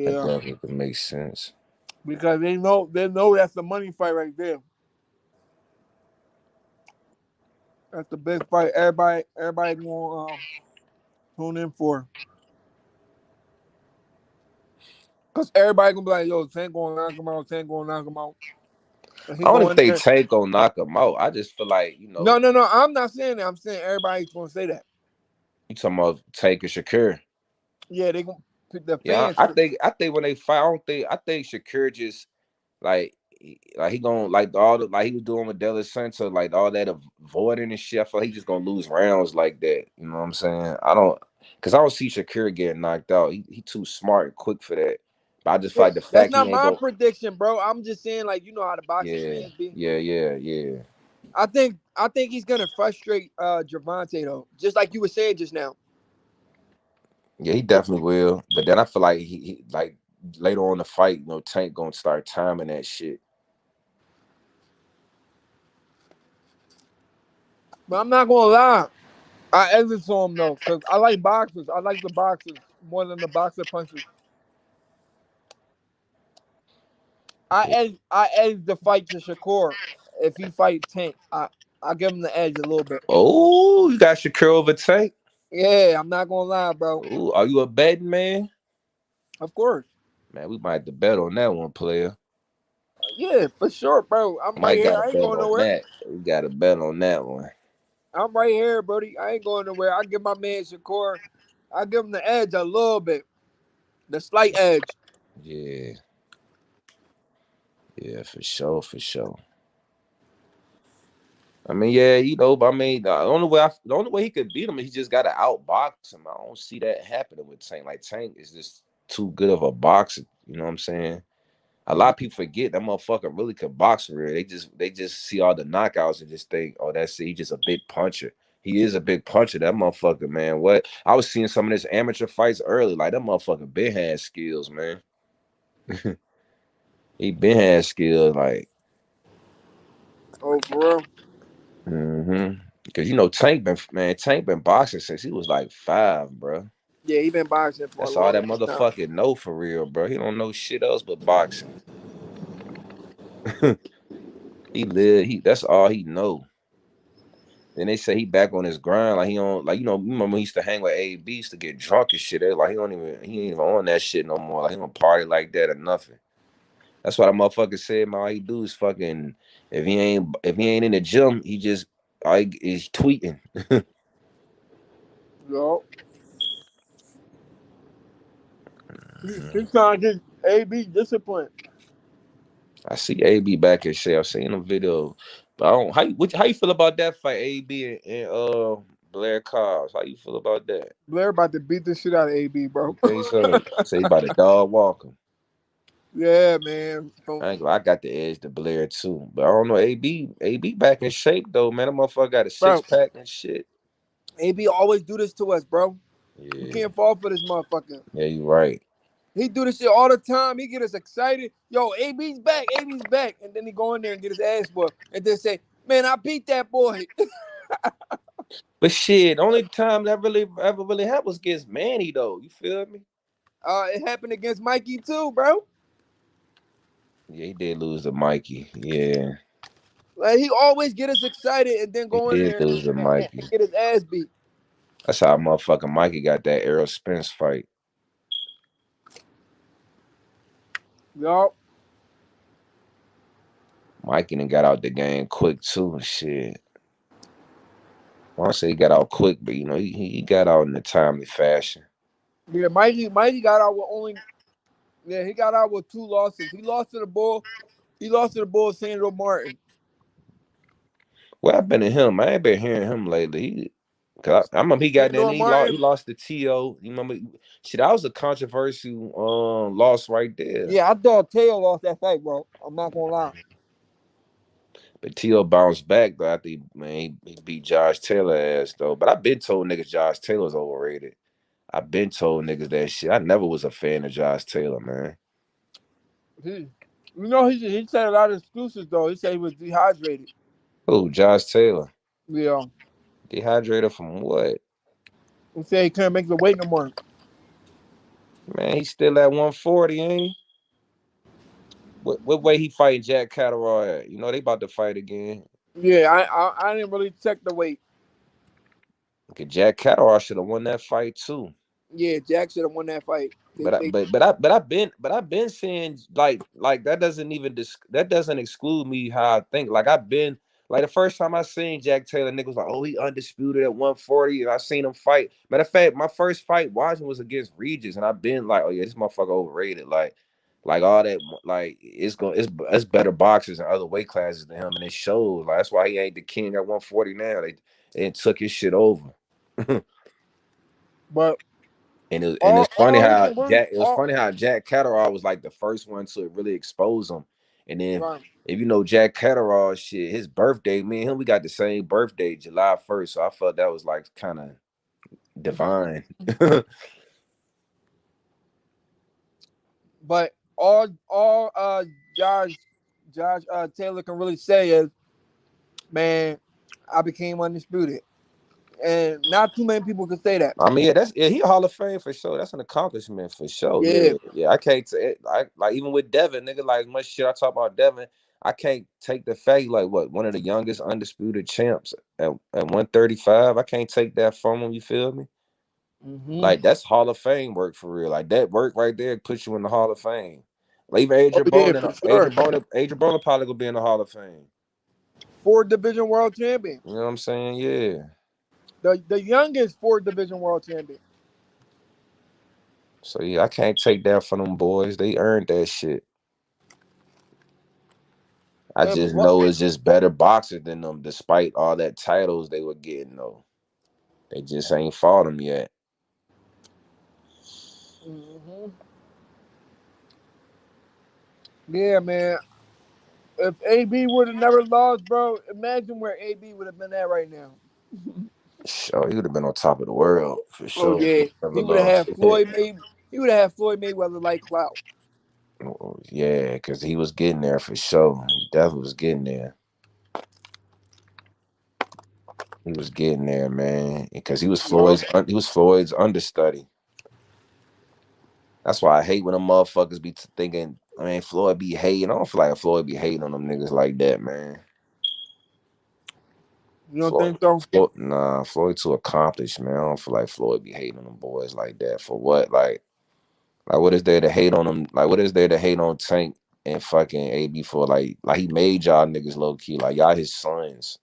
Speaker 2: That
Speaker 1: Yeah,
Speaker 2: definitely could make sense.
Speaker 1: because they know that's the money fight right there. That's the big fight. Everybody gonna tune in for. Cause everybody gonna be like, "Yo, Tank gonna knock him out. Tank gonna knock him out." And he
Speaker 2: I don't even
Speaker 1: going
Speaker 2: think
Speaker 1: there.
Speaker 2: Tank gonna knock him out. I just feel like,
Speaker 1: No, no, no. I'm not saying that. I'm saying everybody's gonna say that.
Speaker 2: you talking about Tank and Shakur.
Speaker 1: Yeah, they gonna the
Speaker 2: Yeah,
Speaker 1: fans.
Speaker 2: I think when they fight, I think Shakur just like he gonna like all the like he was doing with De La Center, like all that avoiding and shit. I feel like he just gonna lose rounds like that. You know what I'm saying? I don't see Shakur getting knocked out. He too smart and quick for that. But I just feel like the
Speaker 1: That's
Speaker 2: fact he
Speaker 1: not
Speaker 2: ain't
Speaker 1: my
Speaker 2: go.
Speaker 1: prediction, bro. I'm just saying, like, you know how the boxing
Speaker 2: Yeah,
Speaker 1: fans be.
Speaker 2: yeah, yeah, yeah.
Speaker 1: I think he's gonna frustrate Javante though, just like you were saying just now.
Speaker 2: Yeah, he definitely will. But then I feel like he like later on the fight, Tank gonna start timing that shit.
Speaker 1: But I'm not gonna lie. I edit to him though, because I like boxers. I like the boxers more than the boxer punchers. I edit the fight to Shakur. If he fight Tank, I give him the edge a little bit.
Speaker 2: Oh, you got Shakur over Tank.
Speaker 1: Yeah, I'm not gonna lie, bro.
Speaker 2: Oh, are you a betting man?
Speaker 1: Of course.
Speaker 2: Man, we might have to bet on that one, player.
Speaker 1: Yeah, for sure, bro. I'm right
Speaker 2: Might
Speaker 1: here.
Speaker 2: got to
Speaker 1: I ain't
Speaker 2: bet
Speaker 1: going
Speaker 2: on
Speaker 1: nowhere.
Speaker 2: that. We got to bet on that one.
Speaker 1: I'm right here, Brody. I ain't going nowhere. I give my man Shakur. I give him the edge a little bit, the slight edge.
Speaker 2: Yeah, yeah, for sure, for sure. I mean, yeah, but I mean, the only way he could beat him, he just got to outbox him. I don't see that happening with Tank. Like Tank is just too good of a boxer. You know what I'm saying? A lot of people forget that motherfucker really could box for real. They just see all the knockouts and just think, oh, that's it. He's just a big puncher. He is a big puncher. That motherfucker, man. What I was seeing some of his amateur fights early, like that motherfucker been had skills, man. He been had skills, like,
Speaker 1: Oh, for real?
Speaker 2: because Tank been boxing since he was like 5, bro.
Speaker 1: Yeah, he been boxing for a
Speaker 2: That's all
Speaker 1: long
Speaker 2: that
Speaker 1: ass time.
Speaker 2: motherfucker know for real, bro. He don't know shit else but boxing. That's all he know. Then they say he back on his grind, like he don't like remember when he used to hang with AB, used to get drunk and shit. They like he ain't even on that shit no more. Like he don't party like that or nothing. That's what a motherfucker said, man. All he do is fucking if he ain't in the gym, he just is tweeting.
Speaker 1: Yo, he's trying to get AB disciplined.
Speaker 2: I see AB back in shape. I've seen a video. But I don't how you feel about that fight, AB and Blair Cobbs? How you feel about that?
Speaker 1: Blair about to beat the shit out of AB, bro.
Speaker 2: You think so? Say he about to dog walk him.
Speaker 1: Yeah, man.
Speaker 2: I got the edge to Blair too, but I don't know. AB back in shape though, man. That motherfucker got a six
Speaker 1: Bro,
Speaker 2: pack and shit.
Speaker 1: AB always do this to us, bro. We
Speaker 2: Yeah,
Speaker 1: can't fall for this motherfucker.
Speaker 2: yeah, you right.
Speaker 1: He do this shit all the time. He get us excited. Yo, AB's back. AB's back. And then he go in there and get his ass whooped. And then say, man, I beat that boy.
Speaker 2: But shit, the only time that really ever really happened was against Manny though. You feel me?
Speaker 1: It happened against Mikey too, bro.
Speaker 2: Yeah, he did lose to Mikey. Yeah,
Speaker 1: Like he always get us excited and then
Speaker 2: he
Speaker 1: go in
Speaker 2: did
Speaker 1: there
Speaker 2: lose to Mikey.
Speaker 1: and get his ass beat.
Speaker 2: That's how motherfucking Mikey got that Errol Spence fight.
Speaker 1: Yup.
Speaker 2: Mikey done got out the game quick too. Shit. I want to say he got out quick, but he got out in a timely fashion.
Speaker 1: Yeah, Mikey got out with only. Yeah, he got out with 2 losses. He lost to the Bull. He lost to the Bull, Sandro Martin.
Speaker 2: What happened to him? I ain't been hearing him lately. Cause I remember he got in.
Speaker 1: Sandro
Speaker 2: He lost. He
Speaker 1: Martin.
Speaker 2: lost to To. You remember? Shit, that was a controversial loss right there.
Speaker 1: Yeah, I thought Taylor lost that fight, bro. I'm not gonna lie.
Speaker 2: But To bounced back though. I think he beat Josh Taylor ass though. But I've been told niggas Josh Taylor's overrated. I've been told niggas that shit. I never was a fan of Josh Taylor, man.
Speaker 1: He said a lot of excuses though. He said he was dehydrated.
Speaker 2: Oh, Josh Taylor.
Speaker 1: Yeah,
Speaker 2: Dehydrated from what?
Speaker 1: he said he couldn't make the weight no more.
Speaker 2: Man, he's still at 140, ain't he? What way he fighting Jack Catterall at? They about to fight again.
Speaker 1: Yeah, I didn't really check the weight.
Speaker 2: Okay, Jack Catterall should have won that fight too.
Speaker 1: Yeah, Jack should have won that fight.
Speaker 2: I've been saying like that doesn't even that doesn't exclude me how I think. Like I've been like the first time I seen Jack Taylor, niggas like, oh, he undisputed at 140, and I seen him fight. Matter of fact, my first fight watching was against Regis, and I've been like, oh yeah, this motherfucker overrated. Like all that, like it's better boxers and other weight classes than him, and it shows. Like that's why he ain't the king at 140 now. They took his shit over.
Speaker 1: But
Speaker 2: And
Speaker 1: all
Speaker 2: it's funny
Speaker 1: he
Speaker 2: how
Speaker 1: can really
Speaker 2: Jack Catterall was like the first one to really expose him. And then
Speaker 1: right.
Speaker 2: if you know Jack Catterall shit, his birthday, me and him, we got the same birthday, July 1st. So I felt that was like kind of divine.
Speaker 1: But all Josh Taylor can really say is, man, I became undisputed, and not too many people can say that.
Speaker 2: I mean, he a Hall of Fame for sure. That's an accomplishment for sure.
Speaker 1: Yeah.
Speaker 2: Yeah. I can't I like even with Devin, nigga, like as much shit I talk about Devin, I can't take the fact like what one of the youngest undisputed champs at 135. I can't take that from him. You feel me?
Speaker 1: Hmm.
Speaker 2: Like that's Hall of Fame work for real. Like that work right there puts you in the Hall of Fame. Like even
Speaker 1: Oh yeah, for sure.
Speaker 2: Adrian Broner probably gonna be in the Hall of Fame.
Speaker 1: 4 division world champion.
Speaker 2: You know what I'm saying? Yeah.
Speaker 1: The youngest 4 division world champion.
Speaker 2: So yeah, I can't take that from them boys. They earned that shit. I
Speaker 1: And
Speaker 2: just know it's just better boxers than them, despite all that titles they were getting though. They just ain't fought them yet.
Speaker 1: hmm Yeah, man. If AB would have never lost, bro, imagine where AB would have been at right now.
Speaker 2: Sure, he would have been on top of the world for
Speaker 1: Oh
Speaker 2: sure.
Speaker 1: yeah,
Speaker 2: Never
Speaker 1: he would have
Speaker 2: lost.
Speaker 1: had Floyd May. He would have had Floyd Mayweather like clout.
Speaker 2: Yeah, because he was getting there for sure. He definitely was getting there. He was getting there, man, because
Speaker 1: Yup.
Speaker 2: He was Floyd's understudy. That's why I hate when them motherfuckers be thinking. I mean, Floyd be hating. I don't feel like Floyd be hating on them niggas like that, man.
Speaker 1: You don't think so?
Speaker 2: Floyd too accomplished, man. I don't feel like Floyd be hating on them boys like that. For what? Like what is there to hate on them? Like what is there to hate on Tank and fucking AB for? Like he made y'all niggas low key. Like y'all his sons.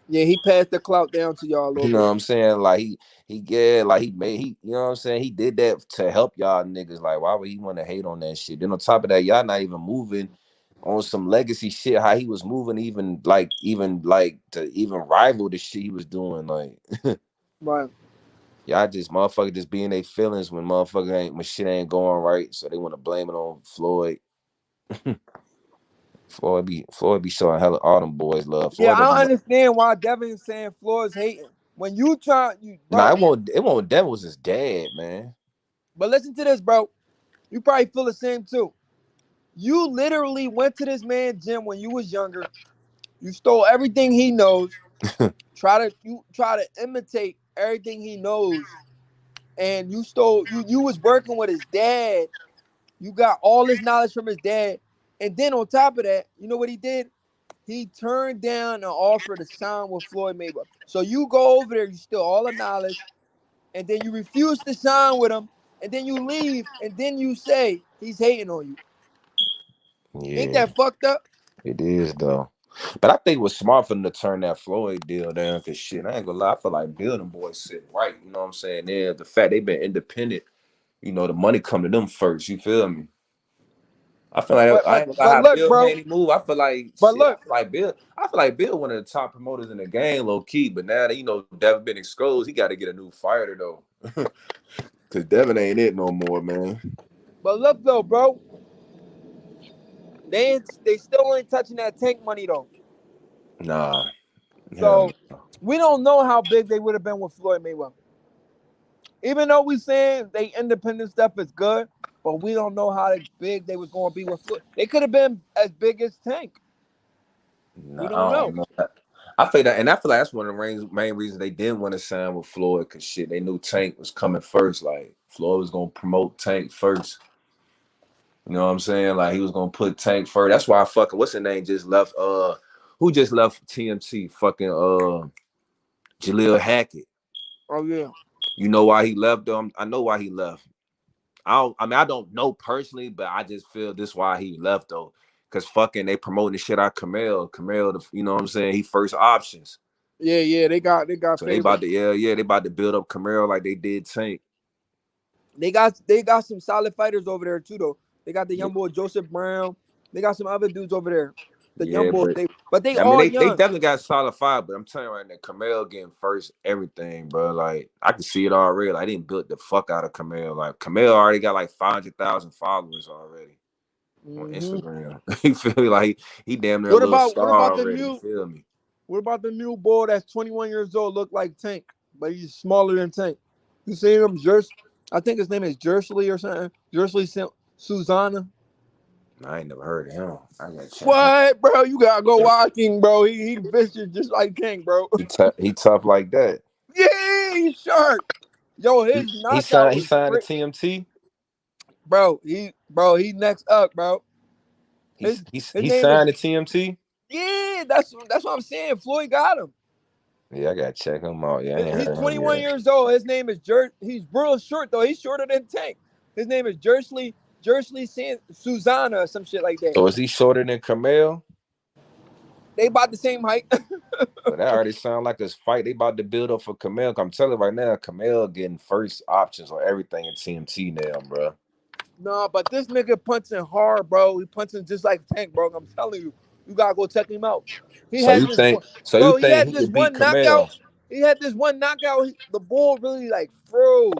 Speaker 1: Yeah, he passed the clout down to y'all a
Speaker 2: You
Speaker 1: little
Speaker 2: know what
Speaker 1: bit.
Speaker 2: I'm saying? Like he yeah, like you know what I'm saying? He did that to help y'all niggas. Like, why would he want to hate on that shit? Then on top of that, y'all not even moving on some legacy shit, how he was moving even like to even rival the shit he was doing. Like
Speaker 1: Right.
Speaker 2: y'all just motherfucker just being their feelings when shit ain't going right. So they want to blame it on Floyd. Floyd be showing hella all them boys love.
Speaker 1: Yeah,
Speaker 2: Floyd
Speaker 1: I
Speaker 2: don't
Speaker 1: don't
Speaker 2: be
Speaker 1: understand why Devin's saying Floyd's hating. When you try,
Speaker 2: nah,
Speaker 1: bro.
Speaker 2: it won't Devin was his dad, man.
Speaker 1: But listen to this, bro. You probably feel the same too. You literally went to this man gym when you was younger. You stole everything he knows. You try to imitate everything he knows, and you was working with his dad. You got all this knowledge from his dad, and then on top of that, you know what he did? He turned down an offer to sign with Floyd Mayweather. So you go over there, you steal all the knowledge, and then you refuse to sign with him, and then you leave, and then you say He's hating on you. Ain't
Speaker 2: Yeah,
Speaker 1: that fucked up?
Speaker 2: it is though. But I think it was smart for them to turn that Floyd deal down. Cause shit, I ain't gonna lie. I feel like building boys sitting right. You know what I'm saying? Yeah, the fact they've been independent. You know, the money come to them first. You feel me? I feel like
Speaker 1: But
Speaker 2: I
Speaker 1: but
Speaker 2: ain't gonna lie
Speaker 1: but
Speaker 2: how
Speaker 1: look,
Speaker 2: Bill
Speaker 1: bro.
Speaker 2: Haney move. I feel like
Speaker 1: But
Speaker 2: shit. I
Speaker 1: look,
Speaker 2: feel like Bill. I feel like Bill one of the top promoters in the game, low key. But now that Devin been exposed, he got to get a new fighter though. Cause Devin ain't it no more, man.
Speaker 1: but look though, bro. They still ain't touching that tank money though.
Speaker 2: Nah, hell
Speaker 1: So we don't know how big they would have been with Floyd Mayweather. Even though we saying they independent stuff is good, but we don't know how big they was going to be with Floyd. They could have been as big as Tank.
Speaker 2: no.
Speaker 1: We
Speaker 2: I
Speaker 1: don't
Speaker 2: don't
Speaker 1: know.
Speaker 2: know. I feel that, and I feel like that's one of the main reasons they didn't want to sign with Floyd, cause shit, they knew Tank was coming first. Like Floyd was gonna promote Tank first. You know what I'm saying? Like he was gonna put Tank first. That's why I fucking what's his name just left. Who just left TMT? Fucking Jaleel Hackett.
Speaker 1: Oh yeah,
Speaker 2: You know why he left them? I know why he left. I mean I don't know personally, but I just feel this why he left though. Cause fucking they promoting the shit out Camille. You know what I'm saying? He first options.
Speaker 1: yeah. They got
Speaker 2: So they
Speaker 1: favor.
Speaker 2: about to they about to build up Camille like they did Tank.
Speaker 1: They got some solid fighters over there too though. They got the
Speaker 2: Yeah,
Speaker 1: young boy Joseph Brown. They got some other dudes over there. The young
Speaker 2: yeah,
Speaker 1: boys.
Speaker 2: but
Speaker 1: But they
Speaker 2: I mean
Speaker 1: all
Speaker 2: they
Speaker 1: young.
Speaker 2: definitely got solid five, but I'm telling you right now, Camille getting first everything, bro. Like I can see it already. Like, I didn't build the fuck out of Camille. Like Camille already got like 500,000 followers already on
Speaker 1: Hmm.
Speaker 2: Instagram. You feel me? Like he damn near a
Speaker 1: What
Speaker 2: little
Speaker 1: about what
Speaker 2: star
Speaker 1: about the
Speaker 2: already. You
Speaker 1: new
Speaker 2: feel me?
Speaker 1: what about the new boy that's 21 years old? Look like Tank, but he's smaller than Tank. You seen him? I think his name is Jersley or something. Susanna.
Speaker 2: I ain't never heard of him. I gotta check him.
Speaker 1: What, bro? You gotta go watching, bro. He vicious just like Tank, bro.
Speaker 2: He tough like that.
Speaker 1: Yeah, he's sharp. Yo,
Speaker 2: He
Speaker 1: his
Speaker 2: he
Speaker 1: knockout
Speaker 2: signed he
Speaker 1: was
Speaker 2: signed to
Speaker 1: great,
Speaker 2: TMT.
Speaker 1: he next up, bro. His his
Speaker 2: He
Speaker 1: name is
Speaker 2: signed to TMT.
Speaker 1: yeah. That's what I'm saying. Floyd got him.
Speaker 2: Yeah, I gotta check him out. Yeah, I ain't
Speaker 1: He's
Speaker 2: heard of him
Speaker 1: 21
Speaker 2: yet.
Speaker 1: years old. His name is He's real short though. He's shorter than Tank. His name is Susanna or some shit like that.
Speaker 2: So is he shorter than Camille?
Speaker 1: They about the same height.
Speaker 2: But that already sound like this fight they about to build up for Camille. I'm telling you right now, Camille getting first options on everything in TMT now, bro.
Speaker 1: No, but this nigga punching hard, bro. He punching just like Tank, bro. I'm telling you, you gotta go check him out. He
Speaker 2: So
Speaker 1: had
Speaker 2: you
Speaker 1: this
Speaker 2: think
Speaker 1: one,
Speaker 2: so you
Speaker 1: bro. He
Speaker 2: think
Speaker 1: had
Speaker 2: he
Speaker 1: this
Speaker 2: could beat
Speaker 1: one knockout.
Speaker 2: Camille?
Speaker 1: He had this one knockout. The ball really like froze.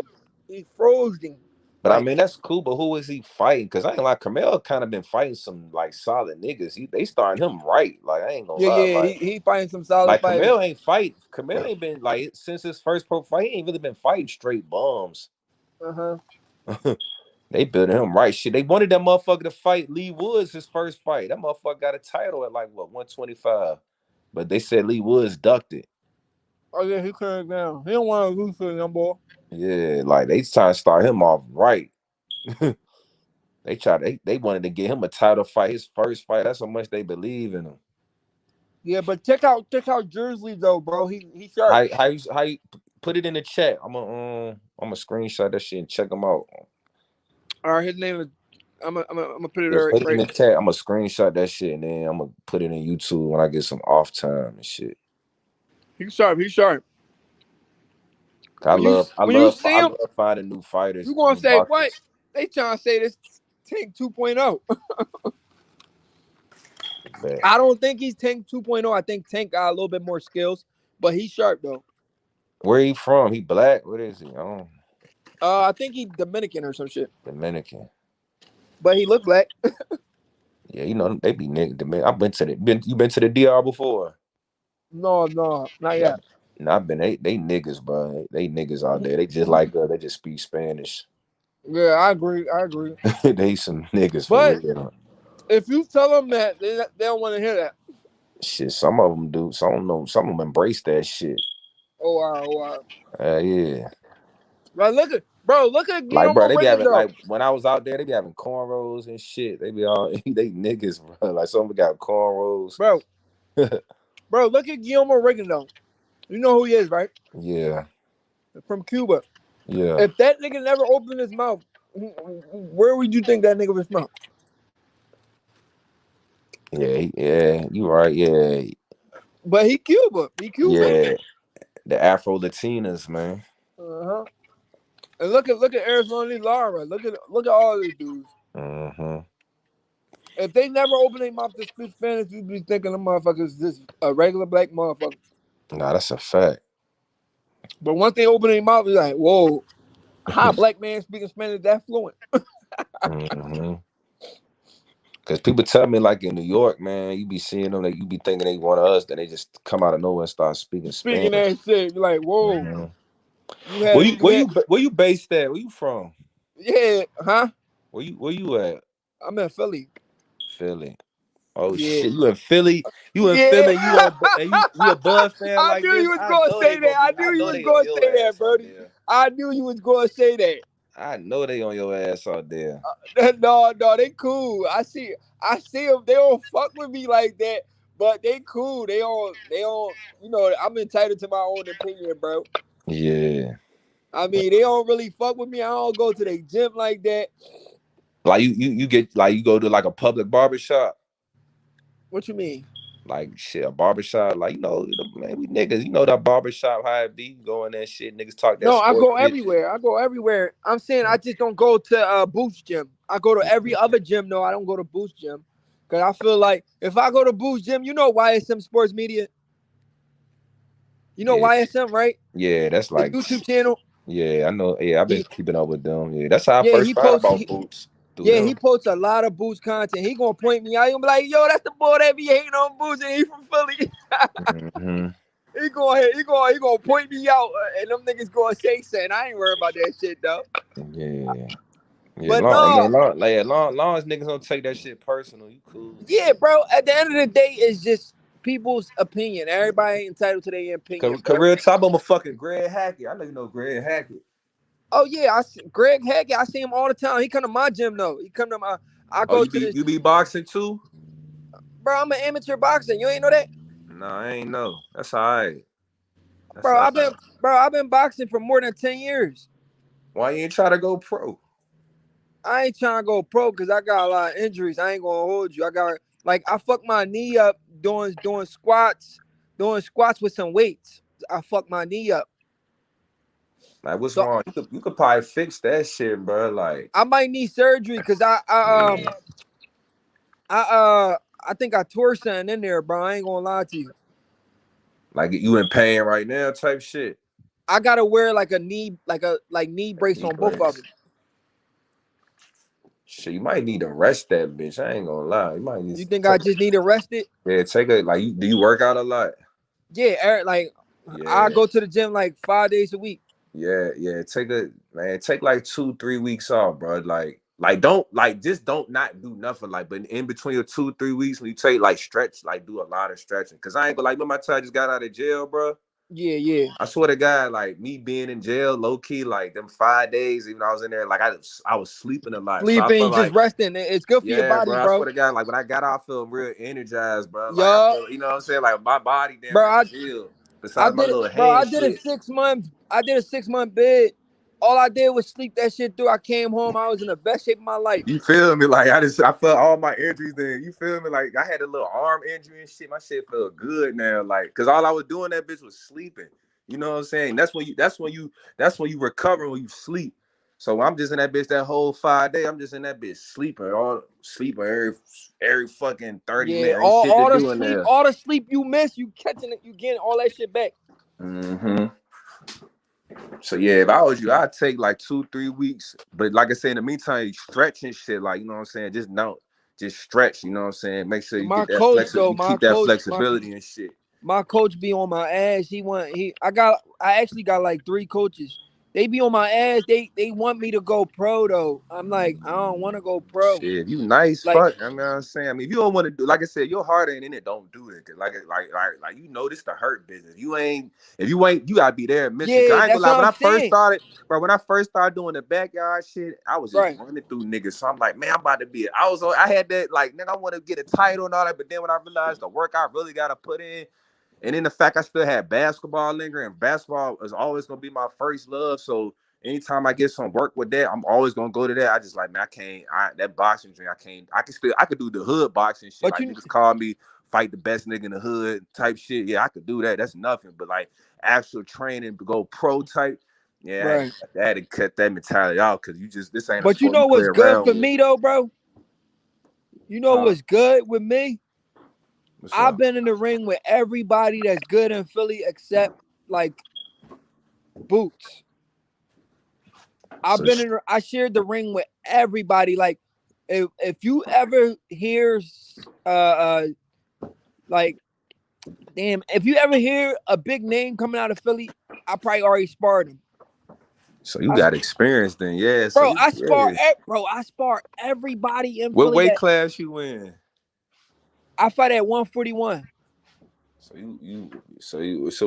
Speaker 1: He froze him.
Speaker 2: But I
Speaker 1: Like,
Speaker 2: mean that's cool, but who is he fighting? Cause I ain't like Camille kind of been fighting some like solid niggas. They starting him right. Like I ain't gonna
Speaker 1: yeah,
Speaker 2: lie.
Speaker 1: yeah. He fighting some solid
Speaker 2: Like
Speaker 1: fighters.
Speaker 2: Camille ain't fight. Camille ain't been like since his first pro fight, he ain't really been fighting straight bums.
Speaker 1: Uh huh.
Speaker 2: They built him right. Shit, they wanted that motherfucker to fight Lee Woods his first fight. That motherfucker got a title at like what 125. But they said Lee Woods ducked it.
Speaker 1: Oh yeah, he cleared down. He don't want to lose to the young boy.
Speaker 2: Yeah, like they trying to start him off right. They wanted to get him a title fight, his first fight. That's how much they believe in him.
Speaker 1: Yeah, but check out Jersey though, bro. He sharp.
Speaker 2: How you put it in the chat? I'm a screenshot that shit and check him out.
Speaker 1: All right, his name is. I'm gonna put it
Speaker 2: Just put it in
Speaker 1: right.
Speaker 2: the chat. I'm gonna screenshot that shit and then I'm gonna put it in YouTube when I get some off time and shit.
Speaker 1: He's sharp. He's sharp.
Speaker 2: I love I
Speaker 1: When you
Speaker 2: love
Speaker 1: see
Speaker 2: I
Speaker 1: him,
Speaker 2: love finding new
Speaker 1: you
Speaker 2: fighters,
Speaker 1: gonna
Speaker 2: new
Speaker 1: say what?
Speaker 2: boxers.
Speaker 1: They trying to say this Tank 2.0.
Speaker 2: Bet.
Speaker 1: I don't think he's Tank 2.0. I think Tank got a little bit more skills, but he's sharp though.
Speaker 2: Where he from? He black? What is he? Oh,
Speaker 1: I think he's Dominican or some shit,
Speaker 2: Dominican.
Speaker 1: but he look black.
Speaker 2: Yeah, they be niggas. I've been to you been to the DR before?
Speaker 1: No, no, not
Speaker 2: Yeah,
Speaker 1: yet.
Speaker 2: I've been. They niggas, bro. They niggas out there. They just like us. They just speak Spanish.
Speaker 1: Yeah, I agree. I agree.
Speaker 2: They some niggas for
Speaker 1: But
Speaker 2: real.
Speaker 1: if you tell them that, they don't want to hear that.
Speaker 2: Shit, some of them do. Some know. Some of them embrace that shit.
Speaker 1: Oh wow, oh wow.
Speaker 2: Yeah.
Speaker 1: Like look at
Speaker 2: Like, bro,
Speaker 1: Guillermo
Speaker 2: they be having
Speaker 1: Rigondeaux.
Speaker 2: like when I was out there, they be having cornrows and shit. They be all they niggas, bro. Like some of them got cornrows.
Speaker 1: Bro, bro, look at Guillermo Rigondeaux. You know who he is, right?
Speaker 2: Yeah,
Speaker 1: From Cuba.
Speaker 2: yeah.
Speaker 1: If that nigga never opened his mouth, Where would you think that nigga was from?
Speaker 2: Yeah, you right. Yeah,
Speaker 1: But he Cuba. He Cuban.
Speaker 2: yeah. The Afro Latinas, man.
Speaker 1: Uh-huh. And look at Arizona Lara. Look at all these dudes.
Speaker 2: Mm-hmm.
Speaker 1: If they never open their mouth to speak Spanish, you'd be thinking them motherfuckers just a regular black motherfucker.
Speaker 2: Nah, that's a fact.
Speaker 1: But once they open their mouth, it's like, whoa, how a black man speaking Spanish that fluent?
Speaker 2: Mm-hmm. Cause people tell me like in New York, man, you be seeing them, like you be thinking they one of us, then they just come out of nowhere and start speaking
Speaker 1: Speaking
Speaker 2: Spanish.
Speaker 1: that shit, you're like, whoa,
Speaker 2: Mm-hmm.
Speaker 1: you had you had
Speaker 2: Where you based at? Where you from?
Speaker 1: yeah, huh?
Speaker 2: Where you at?
Speaker 1: I'm in Philly.
Speaker 2: Philly. Oh
Speaker 1: Yeah.
Speaker 2: shit, you in Philly? You in
Speaker 1: Yeah.
Speaker 2: Philly? And you a Bud fan
Speaker 1: I
Speaker 2: like
Speaker 1: knew you
Speaker 2: this?
Speaker 1: was
Speaker 2: I
Speaker 1: gonna
Speaker 2: know they
Speaker 1: say that.
Speaker 2: gonna
Speaker 1: I
Speaker 2: be.
Speaker 1: knew
Speaker 2: I
Speaker 1: you
Speaker 2: know
Speaker 1: was
Speaker 2: they on
Speaker 1: gonna
Speaker 2: your
Speaker 1: say that,
Speaker 2: ass out
Speaker 1: Brody.
Speaker 2: there.
Speaker 1: I knew you was gonna say that.
Speaker 2: I know they on your ass out there.
Speaker 1: No, they cool. I see them. They don't fuck with me like that, but they cool. They don't. You know, I'm entitled to my own opinion, bro.
Speaker 2: Yeah.
Speaker 1: I mean, they don't really fuck with me. I don't go to the gym like that.
Speaker 2: Like you get like you go to like a public barbershop.
Speaker 1: What you mean?
Speaker 2: Like shit, a barbershop, like man, we niggas, that barbershop how it be going that shit, niggas talk that
Speaker 1: No, I
Speaker 2: sports
Speaker 1: go
Speaker 2: shit.
Speaker 1: everywhere. I go everywhere. I'm saying I just don't go to Boost Gym. I go to every other gym. No, I don't go to Boost Gym because I feel like if I go to Boost Gym, you know YSM Sports Media. You know
Speaker 2: Yeah,
Speaker 1: YSM, right?
Speaker 2: yeah, that's
Speaker 1: The
Speaker 2: like,
Speaker 1: YouTube channel.
Speaker 2: yeah, I know. Yeah, I've been
Speaker 1: He
Speaker 2: keeping up with them. Yeah, that's how I
Speaker 1: yeah
Speaker 2: first
Speaker 1: he
Speaker 2: found
Speaker 1: posts.
Speaker 2: about boots through
Speaker 1: Yeah, he
Speaker 2: them.
Speaker 1: posts a lot of Boost content. He gonna point me out. He gonna be like, "Yo, that's the boy that be hating on Boost, and he from Philly."
Speaker 2: Hmm.
Speaker 1: he gonna point me out, and them niggas gonna say something. I ain't worried about that shit though.
Speaker 2: Yeah, yeah,
Speaker 1: But no,
Speaker 2: long as niggas don't take that shit personal, you cool.
Speaker 1: yeah, bro. At the end of the day, it's just people's opinion. Everybody ain't entitled to their opinion, bro.
Speaker 2: Career top, I'm a fucking Greg Hackett. I know you know Greg Hackett.
Speaker 1: Oh yeah, Greg Hackett. I see him all the time. He come to my gym though. He come to my. I
Speaker 2: Oh,
Speaker 1: go to this,
Speaker 2: you be boxing too?
Speaker 1: bro. I'm an amateur boxer. You ain't know that,
Speaker 2: No, I ain't know. That's all right. That's
Speaker 1: bro.
Speaker 2: all
Speaker 1: I've been,
Speaker 2: right.
Speaker 1: bro. I've been boxing for more than 10 years.
Speaker 2: Why you ain't try to go pro?
Speaker 1: I ain't trying to go pro because I got a lot of injuries. I ain't gonna hold you. I got like I fucked my knee up doing squats with some weights. I fucked my knee up.
Speaker 2: Like, what's
Speaker 1: So
Speaker 2: wrong? You could probably fix that shit, bro. Like,
Speaker 1: I might need surgery because
Speaker 2: yeah.
Speaker 1: I uh I think I tore something in there, bro. I ain't gonna lie to you.
Speaker 2: Like you in pain right now, type shit.
Speaker 1: I gotta wear like a knee brace
Speaker 2: Knee
Speaker 1: on both of
Speaker 2: brace.
Speaker 1: them.
Speaker 2: Shit, you might need to rest that bitch. I ain't gonna lie. You might need
Speaker 1: You
Speaker 2: to
Speaker 1: think I
Speaker 2: take.
Speaker 1: just need to rest it?
Speaker 2: Yeah, take a like. Do you work out a lot?
Speaker 1: Yeah, like I
Speaker 2: Yeah,
Speaker 1: go to the gym like 5 days a week.
Speaker 2: yeah. Take like 2-3 weeks off, bro. Like don't like just don't not do nothing. Like, but in between your 2-3 weeks, when you take like stretch, like do a lot of stretching. Cause I ain't gonna like when my time I just got out of jail, bro.
Speaker 1: Yeah, yeah.
Speaker 2: I swear to God, like me being in jail, low key, like them 5 days, even though I was in there, like I was sleeping a lot. So I felt
Speaker 1: Sleeping, just
Speaker 2: like,
Speaker 1: resting. It's good for your
Speaker 2: yeah,
Speaker 1: body,
Speaker 2: bro. I
Speaker 1: bro.
Speaker 2: swear to God, like when I got out, I feel real energized, bro. Like I
Speaker 1: Yup.
Speaker 2: feel, you know what I'm saying? Like my body damn
Speaker 1: Bro,
Speaker 2: near chill.
Speaker 1: I
Speaker 2: Besides my
Speaker 1: did it,
Speaker 2: little
Speaker 1: bro.
Speaker 2: hand shit.
Speaker 1: I did a 6 month bid. All I did was sleep that shit through. I came home. I was in the best shape of my life.
Speaker 2: You feel me? Like I felt all my injuries there. You feel me? Like I had a little arm injury and shit. My shit felt good now. Like, cause all I was doing that bitch was sleeping. You know what I'm saying? That's when you recover when you sleep. So I'm just in that bitch that whole 5 day. I'm just in that bitch sleeping every fucking 30
Speaker 1: Yeah,
Speaker 2: minutes. Ain't shit to do in there.
Speaker 1: all the sleep you miss, you catching it, you getting all that shit back.
Speaker 2: Mm-hmm. So yeah, if I was you, I'd take like 2-3 weeks. But like I said, in the meantime, you stretch and shit, like you know what I'm saying. Just stretch. You know what I'm saying. Make sure you
Speaker 1: My
Speaker 2: get that
Speaker 1: coach
Speaker 2: flex.
Speaker 1: though,
Speaker 2: You keep that flexibility and shit.
Speaker 1: my coach be on my ass. I actually got like 3 coaches. They be on my ass. They want me to go pro though. I'm like, I don't want to go pro.
Speaker 2: Shit, if you nice,
Speaker 1: Like,
Speaker 2: fuck. I mean, I'm saying. I mean, if you don't want to do, like I said, your heart ain't in it. Don't do it. Cause like this the hurt business. If you ain't, you gotta be there mentally. Cause
Speaker 1: yeah,
Speaker 2: I ain't gonna
Speaker 1: that's
Speaker 2: lie.
Speaker 1: what
Speaker 2: When
Speaker 1: I'm
Speaker 2: I first
Speaker 1: saying.
Speaker 2: started, bro, when I first started doing the backyard shit, I was just
Speaker 1: Right.
Speaker 2: running through niggas. So I'm like, man, I'm about to be. I had that like, nigga, I want to get a title and all that. But then when I realized the work I really gotta put in. And then the fact I still had basketball lingering, and basketball is always gonna be my first love. So anytime I get some work with that, I'm always gonna go to that. I just like, man, that boxing dream, I could do the hood boxing shit.
Speaker 1: But
Speaker 2: Like
Speaker 1: you,
Speaker 2: niggas call me fight the best nigga in the hood type shit. Yeah, I could do that. That's nothing. But like actual training to go pro type, yeah,
Speaker 1: right.
Speaker 2: I had to cut that mentality out because this ain't a
Speaker 1: But you
Speaker 2: sport you
Speaker 1: know
Speaker 2: play
Speaker 1: what's good
Speaker 2: around
Speaker 1: for
Speaker 2: with.
Speaker 1: me though, bro? You know
Speaker 2: Huh?
Speaker 1: what's good with me?
Speaker 2: What's
Speaker 1: I've
Speaker 2: up?
Speaker 1: been in the ring with everybody that's good in Philly except like Boots.
Speaker 2: So
Speaker 1: I shared the ring with everybody. Like if you ever hear like damn, if you ever hear a big name coming out of Philly, I probably already sparred him.
Speaker 2: so you
Speaker 1: I,
Speaker 2: got experience then, yeah. So
Speaker 1: bro,
Speaker 2: you yeah.
Speaker 1: I spar everybody in
Speaker 2: What
Speaker 1: Philly
Speaker 2: weight
Speaker 1: that
Speaker 2: class you in?
Speaker 1: I fight at 141.
Speaker 2: So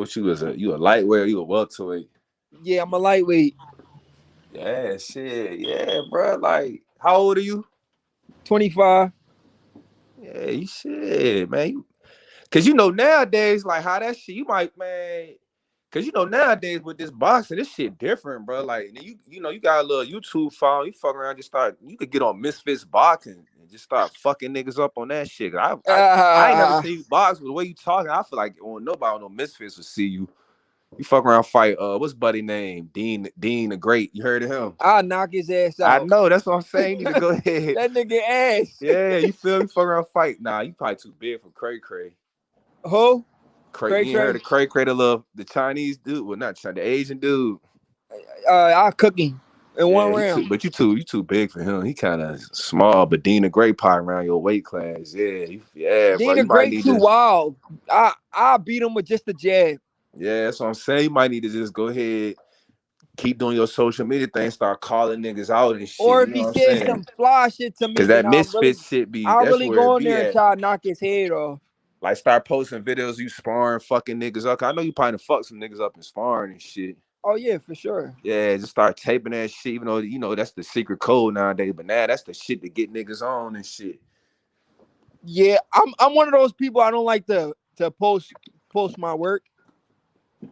Speaker 2: what you was you a lightweight or you a welterweight?
Speaker 1: Yeah, I'm a lightweight.
Speaker 2: Yeah, shit, yeah, bro. Like, how old are you?
Speaker 1: 25.
Speaker 2: Yeah, you shit, man. Cause you know nowadays, like how that shit, you might, man. Cause you know nowadays with this boxing, this shit different, bro. Like you got a little YouTube phone, you fuck around, you could get on Misfits Boxing and just start fucking niggas up on that shit. I ain't never
Speaker 1: Uh,
Speaker 2: seen you box, but the way you talking, I feel like nobody on no Misfits will see you. You fuck around fight, what's buddy name? Dean the Great. You heard of him?
Speaker 1: I'll knock his ass
Speaker 2: I
Speaker 1: out.
Speaker 2: know, that's what I'm saying. You need to go ahead.
Speaker 1: That nigga ass.
Speaker 2: Yeah, you feel me? Fuck around fight. Nah, you probably too big for Cray Cray.
Speaker 1: Who? Cray
Speaker 2: You ain't heard
Speaker 1: Cray.
Speaker 2: of Cray Cray, the Chinese dude? Well, not China, the Asian dude.
Speaker 1: I'll cook him in
Speaker 2: Yeah,
Speaker 1: one round.
Speaker 2: you too big for him. He kind of small, but Dean the Great pie around your weight class. Yeah, bro.
Speaker 1: Dana
Speaker 2: You might
Speaker 1: Gray
Speaker 2: need
Speaker 1: too
Speaker 2: to.
Speaker 1: wild. I beat him with just a jab.
Speaker 2: Yeah, that's what I'm saying. You might need to just go ahead, keep doing your social media thing, start calling niggas out and shit.
Speaker 1: Or
Speaker 2: You
Speaker 1: if
Speaker 2: know
Speaker 1: he
Speaker 2: what I'm
Speaker 1: says
Speaker 2: saying?
Speaker 1: some fly shit to
Speaker 2: Cause
Speaker 1: me, then
Speaker 2: that misfit shit
Speaker 1: I'll
Speaker 2: that's
Speaker 1: really
Speaker 2: where
Speaker 1: go
Speaker 2: it
Speaker 1: in
Speaker 2: be
Speaker 1: there and
Speaker 2: at.
Speaker 1: try to knock his head off.
Speaker 2: Like start posting videos you sparring fucking niggas up. I know you probably fuck some niggas up and sparring and shit.
Speaker 1: Oh yeah, for sure.
Speaker 2: Yeah, just start taping that shit, even though you know that's the secret code nowadays. But now that's the shit to get niggas on and shit.
Speaker 1: Yeah, I'm one of those people I don't like to post my work.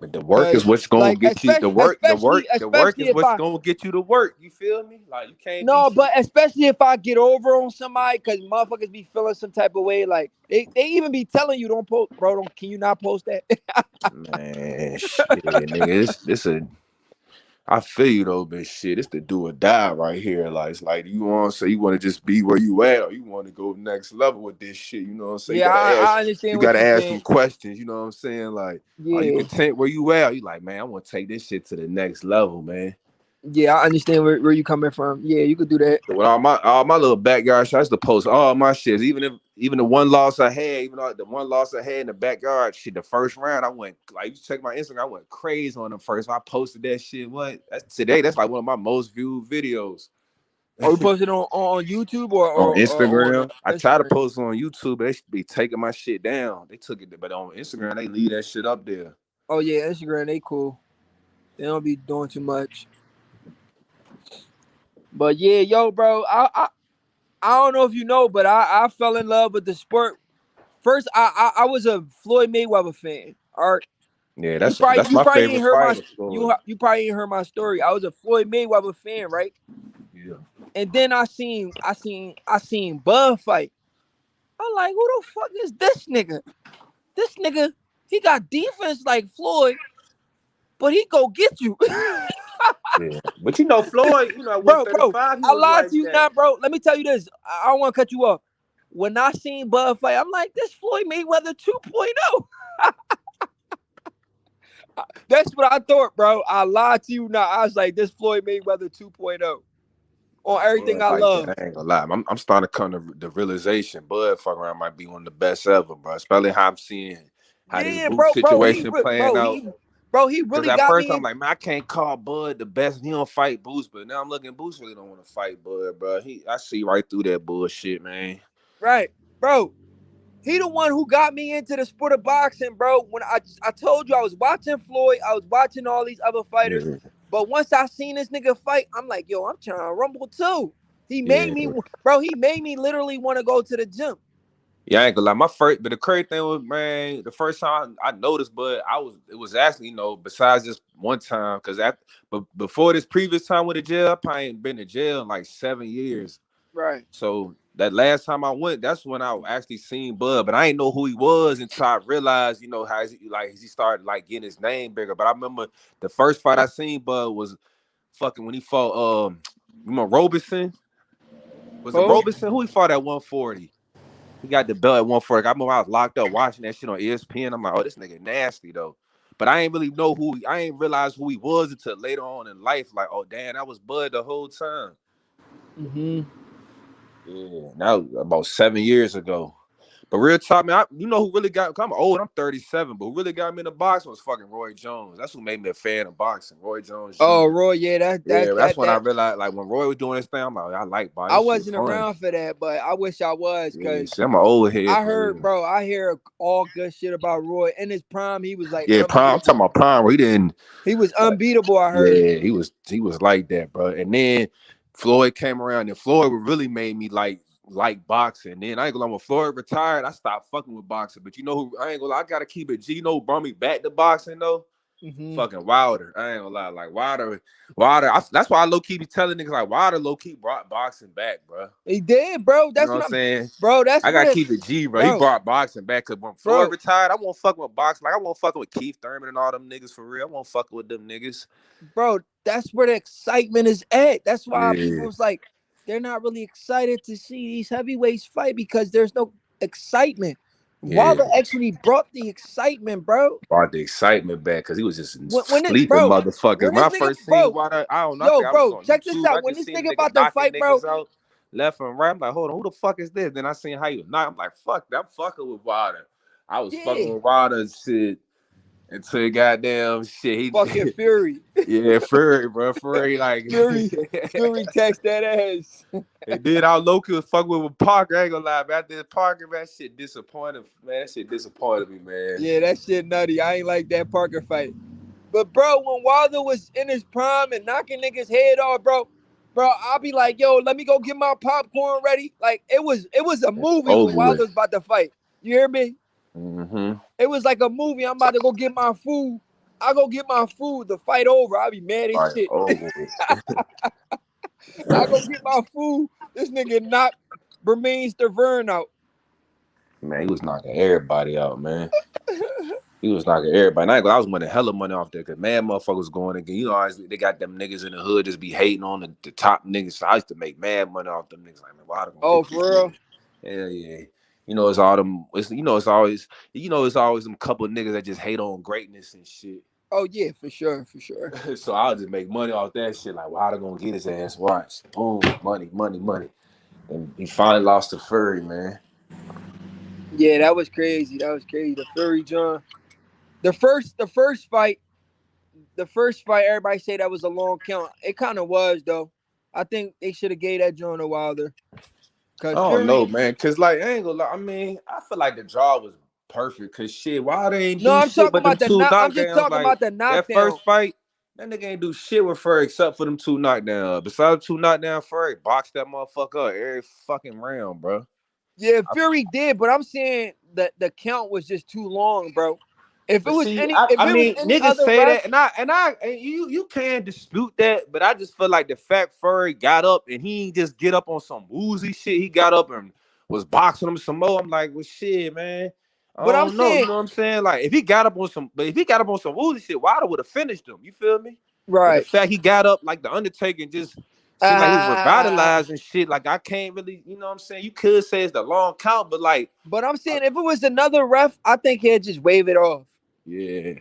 Speaker 2: But the work is
Speaker 1: Cause
Speaker 2: what's gonna
Speaker 1: like
Speaker 2: get you the work
Speaker 1: especially
Speaker 2: is
Speaker 1: if
Speaker 2: what's
Speaker 1: I
Speaker 2: gonna get you to work. You feel me? Like you can't be
Speaker 1: no, but especially if I get over on somebody, cause motherfuckers be feeling some type of way. Like they even be telling you don't post, bro. Don't can you not post that?
Speaker 2: man, shit, nigga. This a I feel you though, but shit, it's the do or die right here. Like it's like you want to say you want to just be where you at, or you want to go next level with this shit. You know what I'm saying?
Speaker 1: Yeah, I
Speaker 2: You
Speaker 1: understand what
Speaker 2: gotta
Speaker 1: you're
Speaker 2: ask
Speaker 1: saying.
Speaker 2: some questions. You know what I'm saying? Like, are you
Speaker 1: Yeah,
Speaker 2: content where you at? Or you like, man, I want to take this shit to the next level, man.
Speaker 1: yeah, I understand where you coming from. Yeah, you could do that.
Speaker 2: So with all my little backyard shots, I used to post all my shits. Even the one loss I had, even though the one loss I had in the backyard, shit, the first round I went like you check my Instagram, I went crazy on them first. I posted that shit. What? That's today. That's like one of my most viewed videos.
Speaker 1: Are we posted on YouTube
Speaker 2: On
Speaker 1: or on
Speaker 2: Instagram, I try to
Speaker 1: Instagram?
Speaker 2: post on YouTube, but they should be taking my shit down. They took it, but on Instagram, they leave that shit up there.
Speaker 1: Oh yeah, Instagram, they cool. They don't be doing too much. But yeah, yo, bro, I don't know if you know, but I fell in love with the sport. First, I was a Floyd Mayweather fan. All right,
Speaker 2: Yeah,
Speaker 1: you
Speaker 2: that's my
Speaker 1: probably ain't
Speaker 2: favorite
Speaker 1: heard my
Speaker 2: fighter, Floyd.
Speaker 1: you probably ain't heard my story. I was a Floyd Mayweather fan, right?
Speaker 2: Yeah,
Speaker 1: And then I seen Bud fight. I'm like, who the fuck is this nigga? This nigga, he got defense like Floyd, but he go get you.
Speaker 2: yeah. But you know, Floyd, you know, at
Speaker 1: bro,
Speaker 2: 135, he
Speaker 1: I
Speaker 2: was
Speaker 1: lied to
Speaker 2: like
Speaker 1: you
Speaker 2: that.
Speaker 1: now, bro. Let me tell you this. I don't want to cut you off. When I seen Bud fight, I'm like, this Floyd Mayweather 2.0. That's what I thought, bro. I lied to you now. I was like, this Floyd Mayweather 2.0 on everything
Speaker 2: Bud
Speaker 1: I
Speaker 2: like that.
Speaker 1: love.
Speaker 2: I ain't gonna lie. I'm starting to come to the realization Bud fuck around might be one of the best ever, bro. Especially how I'm seeing how this
Speaker 1: Yeah,
Speaker 2: boot situation playing out.
Speaker 1: he
Speaker 2: Because
Speaker 1: really
Speaker 2: at
Speaker 1: got
Speaker 2: first
Speaker 1: me
Speaker 2: I'm
Speaker 1: in.
Speaker 2: like, man, I can't call Bud the best. He don't fight Boots, but now I'm looking, Boots really don't want to fight Bud, bro. I see right through that bullshit, man.
Speaker 1: Right, bro. He the one who got me into the sport of boxing, bro. When I told you I was watching Floyd, I was watching all these other fighters,
Speaker 2: Yeah,
Speaker 1: but once I seen this nigga fight, I'm like, yo, I'm trying to rumble too. He made
Speaker 2: yeah,
Speaker 1: me, bro. He made me literally want to go to the gym.
Speaker 2: Yeah, I ain't gonna lie. But the crazy thing was, man, the first time I noticed, but it was actually, besides just one time, but before this previous time with the jail, I probably ain't been to jail in like 7 years.
Speaker 1: Right.
Speaker 2: So that last time I went, that's when I actually seen Bud, but I didn't know who he was until I realized, how he started like getting his name bigger. But I remember the first fight I seen Bud was fucking when he fought Roberson. Was it
Speaker 1: Oh.
Speaker 2: Roberson? Who he fought at 140? He got the belt at 140. I remember I was locked up watching that shit on ESPN. I'm like, oh, this nigga nasty though. But I ain't really I ain't realize who he was until later on in life. Like, oh damn, that was Bud the whole time.
Speaker 1: Mm-hmm.
Speaker 2: Yeah, that was about 7 years ago. But real talk, man, you know who really got? I'm old. I'm 37, but who really got me in the boxing was fucking Roy Jones. That's who made me a fan of boxing. Roy Jones
Speaker 1: Oh,
Speaker 2: Jr.
Speaker 1: Roy, yeah,
Speaker 2: Yeah, that's when I realized, like, when Roy was doing his thing, I'm like, I like boxing.
Speaker 1: I
Speaker 2: This shit
Speaker 1: wasn't
Speaker 2: fun.
Speaker 1: around for that, but I wish I was,
Speaker 2: Yeah,
Speaker 1: because
Speaker 2: see, I'm an old head
Speaker 1: I
Speaker 2: for
Speaker 1: heard,
Speaker 2: real.
Speaker 1: bro, I hear all good shit about Roy. In his prime, he was like
Speaker 2: Yeah, prime. I'm talking
Speaker 1: unbeatable.
Speaker 2: about prime. Where he didn't.
Speaker 1: He was unbeatable, I heard.
Speaker 2: Yeah, he was like that, bro. And then Floyd came around, and Floyd really made me like boxing. And then I ain't gonna lie, when Floyd retired, I stopped fucking with boxing. But you know who I ain't gonna lie, I gotta keep it. Gino brought me back to boxing though.
Speaker 1: Mm-hmm.
Speaker 2: Fucking Wilder. I ain't gonna lie, like Wilder. That's why I low key be telling niggas like Wilder low key brought boxing back, bro.
Speaker 1: He did, bro.
Speaker 2: You know
Speaker 1: That's
Speaker 2: what
Speaker 1: what
Speaker 2: I'm
Speaker 1: I'm,
Speaker 2: saying?
Speaker 1: bro. That's
Speaker 2: I
Speaker 1: what
Speaker 2: gotta
Speaker 1: it,
Speaker 2: keep it G, bro. He
Speaker 1: bro,
Speaker 2: brought boxing back because when Floyd
Speaker 1: bro,
Speaker 2: retired, I won't fucking with boxing. Like I won't fucking with Keith Thurman and all them niggas for real. I won't fucking with them niggas.
Speaker 1: bro. That's where the excitement is at. That's why
Speaker 2: Yeah.
Speaker 1: people's like, they're not really excited to see these heavyweights fight because there's no excitement.
Speaker 2: Yeah.
Speaker 1: Wilder actually brought the excitement, bro.
Speaker 2: Brought the excitement back because he was just
Speaker 1: When it,
Speaker 2: sleeping
Speaker 1: bro,
Speaker 2: motherfuckers.
Speaker 1: when
Speaker 2: When
Speaker 1: this
Speaker 2: I
Speaker 1: nigga,
Speaker 2: first seen
Speaker 1: bro,
Speaker 2: Wilder, I don't know. I
Speaker 1: yo,
Speaker 2: think I was
Speaker 1: bro,
Speaker 2: on
Speaker 1: check this
Speaker 2: YouTube. I
Speaker 1: out. When
Speaker 2: just
Speaker 1: this
Speaker 2: seen the
Speaker 1: nigga
Speaker 2: nigga
Speaker 1: about to
Speaker 2: knocking
Speaker 1: fight, bro,
Speaker 2: niggas out left and right. I'm like, hold on, who the fuck is this? Then I seen how you knock. I'm like, fuck that. I'm fucking with Wilder. I was fucking
Speaker 1: yeah,
Speaker 2: with Wilder shit until goddamn shit.
Speaker 1: fucking
Speaker 2: He
Speaker 1: Fury,
Speaker 2: yeah, Fury, bro. Fury, like
Speaker 1: Fury, Fury text that ass.
Speaker 2: and then I low-key was fucking with Parker. I ain't gonna lie. But after Parker, man, that shit disappointed. Man, that shit disappointed me, man.
Speaker 1: Yeah, that shit nutty. I ain't like that Parker fight. But bro, when Wilder was in his prime and knocking niggas head off, bro, I'll be like, yo, let me go get my popcorn ready. Like it was a movie when
Speaker 2: Over
Speaker 1: Wilder
Speaker 2: with.
Speaker 1: was about to fight. You hear me?
Speaker 2: Mm-hmm.
Speaker 1: It was like a movie. I'm about to go get my food. I go get my food. The fight over. I'll be mad as
Speaker 2: All right,
Speaker 1: shit.
Speaker 2: over with.
Speaker 1: I go get my food. This nigga knocked Bermain Stavern out.
Speaker 2: Man, he was knocking everybody out, man. He was knocking everybody. And I was winning hella money off there because mad motherfuckers going again. They got them niggas in the hood just be hating on the top niggas. So I used to make mad money off them niggas. Like, man, why they gonna
Speaker 1: Oh,
Speaker 2: get this
Speaker 1: for real?
Speaker 2: nigga? Hell yeah. It's all them. It's always them couple of niggas that just hate on greatness and shit.
Speaker 1: Oh yeah, for sure, for sure.
Speaker 2: So I'll just make money off that shit. Like, why they gonna get his ass? Watch, boom, money, money, money. And he finally lost to Fury, man.
Speaker 1: Yeah, that was crazy. That was crazy. The Fury John. The first fight, everybody say that was a long count. It kind of was though. I think they should have gave that John to Wilder.
Speaker 2: I
Speaker 1: Cause
Speaker 2: don't
Speaker 1: Fury.
Speaker 2: know, man. Cause like I ain't gonna lie. I mean, I feel like the draw was perfect. Cause shit, why they ain't
Speaker 1: No,
Speaker 2: do
Speaker 1: I'm
Speaker 2: shit
Speaker 1: talking
Speaker 2: but them
Speaker 1: about the
Speaker 2: two
Speaker 1: knock. I'm just
Speaker 2: knockdowns?
Speaker 1: talking
Speaker 2: Like
Speaker 1: about the
Speaker 2: that
Speaker 1: knockdown.
Speaker 2: first fight, that nigga ain't do shit with Furry except for them two knockdowns. Besides two knockdown, Furry boxed that motherfucker up every fucking round, bro.
Speaker 1: Yeah, Fury did, but I'm saying that the count was just too long, bro. If it
Speaker 2: But
Speaker 1: was
Speaker 2: see,
Speaker 1: any,
Speaker 2: I,
Speaker 1: if
Speaker 2: I
Speaker 1: it was
Speaker 2: mean,
Speaker 1: any
Speaker 2: niggas
Speaker 1: other
Speaker 2: say
Speaker 1: ref,
Speaker 2: that, and you can dispute that, but I just feel like the fact Furry got up and he ain't just get up on some woozy shit. He got up and was boxing him some more. I'm like, well, shit, man. I
Speaker 1: but I'm
Speaker 2: don't know. You
Speaker 1: saying
Speaker 2: know what I'm saying? Like, if he got up on some woozy shit, Wilder would have finished him. You feel me? But the
Speaker 1: right.
Speaker 2: fact he got up like the Undertaker and just seemed like he was
Speaker 1: Ah,
Speaker 2: revitalized and shit. Like I can't really, you know what I'm saying? You could say it's the long count, but like,
Speaker 1: but I'm saying if it was another ref, I think he'd just wave it off.
Speaker 2: yeah.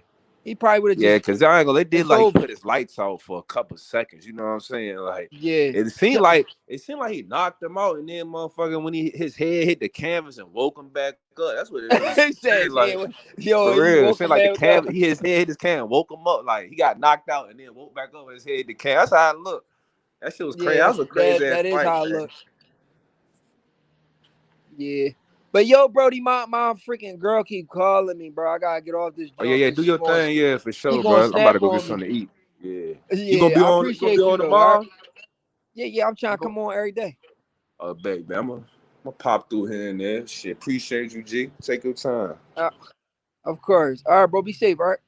Speaker 1: He probably would have
Speaker 2: Yeah,
Speaker 1: just.
Speaker 2: because I ain't gonna. They did
Speaker 1: It's
Speaker 2: like he
Speaker 1: over.
Speaker 2: put his lights out for a couple seconds. You know what I'm saying? Like
Speaker 1: Yeah.
Speaker 2: it seemed like he knocked him out, and then motherfucker when his head hit the canvas and woke him back up. That's what it really
Speaker 1: He
Speaker 2: seemed
Speaker 1: says,
Speaker 2: like.
Speaker 1: "Yeah, yo,
Speaker 2: For
Speaker 1: he
Speaker 2: real, it
Speaker 1: woke
Speaker 2: seemed
Speaker 1: him
Speaker 2: like the
Speaker 1: back up."
Speaker 2: canvas. His head hit his can, woke him up. Like he got knocked out and then woke back up. And his head hit the can. That's how it looked. That shit was crazy. That
Speaker 1: Yeah,
Speaker 2: was a crazy
Speaker 1: that
Speaker 2: ass
Speaker 1: that is
Speaker 2: fight,
Speaker 1: how it
Speaker 2: man.
Speaker 1: looked. Yeah. But yo, Brody, my freaking girl keep calling me, bro. I gotta get off this
Speaker 2: Oh yeah,
Speaker 1: jump
Speaker 2: yeah.
Speaker 1: because
Speaker 2: Do your thing, yeah, for
Speaker 1: she
Speaker 2: sure,
Speaker 1: gonna
Speaker 2: bro. I'm about to
Speaker 1: snap
Speaker 2: go get
Speaker 1: on me.
Speaker 2: something to eat. Yeah. You gonna be
Speaker 1: Yeah, I
Speaker 2: on? You gonna be
Speaker 1: appreciate you
Speaker 2: on
Speaker 1: though. All right?
Speaker 2: tomorrow?
Speaker 1: Yeah, I'm trying
Speaker 2: You
Speaker 1: to
Speaker 2: go?
Speaker 1: come on every day.
Speaker 2: Baby, Bama. I'm gonna pop through here and there. Shit, appreciate you, G. Take your time.
Speaker 1: Of course. All right, bro. Be safe. All right.